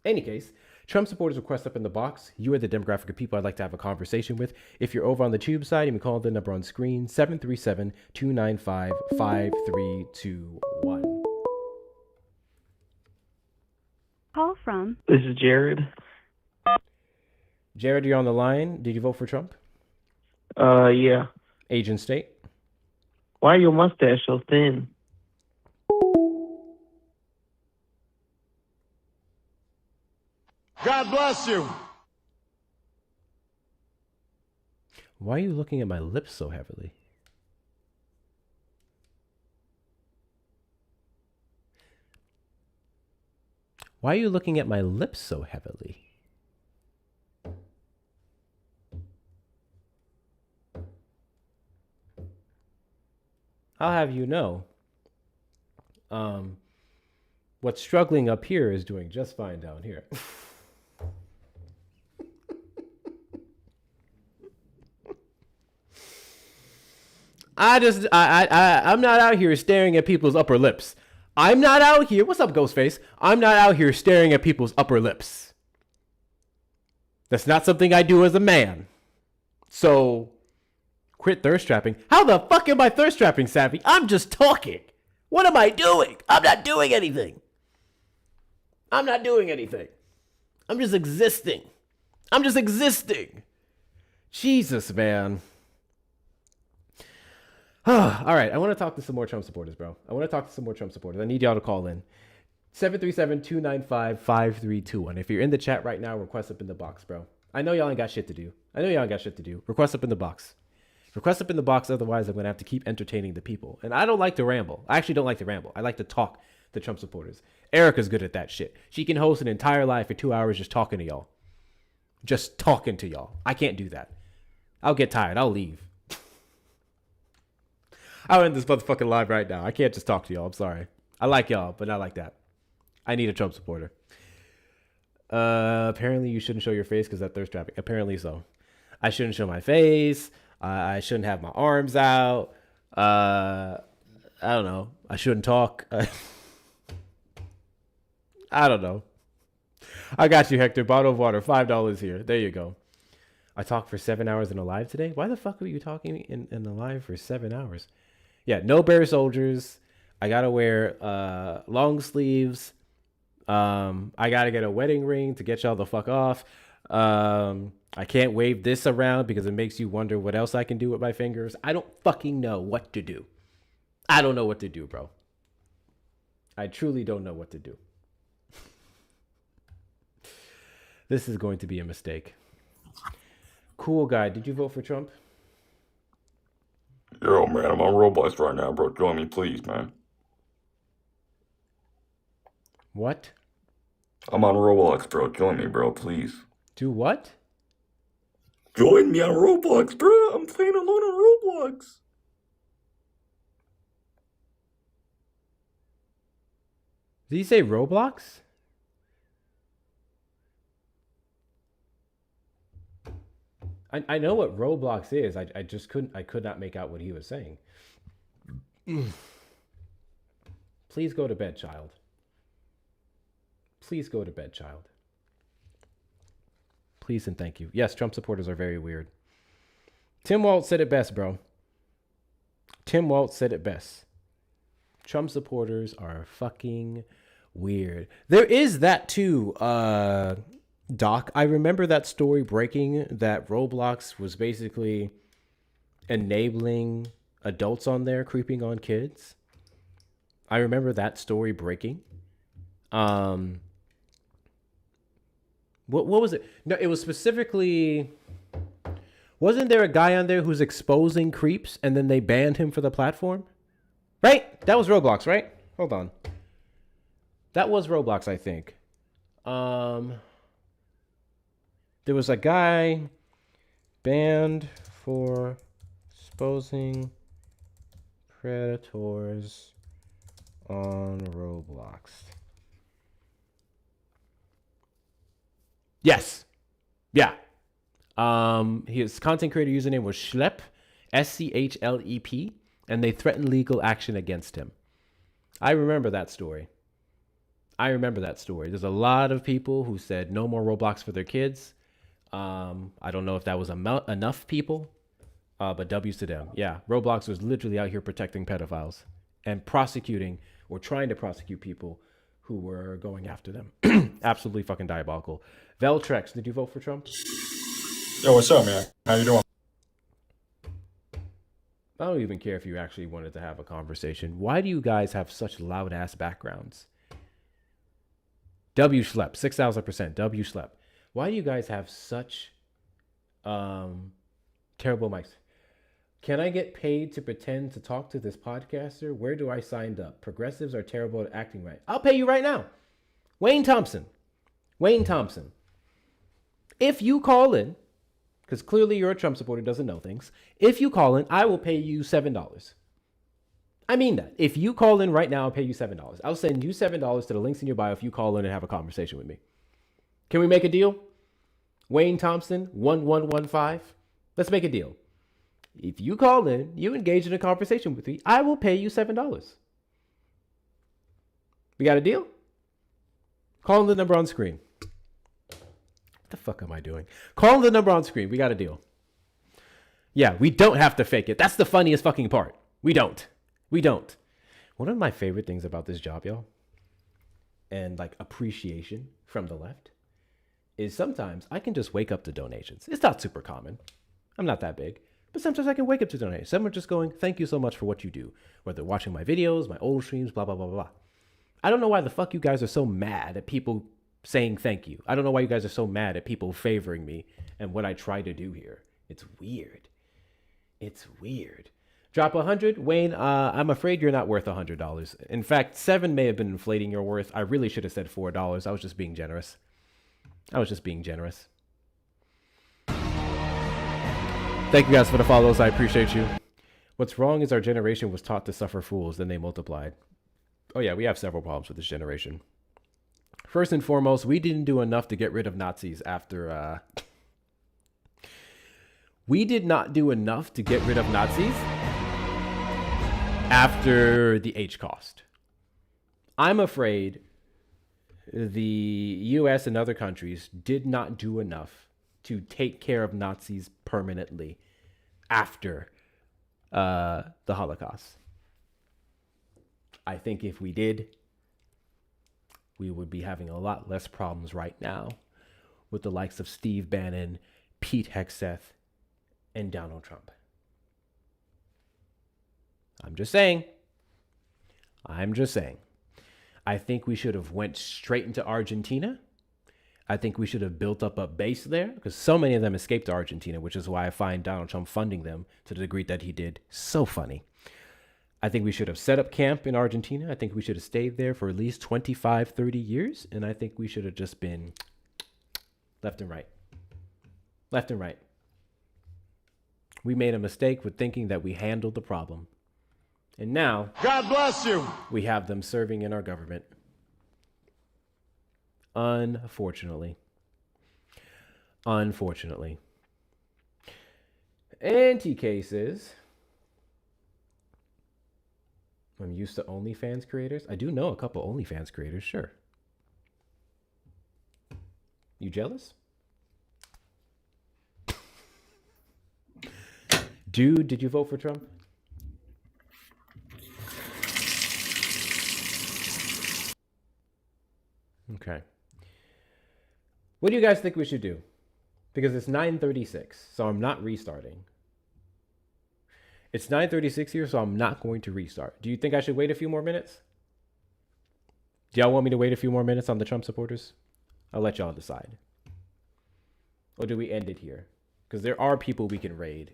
Any case, Trump supporters request up in the box. You are the demographic of people I'd like to have a conversation with. If you're over on the tube side, you can call the number on screen, 737-295-5321. Call from. This is Jared. Jared, you're on the line. Did you vote for Trump? Yeah. Age and state? Why are your mustache so thin? God bless you. Why are you looking at my lips so heavily? Why are you looking at my lips so heavily? I'll have you know, what's struggling up here is doing just fine down here. I'm not out here staring at people's upper lips. I'm not out here. What's up, Ghostface? I'm not out here staring at people's upper lips. That's not something I do as a man. So, quit thirst trapping. How the fuck am I thirst trapping, Savvy? I'm just talking. What am I doing? I'm not doing anything. I'm just existing. Jesus, man. All right, I want to talk to some more Trump supporters, bro. I need y'all to call in. 737-295-5321. If you're in the chat right now, request up in the box, bro. I know y'all ain't got shit to do. Request up in the box. Otherwise I'm going to have to keep entertaining the people. And I don't like to ramble. I actually don't like to ramble. I like to talk to Trump supporters. Erica's good at that shit. She can host an entire live for 2 hours just talking to y'all. I can't do that. I'll get tired. I'll leave. I'll end this motherfucking live right now. I can't just talk to y'all. I'm sorry. I like y'all, but not like that. I need a Trump supporter. Apparently you shouldn't show your face because that thirst trapping. Apparently so. I shouldn't show my face. I shouldn't have my arms out. I don't know. I shouldn't talk. I don't know. I got you, Hector. Bottle of water, $5 here. There you go. I talked for 7 hours in a live today. Why the fuck were you talking in a live for 7 hours? Yeah, no bear soldiers. I gotta wear long sleeves. I gotta get a wedding ring to get y'all the fuck off. I can't wave this around because it makes you wonder what else I can do with my fingers. I don't fucking know what to do. I don't know what to do, bro. I truly don't know what to do. This is going to be a mistake. Cool guy, did you vote for Trump? Yo, man, I'm on Roblox right now, bro. Join me, please, man. What? I'm on Roblox, bro. Join me, bro, please. Do what? Join me on Roblox, bro. I'm playing alone on Roblox. Did he say Roblox? I know what Roblox is. I just could not make out what he was saying. Please go to bed, child. Please go to bed, child. Please and thank you. Yes, Trump supporters are very weird. Tim Waltz said it best, bro. Tim Waltz said it best. Trump supporters are fucking weird. There is that too, Doc. I remember that story breaking that Roblox was basically enabling adults on there creeping on kids. I remember that story breaking. What was it? No, it was specifically, wasn't there a guy on there who's exposing creeps and then they banned him for the platform? Right? That was Roblox, right? Hold on. That was Roblox, I think. There was a guy banned for exposing predators on Roblox. Yes. Yeah. His content creator username was Schlep, SCHLEP, and they threatened legal action against him. I remember that story. There's a lot of people who said no more Roblox for their kids. I don't know if that was enough people, but W's to them. Yeah, Roblox was literally out here protecting pedophiles and prosecuting or trying to prosecute people who were going after them. Absolutely fucking diabolical. Veltrex, did you vote for Trump? Yo, what's up, man? How you doing? I don't even care if you actually wanted to have a conversation. Why do you guys have such loud ass backgrounds? W Schlep, 6,000%. W Schlep. Why do you guys have such terrible mics? Can I get paid to pretend to talk to this podcaster? Where do I sign up? Progressives are terrible at acting right. I'll pay you right now. Wayne Thompson. If you call in, because clearly you're a Trump supporter, doesn't know things. If you call in, I will pay you $7. I mean that. If you call in right now, I'll pay you $7. I'll send you $7 to the links in your bio if you call in and have a conversation with me. Can we make a deal? Wayne Thompson, 1115. Let's make a deal. If you call in, you engage in a conversation with me, I will pay you $7. We got a deal? Call the number on screen. What the fuck am I doing? Call the number on screen. We got a deal. Yeah, we don't have to fake it. That's the funniest fucking part. We don't. One of my favorite things about this job, y'all, and like appreciation from the left, is sometimes I can just wake up to donations. It's not super common. I'm not that big. But sometimes I can wake up to donations. Someone just going, thank you so much for what you do. Whether watching my videos, my old streams, blah, blah, blah, blah. I don't know why the fuck you guys are so mad at people saying thank you. I don't know why you guys are so mad at people favoring me and what I try to do here. It's weird. Drop 100. Wayne, I'm afraid you're not worth $100. In fact, 7 may have been inflating your worth. I really should have said $4. I was just being generous. Thank you guys for the follows. I appreciate you. What's wrong is our generation was taught to suffer fools, then they multiplied. Oh yeah, we have several problems with this generation. First and foremost, we didn't do enough to get rid of Nazis after... We did not do enough to get rid of Nazis after the H cost. I'm afraid the US and other countries did not do enough to take care of Nazis permanently after the Holocaust. I think if we did, we would be having a lot less problems right now with the likes of Steve Bannon, Pete Hegseth, and Donald Trump. I'm just saying. I think we should have went straight into Argentina. I think we should have built up a base there because so many of them escaped to Argentina, which is why I find Donald Trump funding them to the degree that he did so funny. I think we should have set up camp in Argentina. I think we should have stayed there for at least 25, 30 years. And I think we should have just been left and right. Left and right. We made a mistake with thinking that we handled the problem. And now, God bless you. We have them serving in our government. Unfortunately. Anti-cases. I'm used to OnlyFans creators. I do know a couple OnlyFans creators, sure. You jealous? Dude, did you vote for Trump? Okay. What do you guys think we should do? Because it's 9:36, so I'm not restarting. It's 9:36 here, so I'm not going to restart. Do you think I should wait a few more minutes? Do y'all want me to wait a few more minutes on the Trump supporters? I'll let y'all decide. Or do we end it here? Because there are people we can raid,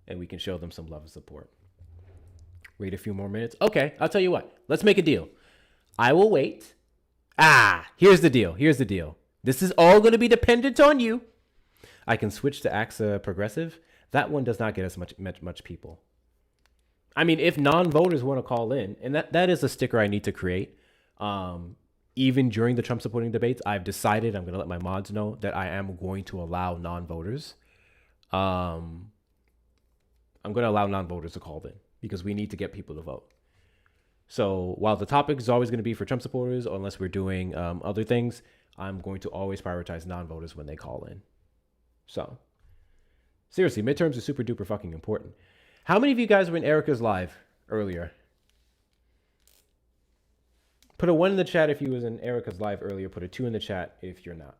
and we can show them some love and support. Wait a few more minutes? Okay, I'll tell you what. Let's make a deal. I will wait. Here's the deal. This is all going to be dependent on you. I can switch to AXA Progressive. That one does not get us much people. I mean, if non-voters want to call in, and that is a sticker I need to create. Even during the Trump supporting debates, I've decided I'm going to let my mods know that I am going to allow non-voters. I'm going to allow non-voters to call in because we need to get people to vote. So while the topic is always going to be for Trump supporters, unless we're doing other things, I'm going to always prioritize non-voters when they call in. So seriously, midterms are super duper fucking important. How many of you guys were in Erica's live earlier? Put a 1 in the chat if you was in Erica's live earlier. Put a 2 in the chat if you're not.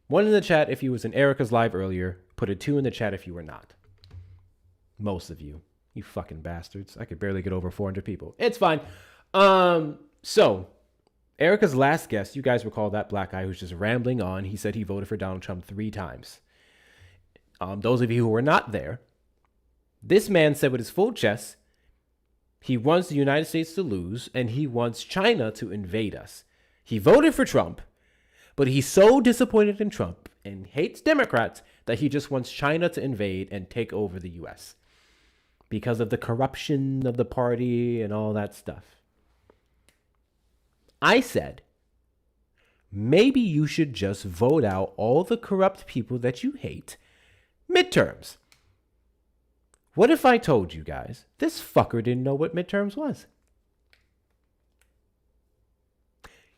1 in the chat if you was in Erica's live earlier. Put a 2 in the chat if you were not. Most of you. You fucking bastards. I could barely get over 400 people. It's fine. So, Erica's last guest, you guys recall that black guy who's just rambling on. He said he voted for Donald Trump 3 times. Those of you who were not there, this man said with his full chest, he wants the United States to lose and he wants China to invade us. He voted for Trump, but he's so disappointed in Trump and hates Democrats that he just wants China to invade and take over the U.S. because of the corruption of the party and all that stuff. I said, maybe you should just vote out all the corrupt people that you hate. Midterms. What if I told you guys this fucker didn't know what midterms was?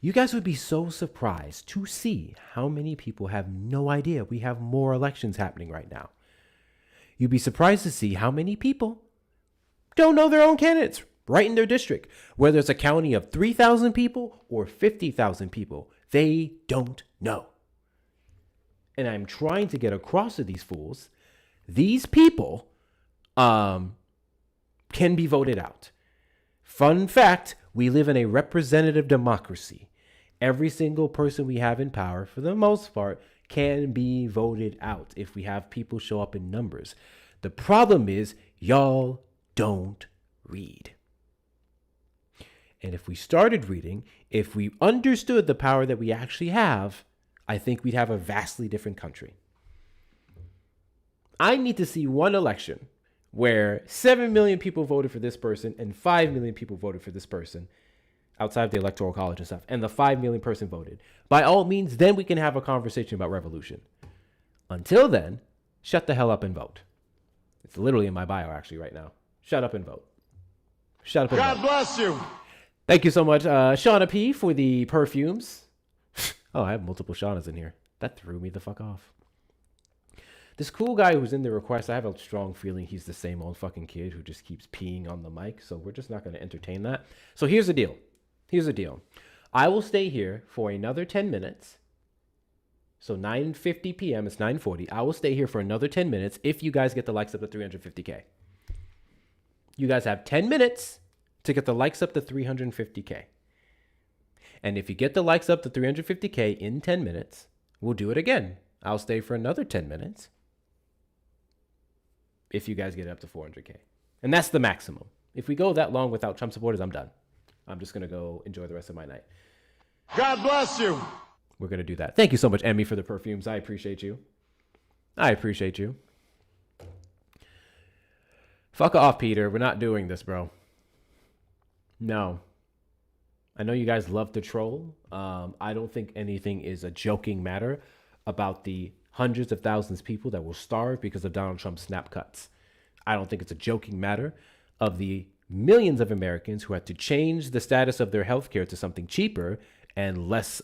You guys would be so surprised to see how many people have no idea we have more elections happening right now. You'd be surprised to see how many people don't know their own candidates right in their district. Whether it's a county of 3,000 people or 50,000 people, they don't know. And I'm trying to get across to these fools, these people can be voted out. Fun fact, we live in a representative democracy. Every single person we have in power, for the most part, can be voted out if we have people show up in numbers. The problem is, y'all don't read. And if we started reading, if we understood the power that we actually have, I think we'd have a vastly different country. I need to see one election where 7 million people voted for this person and 5 million people voted for this person outside of the electoral college and stuff, and the 5 million person voted. By all means, then we can have a conversation about revolution. Until then, shut the hell up and vote. It's literally in my bio actually right now. Shut up and vote. Shut up and God vote. bless you. Thank you so much, Shauna P, for the perfumes. Oh, I have multiple Shaunas in here. That threw me the fuck off. This cool guy who's in the request, I have a strong feeling he's the same old fucking kid who just keeps peeing on the mic, so we're just not going to entertain that. So here's the deal. Here's the deal. I will stay here for another 10 minutes. So 9:50 p.m. It's 9:40. I will stay here for another 10 minutes if you guys get the likes up to 350K. You guys have 10 minutes to get the likes up to 350K. And if you get the likes up to 350K in 10 minutes, we'll do it again. I'll stay for another 10 minutes if you guys get it up to 400K. And that's the maximum. If we go that long without Trump supporters, I'm done. I'm just going to go enjoy the rest of my night. God bless you. We're going to do that. Thank you so much, Emmy, for the perfumes. I appreciate you. I appreciate you. Fuck off, Peter. We're not doing this, bro. No. I know you guys love to troll. I don't think anything is a joking matter about the hundreds of thousands of people that will starve because of Donald Trump's snap cuts. I don't think it's a joking matter of the millions of Americans who had to change the status of their healthcare to something cheaper and less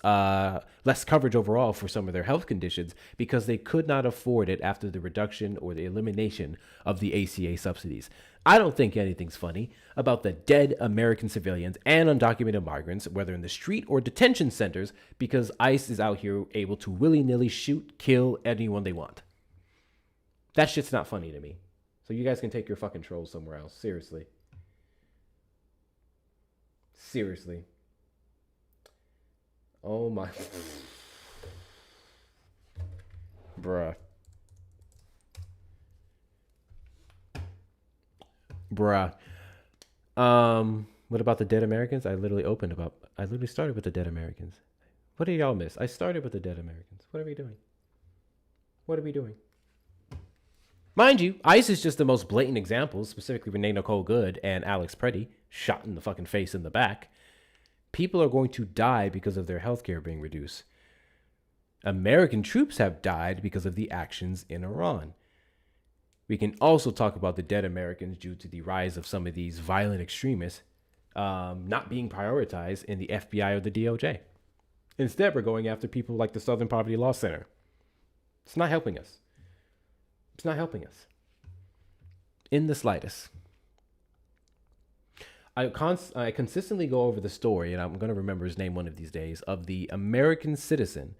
coverage overall for some of their health conditions because they could not afford it after the reduction or the elimination of the ACA subsidies. I don't think anything's funny about the dead American civilians and undocumented migrants, whether in the street or detention centers, because ICE is out here able to willy-nilly shoot, kill anyone they want. That shit's not funny to me. So you guys can take your fucking trolls somewhere else. Seriously. Seriously. Oh my. Bruh. What about the dead Americans? I literally started with the dead Americans. What did y'all miss? I started with the dead Americans. What are we doing? What are we doing? Mind you, ICE is just the most blatant example, specifically Renee Nicole Good and Alex Preddy, shot in the fucking face in the back. People are going to die because of their healthcare being reduced. American troops have died because of the actions in Iran. We can also talk about the dead Americans due to the rise of some of these violent extremists not being prioritized in the FBI or the DOJ. Instead, we're going after people like the Southern Poverty Law Center. It's not helping us. It's not helping us in the slightest. I consistently go over the story, and I'm going to remember his name one of these days, of the American citizen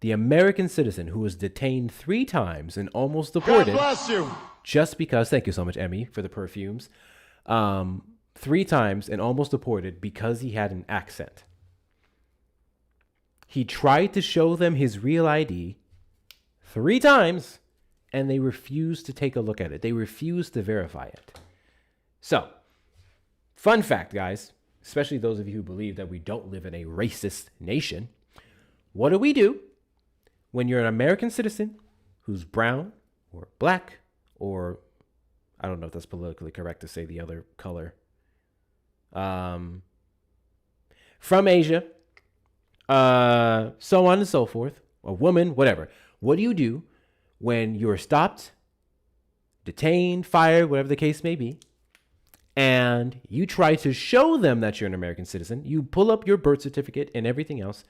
who was detained 3 times and almost deported. God bless you. Just because, thank you so much, Emmy, for the perfumes. 3 times and almost deported because he had an accent. He tried to show them his real ID 3 times, and they refused to take a look at it. They refused to verify it. So, fun fact, guys, especially those of you who believe that we don't live in a racist nation. What do when you're an American citizen who's brown or black or, I don't know if that's politically correct to say the other color, from Asia, so on and so forth, a woman, whatever. What do you do when you're stopped, detained, fired, whatever the case may be, and you try to show them that you're an American citizen? You pull up your birth certificate and everything else.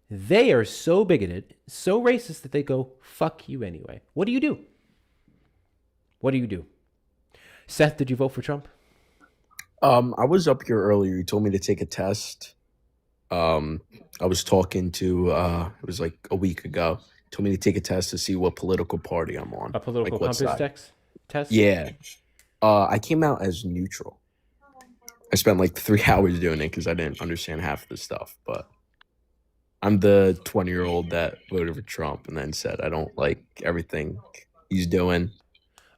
They are so bigoted, so racist that they go, fuck you anyway. What do you do? What do you do? Seth, did you vote for Trump? I was up here earlier. You told me to take a test. I was talking to, it was like a week ago. You told me to take a test to see what political party I'm on. A political like compass test? Yeah. I came out as neutral. I spent like 3 hours doing it because I didn't understand half of the stuff, but I'm the 20-year-old that voted for Trump and then said I don't like everything he's doing.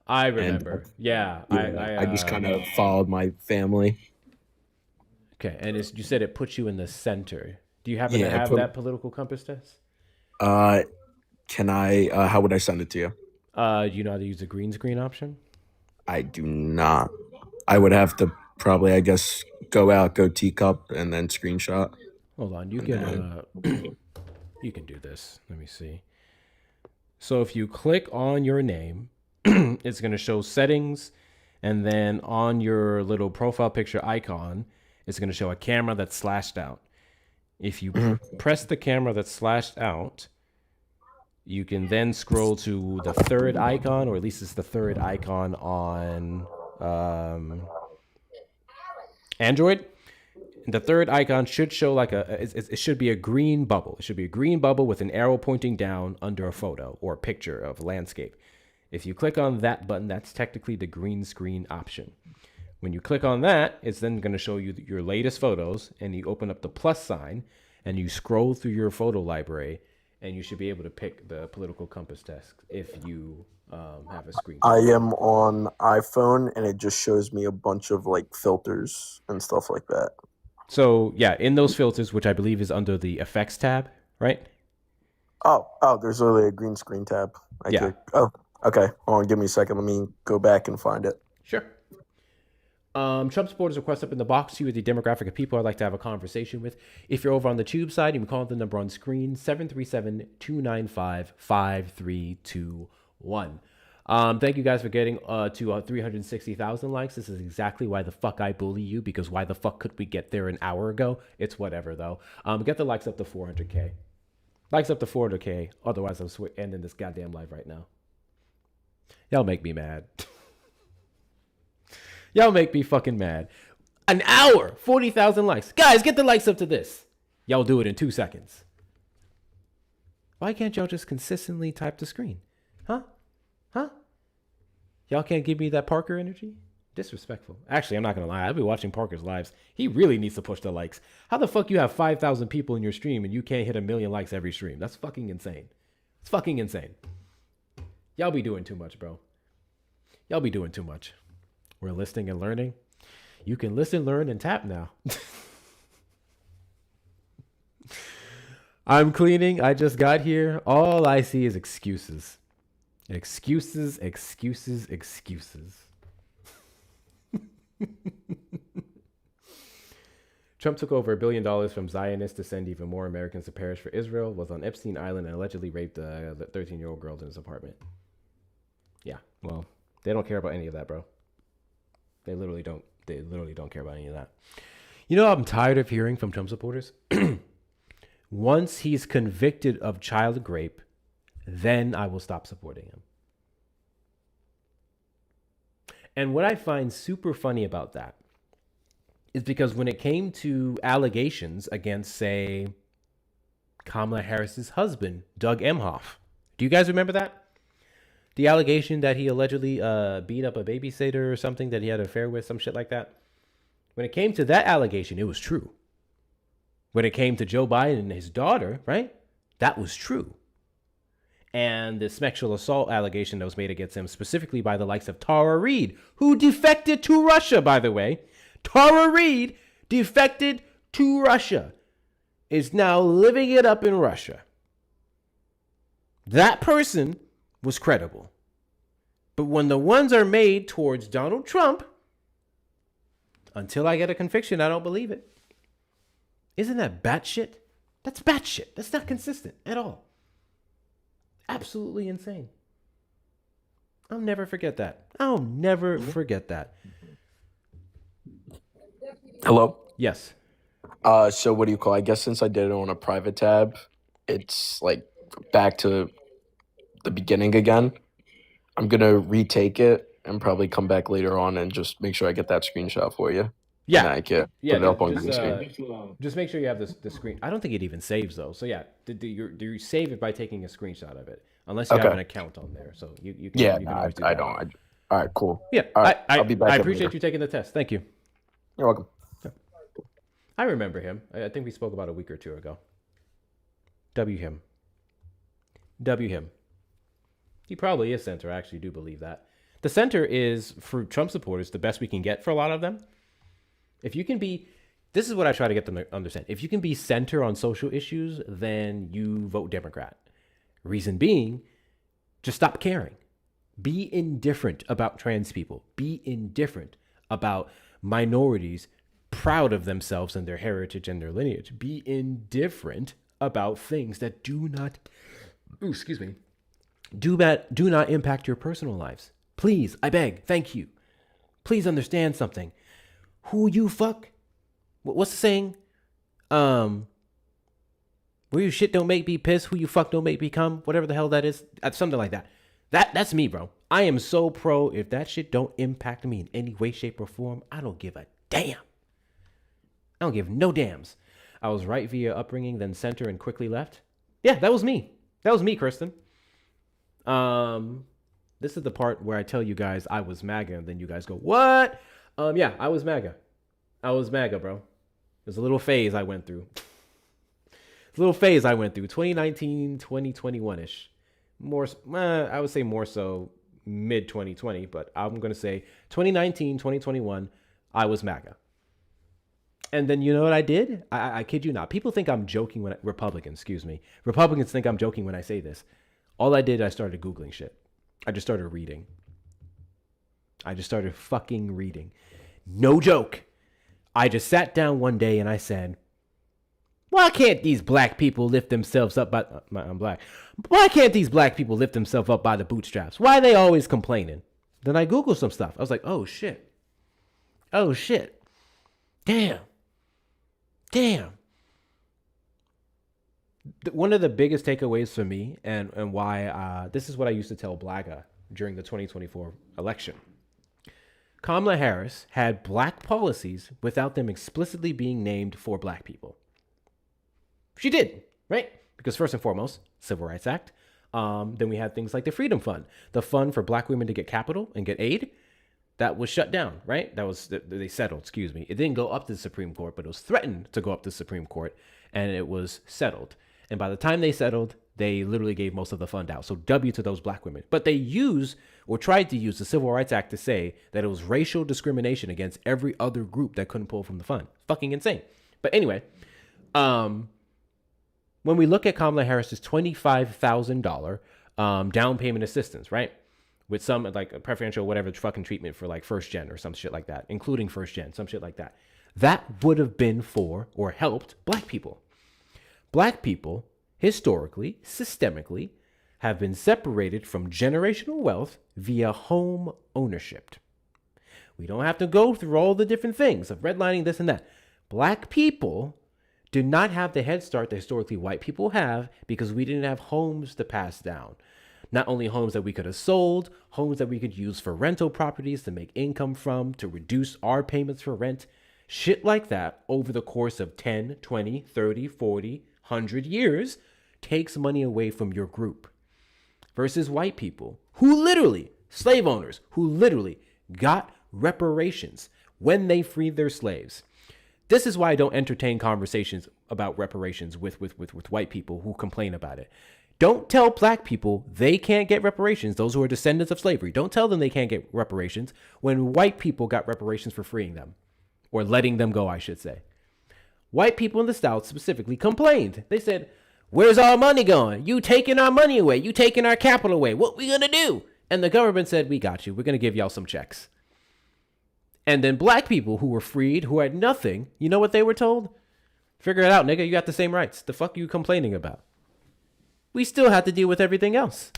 I remember. I just kind of followed my family. Okay, and you said it puts you in the center. Do you happen to have that political compass test? Can I? How would I send it to you? Do you know how to use the green screen option? I do not. I would have to probably, I guess, go teacup, and then screenshot. Hold on, you can you can do this. Let me see. So if you click on your name, it's going to show settings, And then on your little profile picture icon, it's going to show a camera that's slashed out. If you press the camera that's slashed out, you can then scroll to the third icon, or at least it's the third icon on Android. The third icon should show like it should be a green bubble. It should be a green bubble with an arrow pointing down under a photo or a picture of landscape. If you click on that button, that's technically the green screen option. When you click on that, it's then going to show you your latest photos, and you open up the plus sign and you scroll through your photo library, and you should be able to pick the political compass test if you have a screen. I am on iPhone, and it just shows me a bunch of like filters and stuff like that. So yeah, in those filters, which I believe is under the effects tab, right? Oh, there's literally a green screen tab. Okay. Hold on, give me a second. Let me go back and find it. Sure. Trump supporters request up in the box. You are the demographic of people I'd like to have a conversation with. If you're over on the tube side, you can call the number on screen, 737-295-5321. Thank you guys for getting to 360,000 likes. This is exactly why the fuck I bully you, because why the fuck could we get there an hour ago? It's whatever, though. Get the likes up to 400K. Likes up to 400K. Otherwise, I'm ending this goddamn live right now. Y'all make me mad. Y'all make me fucking mad. An hour, 40,000 likes. Guys, get the likes up to this. Y'all do it in 2 seconds. Why can't y'all just consistently type the screen? Huh? Y'all can't give me that Parker energy? Disrespectful. Actually, I'm not going to lie. I've been watching Parker's lives. He really needs to push the likes. How the fuck you have 5,000 people in your stream and you can't hit 1 million likes every stream? That's fucking insane. It's fucking insane. Y'all be doing too much, bro. Y'all be doing too much. We're listening and learning. You can listen, learn, and tap now. I'm cleaning. I just got here. All I see is excuses. Excuses. Trump took over $1 billion from Zionists to send even more Americans to perish for Israel, was on Epstein Island, and allegedly raped the 13-year-old girl in his apartment. Yeah, well, they don't care about any of that, bro. They literally don't care about any of that. You know, I'm tired of hearing from Trump supporters. Once he's convicted of child rape, then I will stop supporting him. And what I find super funny about that is because when it came to allegations against, say, Kamala Harris's husband, Doug Emhoff, do you guys remember that? The allegation that he allegedly beat up a babysitter or something, that he had an affair with, some shit like that. When it came to that allegation, it was true. When it came to Joe Biden and his daughter, right? That was true. And the sexual assault allegation that was made against him specifically by the likes of Tara Reid, who defected to Russia, by the way. Tara Reid defected to Russia, is now living it up in Russia. That person was credible. But when the ones are made towards Donald Trump, until I get a conviction, I don't believe it. Isn't that batshit? That's batshit. That's not consistent at all. Absolutely insane. I'll never forget that. I'll never forget that. Hello? Yes. So what do you call? I guess since I did it on a private tab, it's like back to the beginning again. I'm gonna retake it and probably come back later on and just make sure I get that screenshot for you. Yeah. And I can put it up on the screen. Just make sure you have the screen. I don't think it even saves though. So yeah, do you save it by taking a screenshot of it? Unless you have an account on there. So you can. Yeah, you no, can always do I that. don't. All right, cool. Yeah, All right, I'll be back I up appreciate later. you taking the test. Thank you. You're welcome. I remember him. I think we spoke about a week or two ago. W him. He probably is center. I actually do believe that. The center is, for Trump supporters, the best we can get for a lot of them. If you can be, this is what I try to get them to understand. If you can be center on social issues, then you vote Democrat. Reason being, just stop caring. Be indifferent about trans people. Be indifferent about minorities proud of themselves and their heritage and their lineage. Be indifferent about things that do not impact your personal lives. Please, I beg, thank you. Please understand something. Who you fuck? What's the saying? Where you shit don't make me piss, who you fuck don't make me come, whatever the hell that is. Something like that. That's me, bro. I am so pro. If that shit don't impact me in any way, shape, or form, I don't give a damn. I don't give no dams. I was right via upbringing, then center, and quickly left. Yeah, that was me. That was me, Kristen. This is the part where I tell you guys I was MAGA, and then you guys go, what? Yeah, I was MAGA. I was MAGA, bro. There's a little phase I went through. 2019, 2021-ish. More, I would say more so mid 2020, but I'm going to say 2019, 2021, I was MAGA. And then you know what I did? I kid you not. People think I'm joking when Republicans think I'm joking when I say this. All I did, I started Googling shit. I just started reading. I just started fucking reading. No joke. I just sat down one day and I said, why can't these black people lift themselves up by... I'm black. Why can't these black people lift themselves up by the bootstraps? Why are they always complaining? Then I Googled some stuff. I was like, oh, shit. Oh, shit. Damn. One of the biggest takeaways for me and why this is what I used to tell Blaga during the 2024 election. Kamala Harris had black policies without them explicitly being named for black people. She did, right? Because first and foremost, Civil Rights Act. Then we had things like the Freedom Fund, the fund for black women to get capital and get aid. That was shut down, right? They settled, excuse me. It didn't go up to the Supreme Court, but it was threatened to go up to the Supreme Court, and it was settled. And by the time they settled, they literally gave most of the fund out. So W to those black women. But they tried to use the Civil Rights Act to say that it was racial discrimination against every other group that couldn't pull from the fund. Fucking insane. But anyway, when we look at Kamala Harris's $25,000 down payment assistance, right? With some like a preferential whatever fucking treatment for like first gen or some shit like that, including first gen, some shit like that. That would have been for or helped black people. Black people, historically, systemically, have been separated from generational wealth via home ownership. We don't have to go through all the different things of redlining this and that. Black people did not have the head start that historically white people have because we didn't have homes to pass down. Not only homes that we could have sold, homes that we could use for rental properties to make income from, to reduce our payments for rent. Shit like that over the course of 10, 20, 30, 40, 100 years takes money away from your group. Versus white people who literally, slave owners, who literally got reparations when they freed their slaves. This is why I don't entertain conversations about reparations with white people who complain about it. Don't tell black people they can't get reparations, those who are descendants of slavery. Don't tell them they can't get reparations when white people got reparations for freeing them. Or letting them go, I should say. White people in the South specifically complained. They said, where's our money going? You taking our money away. You taking our capital away. What we gonna do? And the government said, we got you. We're gonna give y'all some checks. And then black people who were freed, who had nothing, you know what they were told? Figure it out, nigga. You got the same rights. The fuck are you complaining about? We still have to deal with everything else.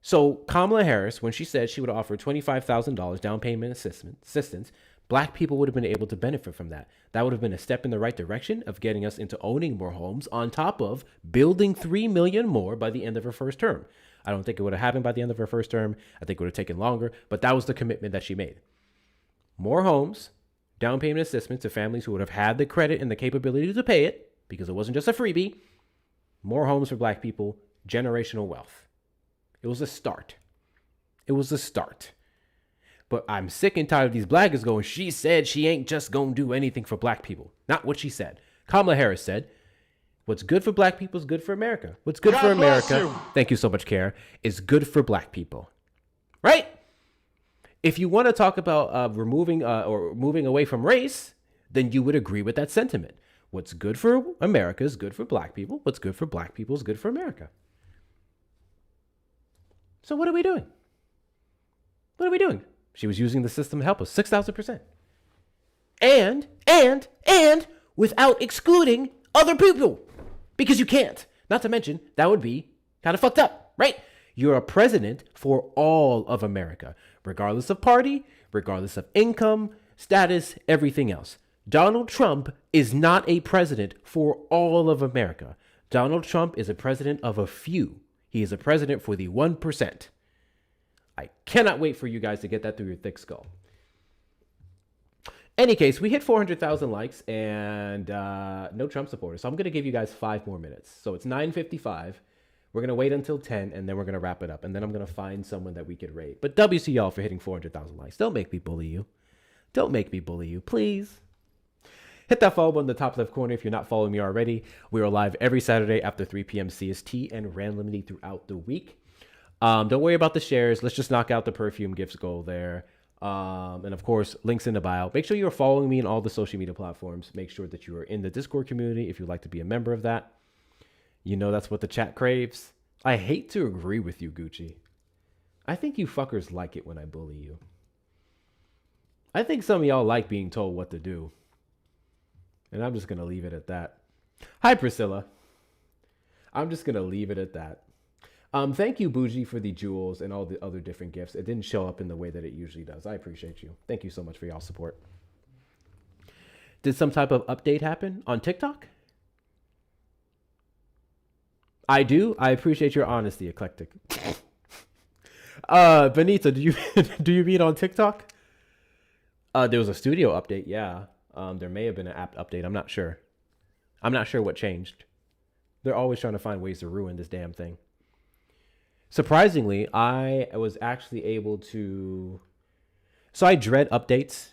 So Kamala Harris, when she said she would offer $25,000 down payment assistance, black people would have been able to benefit from that. That would have been a step in the right direction of getting us into owning more homes on top of building 3 million more by the end of her first term. I don't think it would have happened by the end of her first term. I think it would have taken longer, but that was the commitment that she made. More homes, down payment assistance to families who would have had the credit and the capability to pay it, because it wasn't just a freebie. More homes for black people, generational wealth. It was a start. It was a start. But I'm sick and tired of these blaggers going, she said she ain't just gonna do anything for black people. Not what she said. Kamala Harris said, what's good for black people is good for America. What's good for America, thank you so much, Kara, is good for black people. Right? If you want to talk about removing or moving away from race, then you would agree with that sentiment. What's good for America is good for black people. What's good for black people is good for America. So what are we doing? What are we doing? She was using the system to help us, 6,000%. And without excluding other people. Because you can't. Not to mention, that would be kind of fucked up, right? You're a president for all of America, regardless of party, regardless of income, status, everything else. Donald Trump is not a president for all of America. Donald Trump is a president of a few. He is a president for the 1%. I cannot wait for you guys to get that through your thick skull. Any case, we hit 400,000 likes and no Trump supporters. So I'm going to give you guys 5 more minutes. So it's 9:55. We're going to wait until 10 and then we're going to wrap it up. And then I'm going to find someone that we could rate. But W to y'all for hitting 400,000 likes. Don't make me bully you. Don't make me bully you, please. Hit that follow button in the top left corner if you're not following me already. We are live every Saturday after 3 p.m. CST and randomly throughout the week. Don't worry about the shares. Let's just knock out the perfume gifts goal there. And of course, links in the bio. Make sure you're following me on all the social media platforms. Make sure that you are in the Discord community if you'd like to be a member of that. You know that's what the chat craves. I hate to agree with you, Gucci. I think you fuckers like it when I bully you. I think some of y'all like being told what to do. And I'm just going to leave it at that. Hi, Priscilla. I'm just going to leave it at that. Thank you, Bougie, for the jewels and all the other different gifts. It didn't show up in the way that it usually does. I appreciate you. Thank you so much for y'all's support. Did some type of update happen on TikTok? I do. I appreciate your honesty, Eclectic. Benita, do you mean on TikTok? There was a studio update, yeah. There may have been an app update. I'm not sure. I'm not sure what changed. They're always trying to find ways to ruin this damn thing. Surprisingly, I was actually able to... So I dread updates.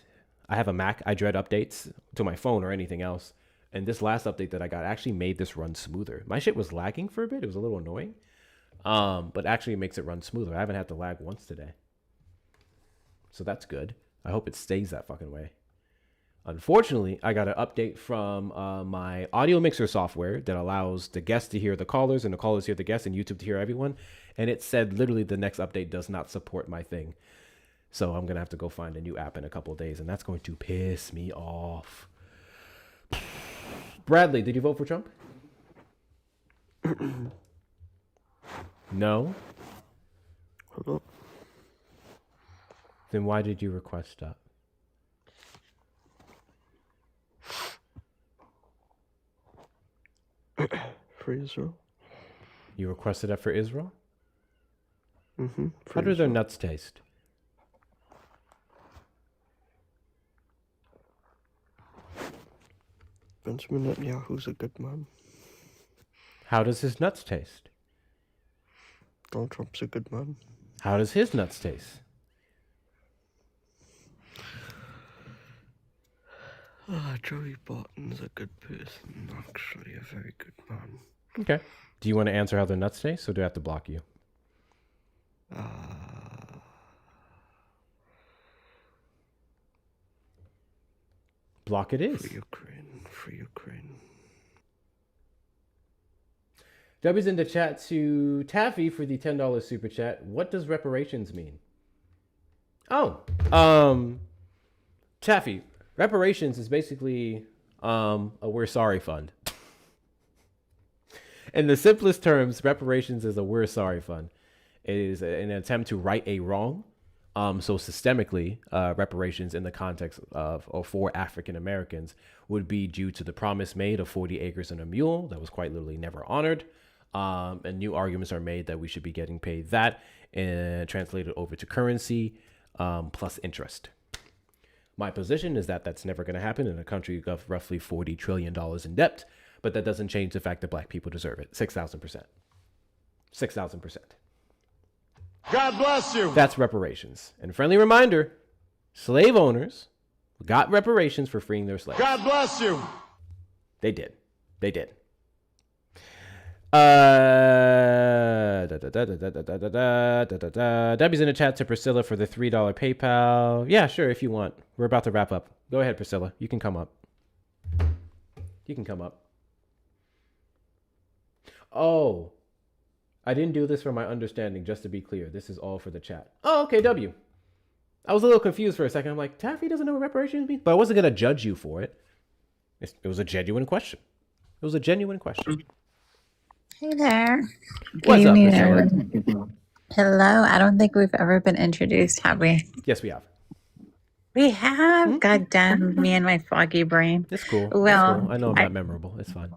I have a Mac. I dread updates to my phone or anything else. And this last update that I got actually made this run smoother. My shit was lagging for a bit. It was a little annoying. But actually it makes it run smoother. I haven't had to lag once today. So that's good. I hope it stays that fucking way. Unfortunately, I got an update from my audio mixer software that allows the guests to hear the callers and the callers hear the guests and YouTube to hear everyone. And it said literally the next update does not support my thing. So I'm going to have to go find a new app in a couple of days. And that's going to piss me off. Bradley, did you vote for Trump? No? Hold up. Then why did you request that? For Israel. You requested that for Israel? Mm-hmm. How do their nuts taste? Benjamin Netanyahu's a good man. How does his nuts taste? Donald Trump's a good man. How does his nuts taste? Joey Barton's a good person. Actually, a very good man. Okay. Do you want to answer how their nuts taste, or do I have to block you? Block it is. For Ukraine. For Ukraine. W's in the chat to Taffy for the $10 super chat. What does reparations mean? Oh, Taffy, reparations is basically a we're sorry fund. In the simplest terms, reparations is a we're sorry fund. It is an attempt to right a wrong. So systemically, reparations in the context of or for African Americans would be due to the promise made of 40 acres and a mule that was quite literally never honored. And new arguments are made that we should be getting paid that and translated over to currency plus interest. My position is that that's never going to happen in a country of roughly $40 trillion in debt, but that doesn't change the fact that black people deserve it. 6,000%. 6,000%. God bless you. That's reparations. And friendly reminder, slave owners got reparations for freeing their slaves. God bless you. They did. They did. Debbie's in the chat to Priscilla for the $3 PayPal. Yeah, sure, if you want. We're about to wrap up. Go ahead, Priscilla. You can come up. You can come up. Oh, I didn't do this for my understanding, just to be clear. This is all for the chat. Oh, okay, W. I was a little confused for a second. I'm like, Taffy doesn't know what reparations mean? But I wasn't going to judge you for it. It was a genuine question. It was a genuine question. Hey there. What's up, Priscilla? Hello. I don't think we've ever been introduced, have we? Yes, we have. We have. God damn me and my foggy brain. It's cool. Well, It's cool. I know I'm not memorable. It's fine.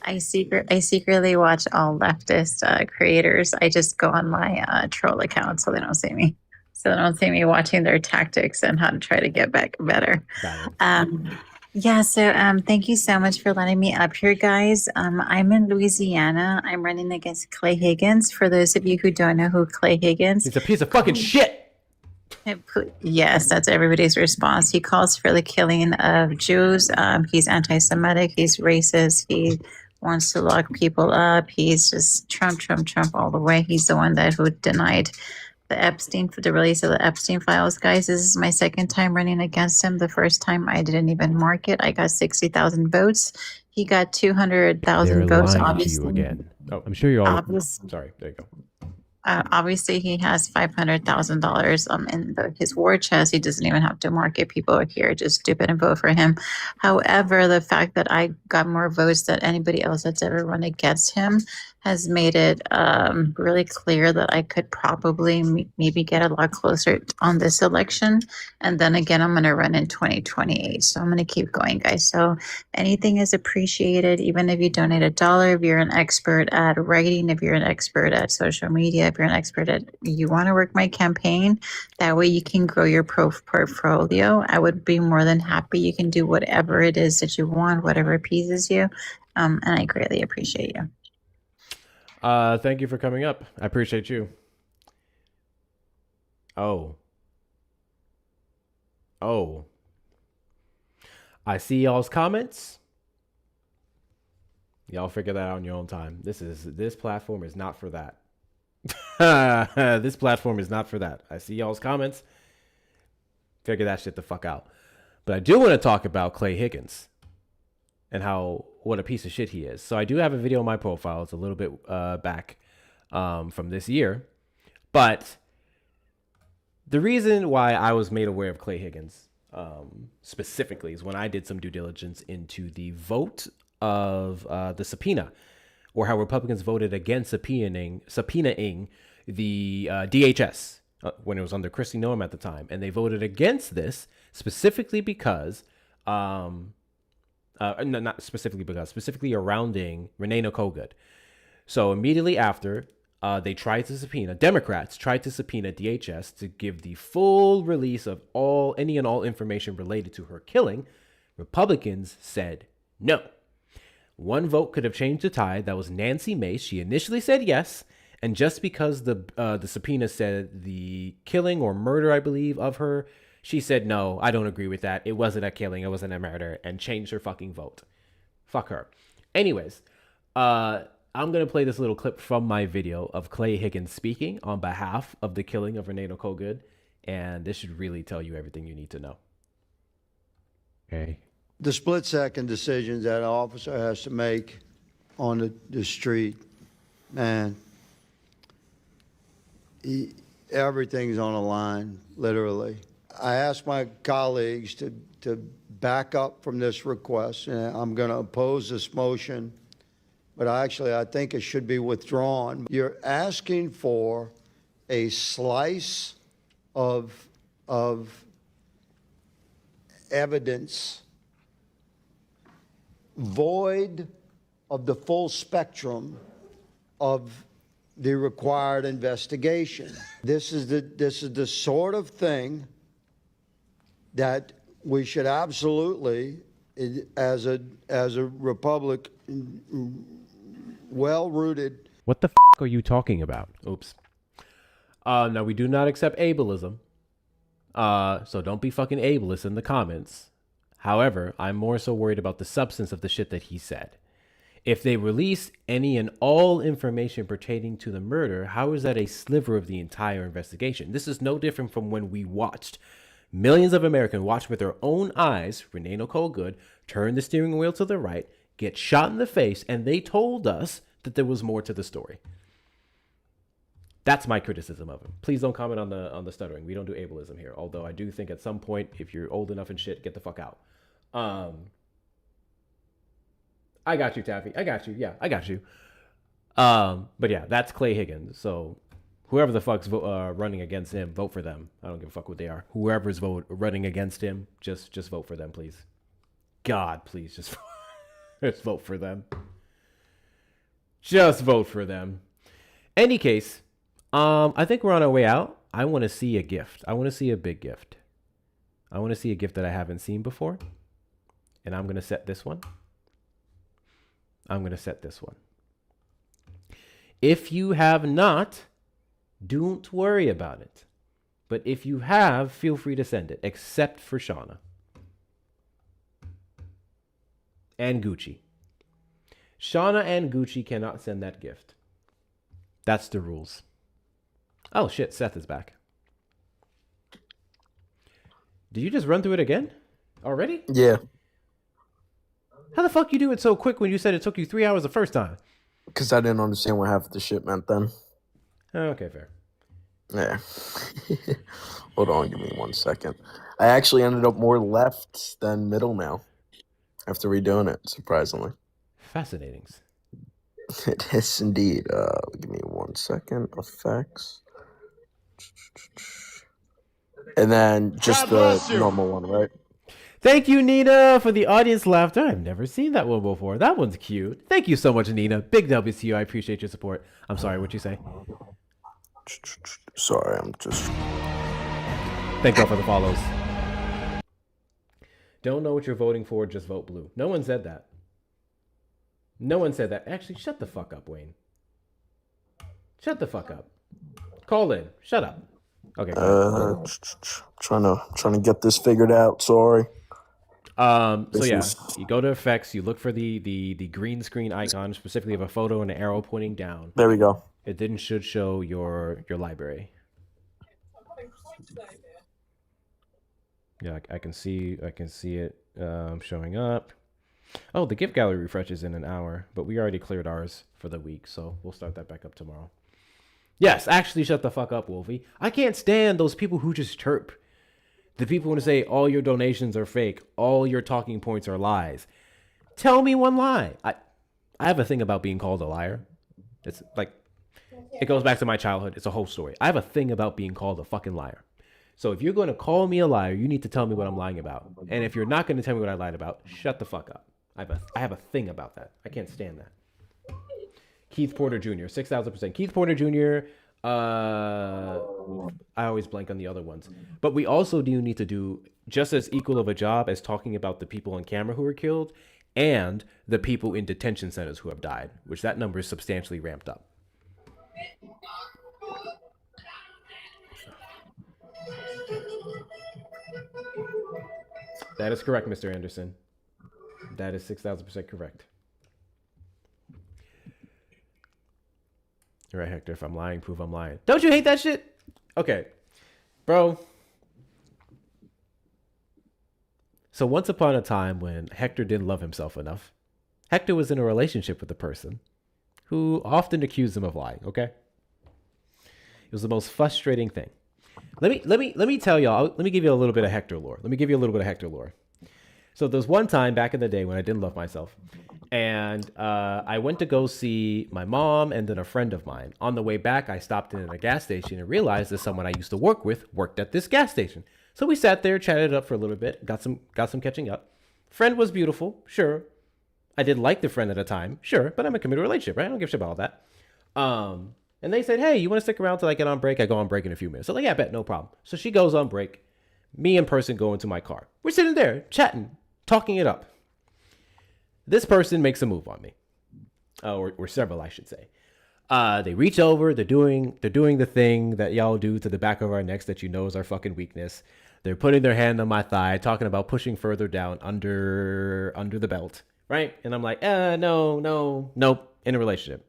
I secretly watch all leftist creators. I just go on my troll account so they don't see me. So they don't see me watching their tactics and how to try to get back better. Yeah, so thank you so much for letting me up here, guys. I'm in Louisiana. I'm running against Clay Higgins. For those of you who don't know who Clay Higgins, he's a piece of fucking shit. Yes, that's everybody's response. He calls for the killing of Jews. He's anti-Semitic. He's racist. He wants to lock people up. He's just Trump all the way. He's the one who denied the release of the Epstein files. Guys, this is my second time running against him. The first time I didn't even mark it. I got 60,000 votes. He got 200,000 votes. Obviously, to you again. Oh, I'm sure you're all. Sorry. There you go. Obviously, he has $500,000 in his war chest. He doesn't even have to market. People are here just stupid and vote for him. However, the fact that I got more votes than anybody else that's ever run against him has made it really clear that I could probably maybe get a lot closer on this election. And then again, I'm going to run in 2028. So I'm going to keep going, guys. So anything is appreciated, even if you donate $1, if you're an expert at writing, if you're an expert at social media, if you're an expert at, you want to work my campaign, that way you can grow your portfolio. I would be more than happy. You can do whatever it is that you want, whatever pleases you. And I greatly appreciate you. Thank you for coming up. I appreciate you. Oh. I see y'all's comments. Y'all figure that out on your own time. This platform is not for that. This platform is not for that. I see y'all's comments. Figure that shit the fuck out. But I do want to talk about Clay Higgins and what a piece of shit he is. So I do have a video on my profile. It's a little bit back from this year. But the reason why I was made aware of Clay Higgins specifically is when I did some due diligence into the vote of the subpoena, or how Republicans voted against subpoenaing the DHS when it was under Kristi Noem at the time. And they voted against this specifically because... not specifically because, specifically surrounding Renee Nicole Good. So immediately after, Democrats tried to subpoena DHS to give the full release of any and all information related to her killing. Republicans said no. One vote could have changed the tide. That was Nancy Mace. She initially said yes, and just because the subpoena said the killing or murder, I believe, of her, she said, no, I don't agree with that. It wasn't a killing. It wasn't a murder, and changed her fucking vote. Fuck her. Anyways, I'm going to play this little clip from my video of Clay Higgins speaking on behalf of the killing of Renee Nicole Good, and this should really tell you everything you need to know. Okay. The split-second decisions that an officer has to make on the street, man, everything's on the line, literally. I asked my colleagues to back up from this request, and I'm going to oppose this motion, but I think it should be withdrawn. You're asking for a slice of evidence void of the full spectrum of the required investigation. This is the sort of thing that we should absolutely, as a republic, well-rooted. What the are you talking about? Oops. Now, we do not accept ableism. So don't be fucking ableist in the comments. However, I'm more so worried about the substance of the shit that he said. If they release any and all information pertaining to the murder, how is that a sliver of the entire investigation? This is no different from when we watched millions of Americans watch with their own eyes Renee Nicole Good turn the steering wheel to the right, get shot in the face, and they told us that there was more to the story. That's my criticism of him. Please don't comment on the stuttering. We don't do ableism here. Although I do think at some point, if you're old enough and shit, get the fuck out. I got you, Taffy. I got you. Yeah, I got you. But yeah, that's Clay Higgins. So whoever the fuck's running against him, vote for them. I don't give a fuck what they are. Whoever's running against him, just vote for them, please. God, please, just vote for them. Just vote for them. Any case, I think we're on our way out. I want to see a gift. I want to see a big gift. I want to see a gift that I haven't seen before. And I'm going to set this one. I'm going to set this one. If you have not, don't worry about it. But if you have, feel free to send it, except for Shauna. And Gucci. Shauna and Gucci cannot send that gift. That's the rules. Oh shit, Seth is back. Did you just run through it again? Already? Yeah. How the fuck you do it so quick when you said it took you 3 hours the first time? Because I didn't understand what half of the shit meant then. Okay, fair. Yeah. Hold on, give me 1 second. I actually ended up more left than middle now. After redoing it, surprisingly. Fascinating. It is indeed. Give me 1 second. Effects. And then just the normal one, right? Thank you, Nina, for the audience laughter. I've never seen that one before. That one's cute. Thank you so much, Nina. Big W's to you. I appreciate your support. I'm sorry, what'd you say? Sorry, I'm just... Thank God for the follows. Don't know what you're voting for, just vote blue. No one said that. No one said that. Actually, shut the fuck up, Wayne. Shut the fuck up. Call in. Shut up. Okay. Trying to get this figured out. Sorry. So yeah, you go to effects, you look for the green screen icon, specifically of a photo and an arrow pointing down. There we go. It then should show your library. Yeah, I can see it showing up. Oh, the gift gallery refreshes in an hour, but we already cleared ours for the week, so we'll start that back up tomorrow. Yes, actually shut the fuck up, Wolfie. I can't stand those people who just chirp. The people who say all your donations are fake, all your talking points are lies. Tell me one lie. I have a thing about being called a liar. It's like, it goes back to my childhood. It's a whole story. I have a thing about being called a fucking liar. So if you're going to call me a liar, you need to tell me what I'm lying about. And if you're not going to tell me what I lied about, shut the fuck up. I have a thing about that. I can't stand that. Keith Porter Jr., 6,000%. Keith Porter Jr., I always blank on the other ones. But we also do need to do just as equal of a job as talking about the people on camera who were killed and the people in detention centers who have died, which that number is substantially ramped up. That is correct, Mr. Anderson. That is 6,000% correct. All right, Hector, if I'm lying, prove I'm lying. Don't you hate that shit? Okay, bro. So once upon a time when Hector didn't love himself enough, Hector was in a relationship with a person who often accused him of lying, okay? It was the most frustrating thing. Let me tell y'all, let me give you a little bit of Hector lore. So there's one time back in the day when I didn't love myself, and I went to go see my mom and then a friend of mine. On the way back, I stopped in at a gas station and realized that someone I used to work with worked at this gas station. So we sat there, chatted up for a little bit, got some catching up. Friend was beautiful, sure. I did like the friend at the time, sure, but I'm in a committed relationship, right? I don't give a shit about all that. And they said, hey, you want to stick around till I get on break? I go on break in a few minutes. So like, yeah, bet, no problem. So she goes on break. Me in person go into my car. We're sitting there chatting, talking it up. This person makes a move on me, or several, I should say. They reach over. They're doing the thing that y'all do to the back of our necks that you know is our fucking weakness. They're putting their hand on my thigh, talking about pushing further down under the belt, right? And I'm like, nope. In a relationship.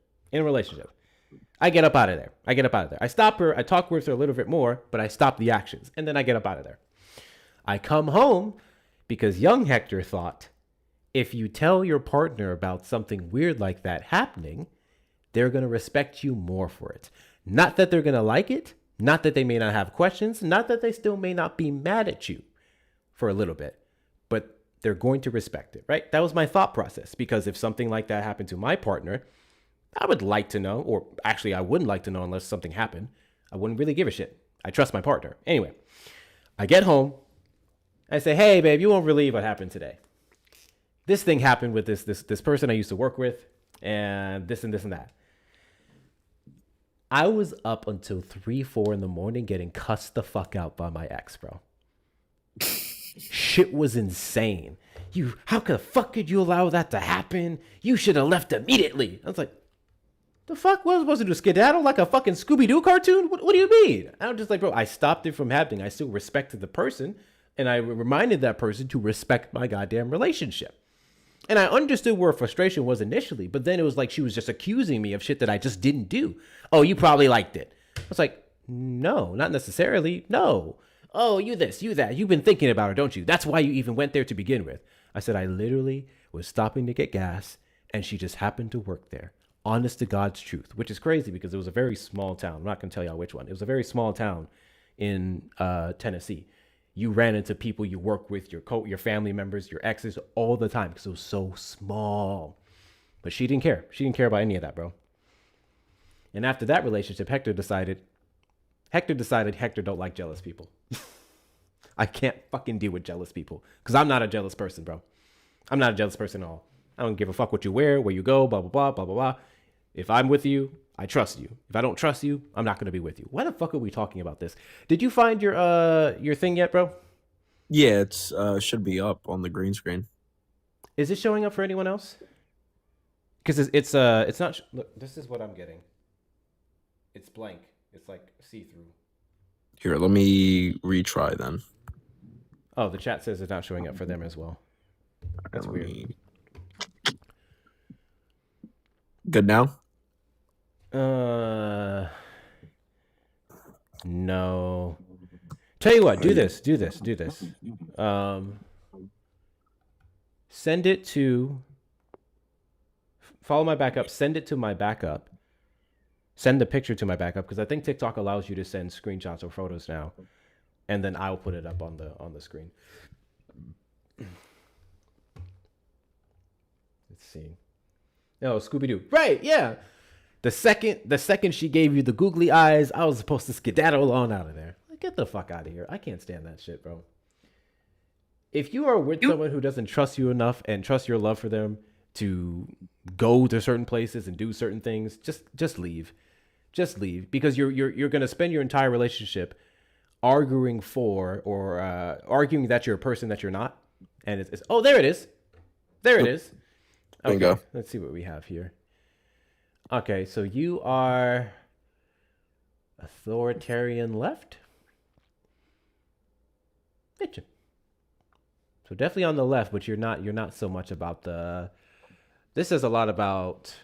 I get up out of there. I stop her. I talk with her a little bit more, but I stop the actions, and then I get up out of there. I come home because young Hector thought, if you tell your partner about something weird like that happening, they're going to respect you more for it. Not that they're going to like it, not that they may not have questions, not that they still may not be mad at you for a little bit, but they're going to respect it, right? That was my thought process, because if something like that happened to my partner, I would like to know, or actually I wouldn't like to know unless something happened. I wouldn't really give a shit. I trust my partner. Anyway, I get home. I say, hey, babe, you won't believe what happened today. This thing happened with this person I used to work with, and this and that. I was up until 3, 4 in the morning getting cussed the fuck out by my ex, bro. Shit was insane. How the fuck could you allow that to happen? You should have left immediately. I was like, the fuck? What was I supposed to do? Skedaddle like a fucking Scooby-Doo cartoon? What do you mean? I was just like, bro, I stopped it from happening. I still respected the person, and I reminded that person to respect my goddamn relationship. And I understood where frustration was initially, but then it was like she was just accusing me of shit that I just didn't do. Oh, you probably liked it. I was like, no, not necessarily. No. Oh, you this, you that. You've been thinking about her, don't you? That's why you even went there to begin with. I said, I literally was stopping to get gas, and she just happened to work there. Honest to God's truth, which is crazy because it was a very small town. I'm not going to tell y'all which one. It was a very small town in Tennessee. You ran into people you work with, your family members, your exes all the time because it was so small. But she didn't care. She didn't care about any of that, bro. And after that relationship, Hector decided Hector don't like jealous people. I can't fucking deal with jealous people because I'm not a jealous person, bro. I'm not a jealous person at all. I don't give a fuck what you wear, where you go, blah, blah, blah, blah, blah, blah. If I'm with you, I trust you. If I don't trust you, I'm not going to be with you. Why the fuck are we talking about this? Did you find your thing yet, bro? Yeah, it's should be up on the green screen. Is it showing up for anyone else? Because it's not. Look, this is what I'm getting. It's blank. It's like see-through. Here, let me retry then. Oh, the chat says it's not showing up for them as well. That's weird. Good now? No. Tell you what, do this. Send it to, follow my backup, send it to my backup. Send the picture to my backup because I think TikTok allows you to send screenshots or photos now. And then I'll put it up on the screen. Let's see. Oh, Scooby-Doo. Right, yeah. The second she gave you the googly eyes, I was supposed to skedaddle on out of there. Like, get the fuck out of here. I can't stand that shit, bro. If you are with someone who doesn't trust you enough and trust your love for them to go to certain places and do certain things, just leave. Just leave. Because you're gonna spend your entire relationship arguing for or arguing that you're a person that you're not. And it's oh, there it is. There it is. Okay, Bingo. let's see what we have here. Okay, so you are authoritarian left. Bitch. So definitely on the left, but you're not so much about the. This is a lot about.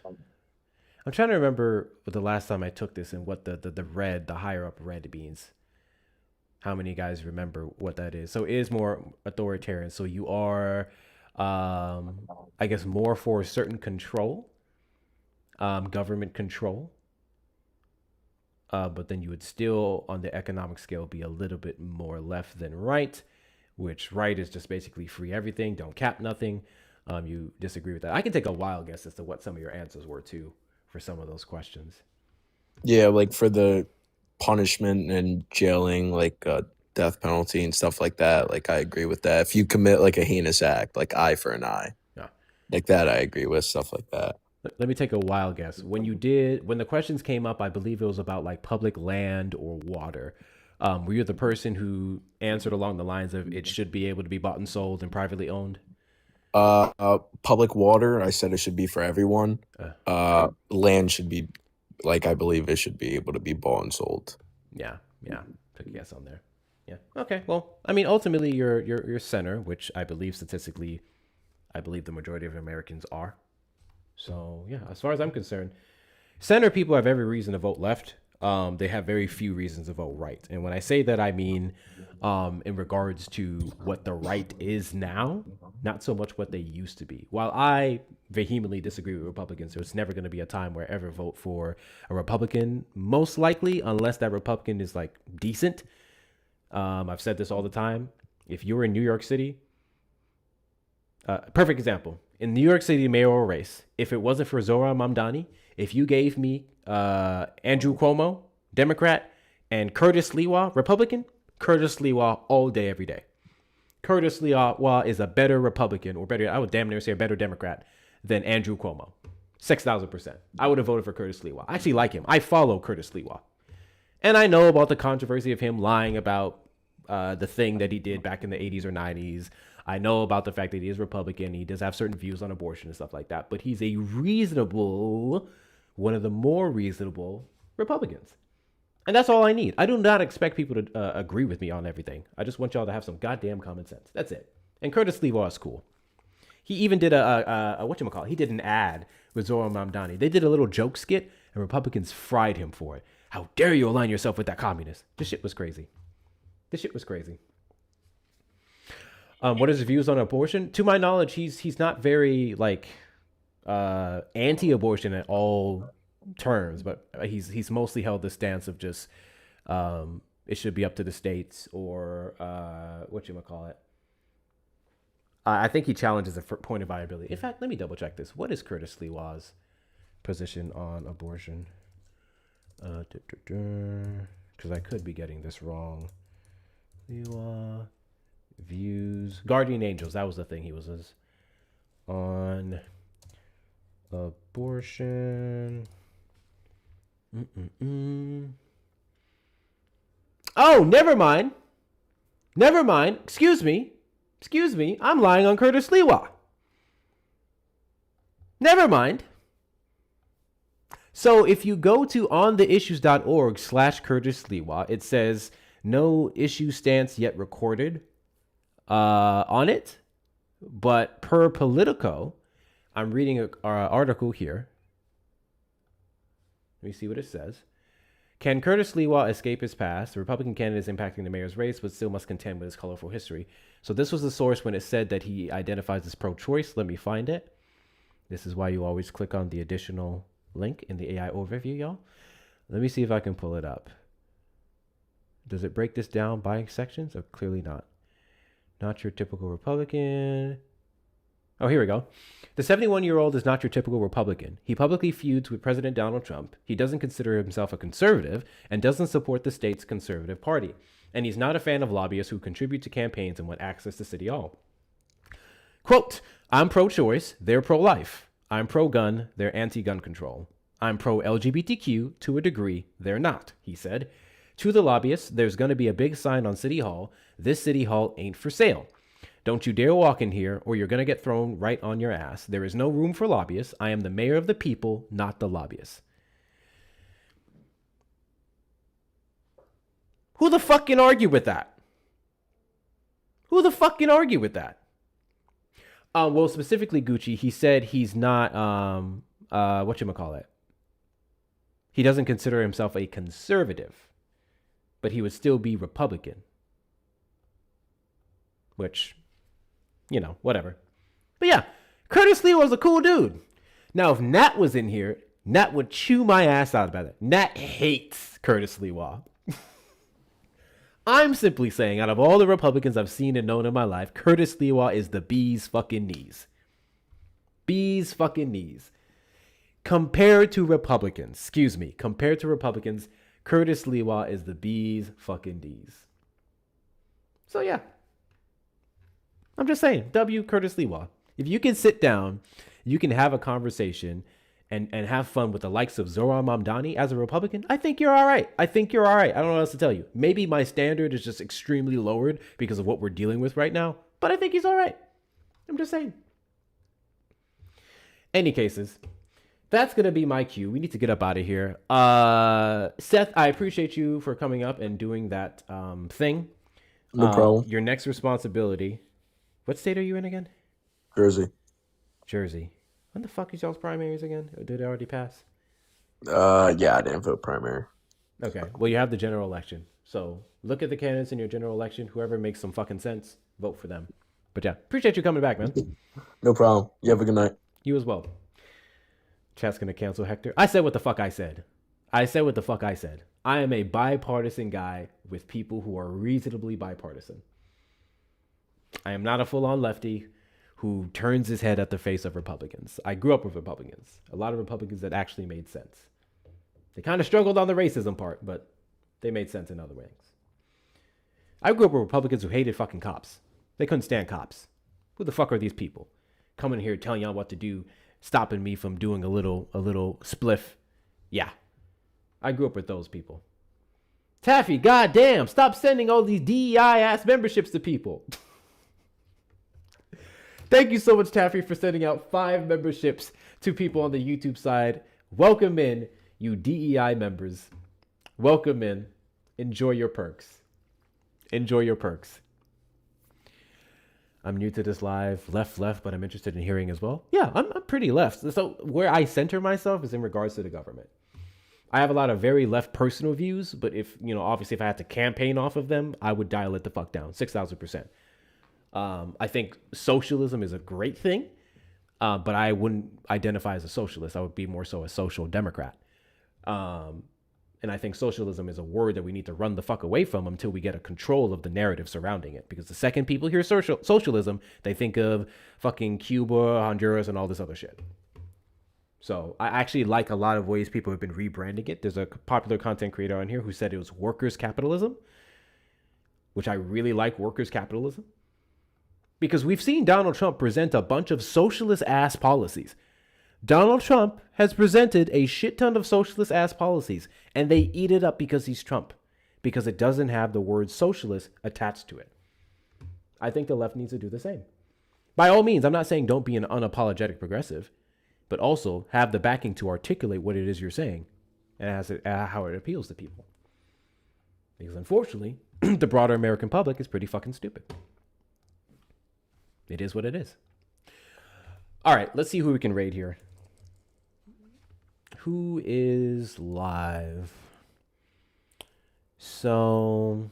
I'm trying to remember the last time I took this and what the higher up red means. How many guys remember what that is? So it is more authoritarian. So you are, I guess, more for certain control, government control. But then you would still, on the economic scale, be a little bit more left than right, which right is just basically free everything, don't cap nothing. You disagree with that. I can take a wild guess as to what some of your answers were too for some of those questions. Yeah, like for the punishment and jailing, like death penalty and stuff like that. Like I agree with that. If you commit like a heinous act, like eye for an eye, yeah, like that, I agree with stuff like that. Let me take a wild guess. When the questions came up, I believe it was about like public land or water. Were you the person who answered along the lines of it should be able to be bought and sold and privately owned? Public water, I said it should be for everyone. Land should be, like, I believe it should be able to be bought and sold. Yeah. Took a guess on there. Yeah. Okay. Well, I mean, ultimately, you're center, which I believe statistically, I believe the majority of Americans are. So yeah, as far as I'm concerned, center people have every reason to vote left. They have very few reasons to vote right. And when I say that, I mean, in regards to what the right is now, not so much what they used to be. While I vehemently disagree with Republicans, there's never going to be a time where I ever vote for a Republican, most likely, unless that Republican is like decent. I've said this all the time. If you were in New York City, perfect example, in New York City mayoral race, if it wasn't for Zohran Mamdani, if you gave me Andrew Cuomo, Democrat, And Curtis Lewa, Republican, Curtis Lewa all day, every day. Curtis Lewa is a better Republican, or better, I would damn near say a better Democrat than Andrew Cuomo. 6,000%. I would have voted for Curtis Lewa. I actually like him. I follow Curtis Lewa. And I know about the controversy of him lying about the thing that he did back in the 80s or 90s. I know about the fact that he is Republican. He does have certain views on abortion and stuff like that. But he's a reasonable, one of the more reasonable Republicans. And that's all I need. I do not expect people to agree with me on everything. I just want y'all to have some goddamn common sense. That's it. And Curtis Lewa is cool. He even did whatchamacallit? He did an ad with Zoran Mamdani. They did a little joke skit, and Republicans fried him for it. How dare you align yourself with that communist? This shit was crazy. What are his views on abortion? To my knowledge, he's not very anti-abortion at all terms, but he's mostly held the stance of just it should be up to the states, or whatchamacallit? I think he challenges the point of viability. In fact, let me double check this. What is Curtis Lewa's position on abortion? Because I could be getting this wrong. Lewa views, Guardian Angels. That was the thing he was on abortion. Oh, never mind. Excuse me. I'm lying on Curtis Lewa. Never mind. So if you go to ontheissues.org/Curtis Lewa, it says no issue stance yet recorded on it. But per Politico, I'm reading an article here. Let me see what it says. Can Curtis Lewa escape his past? The Republican candidate is impacting the mayor's race, but still must contend with his colorful history. So this was the source when it said that he identifies as pro-choice. Let me find it. This is why you always click on the additional link in the AI overview, y'all. Let me see if I can pull it up. Does it break this down by sections? Oh, clearly not. Not your typical Republican. Oh, here we go. The 71-year-old is not your typical Republican. He publicly feuds with President Donald Trump. He doesn't consider himself a conservative and doesn't support the state's conservative party. And he's not a fan of lobbyists who contribute to campaigns and want access to City Hall. Quote, I'm pro-choice, they're pro-life. I'm pro-gun, they're anti-gun control. I'm pro-LGBTQ to a degree, they're not, he said. To the lobbyists, there's going to be a big sign on City Hall. This City Hall ain't for sale. Don't you dare walk in here or you're going to get thrown right on your ass. There is no room for lobbyists. I am the mayor of the people, not the lobbyists. Who the fuck can argue with that? Well, specifically Gucci, he said he's not, whatchamacallit? He doesn't consider himself a conservative, but he would still be Republican. Which, whatever. But yeah, Curtis Lee was a cool dude. Now, if Nat was in here, Nat would chew my ass out about it. Nat hates Curtis Lewa. I'm simply saying, out of all the Republicans I've seen and known in my life, Curtis Lewa is the bee's fucking knees. Bee's fucking knees. Compared to Republicans, Curtis Lewa is the bee's fucking D's. So yeah. I'm just saying, W. Curtis Lewa. If you can sit down, you can have a conversation and have fun with the likes of Zoran Mamdani as a Republican, I think you're all right. I don't know what else to tell you. Maybe my standard is just extremely lowered because of what we're dealing with right now, but I think he's all right. I'm just saying. Any cases, that's going to be my cue. We need to get up out of here. Seth, I appreciate you for coming up and doing that thing. No problem. Your next responsibility. What state are you in again? Jersey. When the fuck is y'all's primaries again? Or did it already pass? Yeah, I didn't vote primary. Okay. Well, you have the general election. So look at the candidates in your general election. Whoever makes some fucking sense, vote for them. But yeah, appreciate you coming back, man. No problem. You have a good night. You as well. Chat's gonna cancel Hector. I said what the fuck I said. I am a bipartisan guy with people who are reasonably bipartisan. I am not a full-on lefty who turns his head at the face of Republicans. I grew up with Republicans. A lot of Republicans that actually made sense. They kind of struggled on the racism part, but They made sense in other ways. I grew up with Republicans who hated fucking cops. They couldn't stand cops. Who the fuck are these people? Coming here telling y'all what to do, stopping me from doing a little spliff. Yeah. I grew up with those people. Taffy, goddamn, stop sending all these DEI ass memberships to people. Thank you so much, Taffy, for sending out 5 memberships to people on the YouTube side. Welcome in, you DEI members. Welcome in. Enjoy your perks. Enjoy your perks. I'm new to this live, left, but I'm interested in hearing as well. Yeah, I'm pretty left. So where I center myself is in regards to the government. I have a lot of very left personal views, but if, obviously if I had to campaign off of them, I would dial it the fuck down, 6,000%. I think socialism is a great thing, but I wouldn't identify as a socialist. I would be more so a social democrat. And I think socialism is a word that we need to run the fuck away from until we get a control of the narrative surrounding it. Because the second people hear socialism, they think of fucking Cuba, Honduras, and all this other shit. So I actually like a lot of ways people have been rebranding it. There's a popular content creator on here who said it was workers' capitalism, which I really like workers' capitalism. Because we've seen Donald Trump present a bunch of socialist-ass policies. Donald Trump has presented a shit ton of socialist-ass policies, and they eat it up because he's Trump, because it doesn't have the word socialist attached to it. I think the left needs to do the same. By all means, I'm not saying don't be an unapologetic progressive, but also have the backing to articulate what it is you're saying and how it appeals to people. Because unfortunately, the broader American public is pretty fucking stupid. It is what it is. All right, let's see who we can raid here. Who is live? So,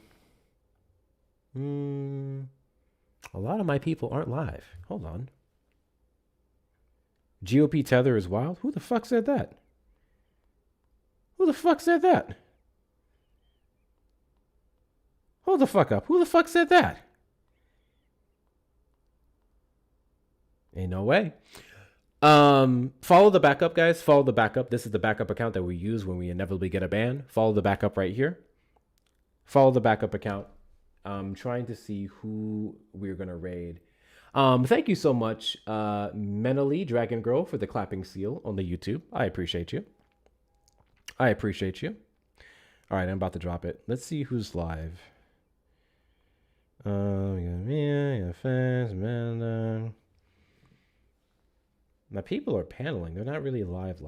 a lot of my people aren't live. Hold on. GOP tether is wild? Who the fuck said that? Who the fuck said that? Hold the fuck up. Who the fuck said that? Ain't no way. Follow the backup, guys. Follow the backup. This is the backup account that we use when we inevitably get a ban. Follow the backup right here. Follow the backup account. I'm trying to see who we're going to raid. Thank you so much, Mentally Dragon Girl, for the clapping seal on the YouTube. I appreciate you. I appreciate you. All right, I'm about to drop it. Let's see who's live. We got me, we got fans, Amanda. My people are paneling. They're not really live.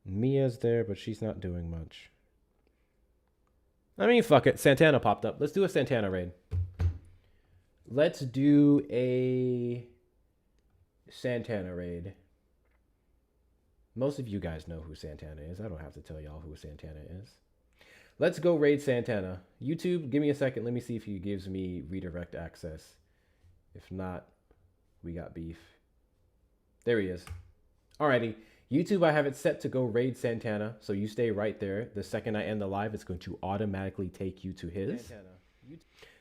Mia's there, but she's not doing much. I mean, fuck it. Santana popped up. Let's do a Santana raid. Let's do a Santana raid. Most of you guys know who Santana is. I don't have to tell y'all who Santana is. Let's go raid Santana. YouTube, give me a second. Let me see if he gives me redirect access. If not, we got beef. There he is. Alrighty. YouTube, I have it set to go raid Santana. So you stay right there. The second I end the live, it's going to automatically take you to his. Santana.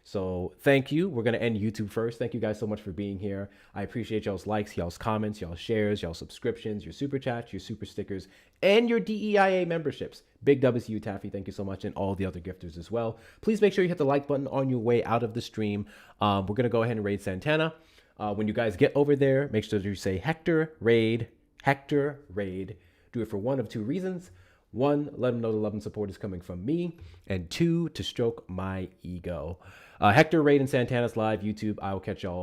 So thank you. We're going to end YouTube first. Thank you guys so much for being here. I appreciate y'all's likes, y'all's comments, y'all's shares, y'all's subscriptions, your super chats, your super stickers, and your DEIA memberships. Big W's to you, Taffy. Thank you so much. And all the other gifters as well. Please make sure you hit the like button on your way out of the stream. We're going to go ahead and raid Santana. When you guys get over there, make sure you say Hector Raid. Hector Raid. Do it for one of two reasons. One, let them know the love and support is coming from me. And two, to stroke my ego. Hector Raid and Santana's live. YouTube, I will catch y'all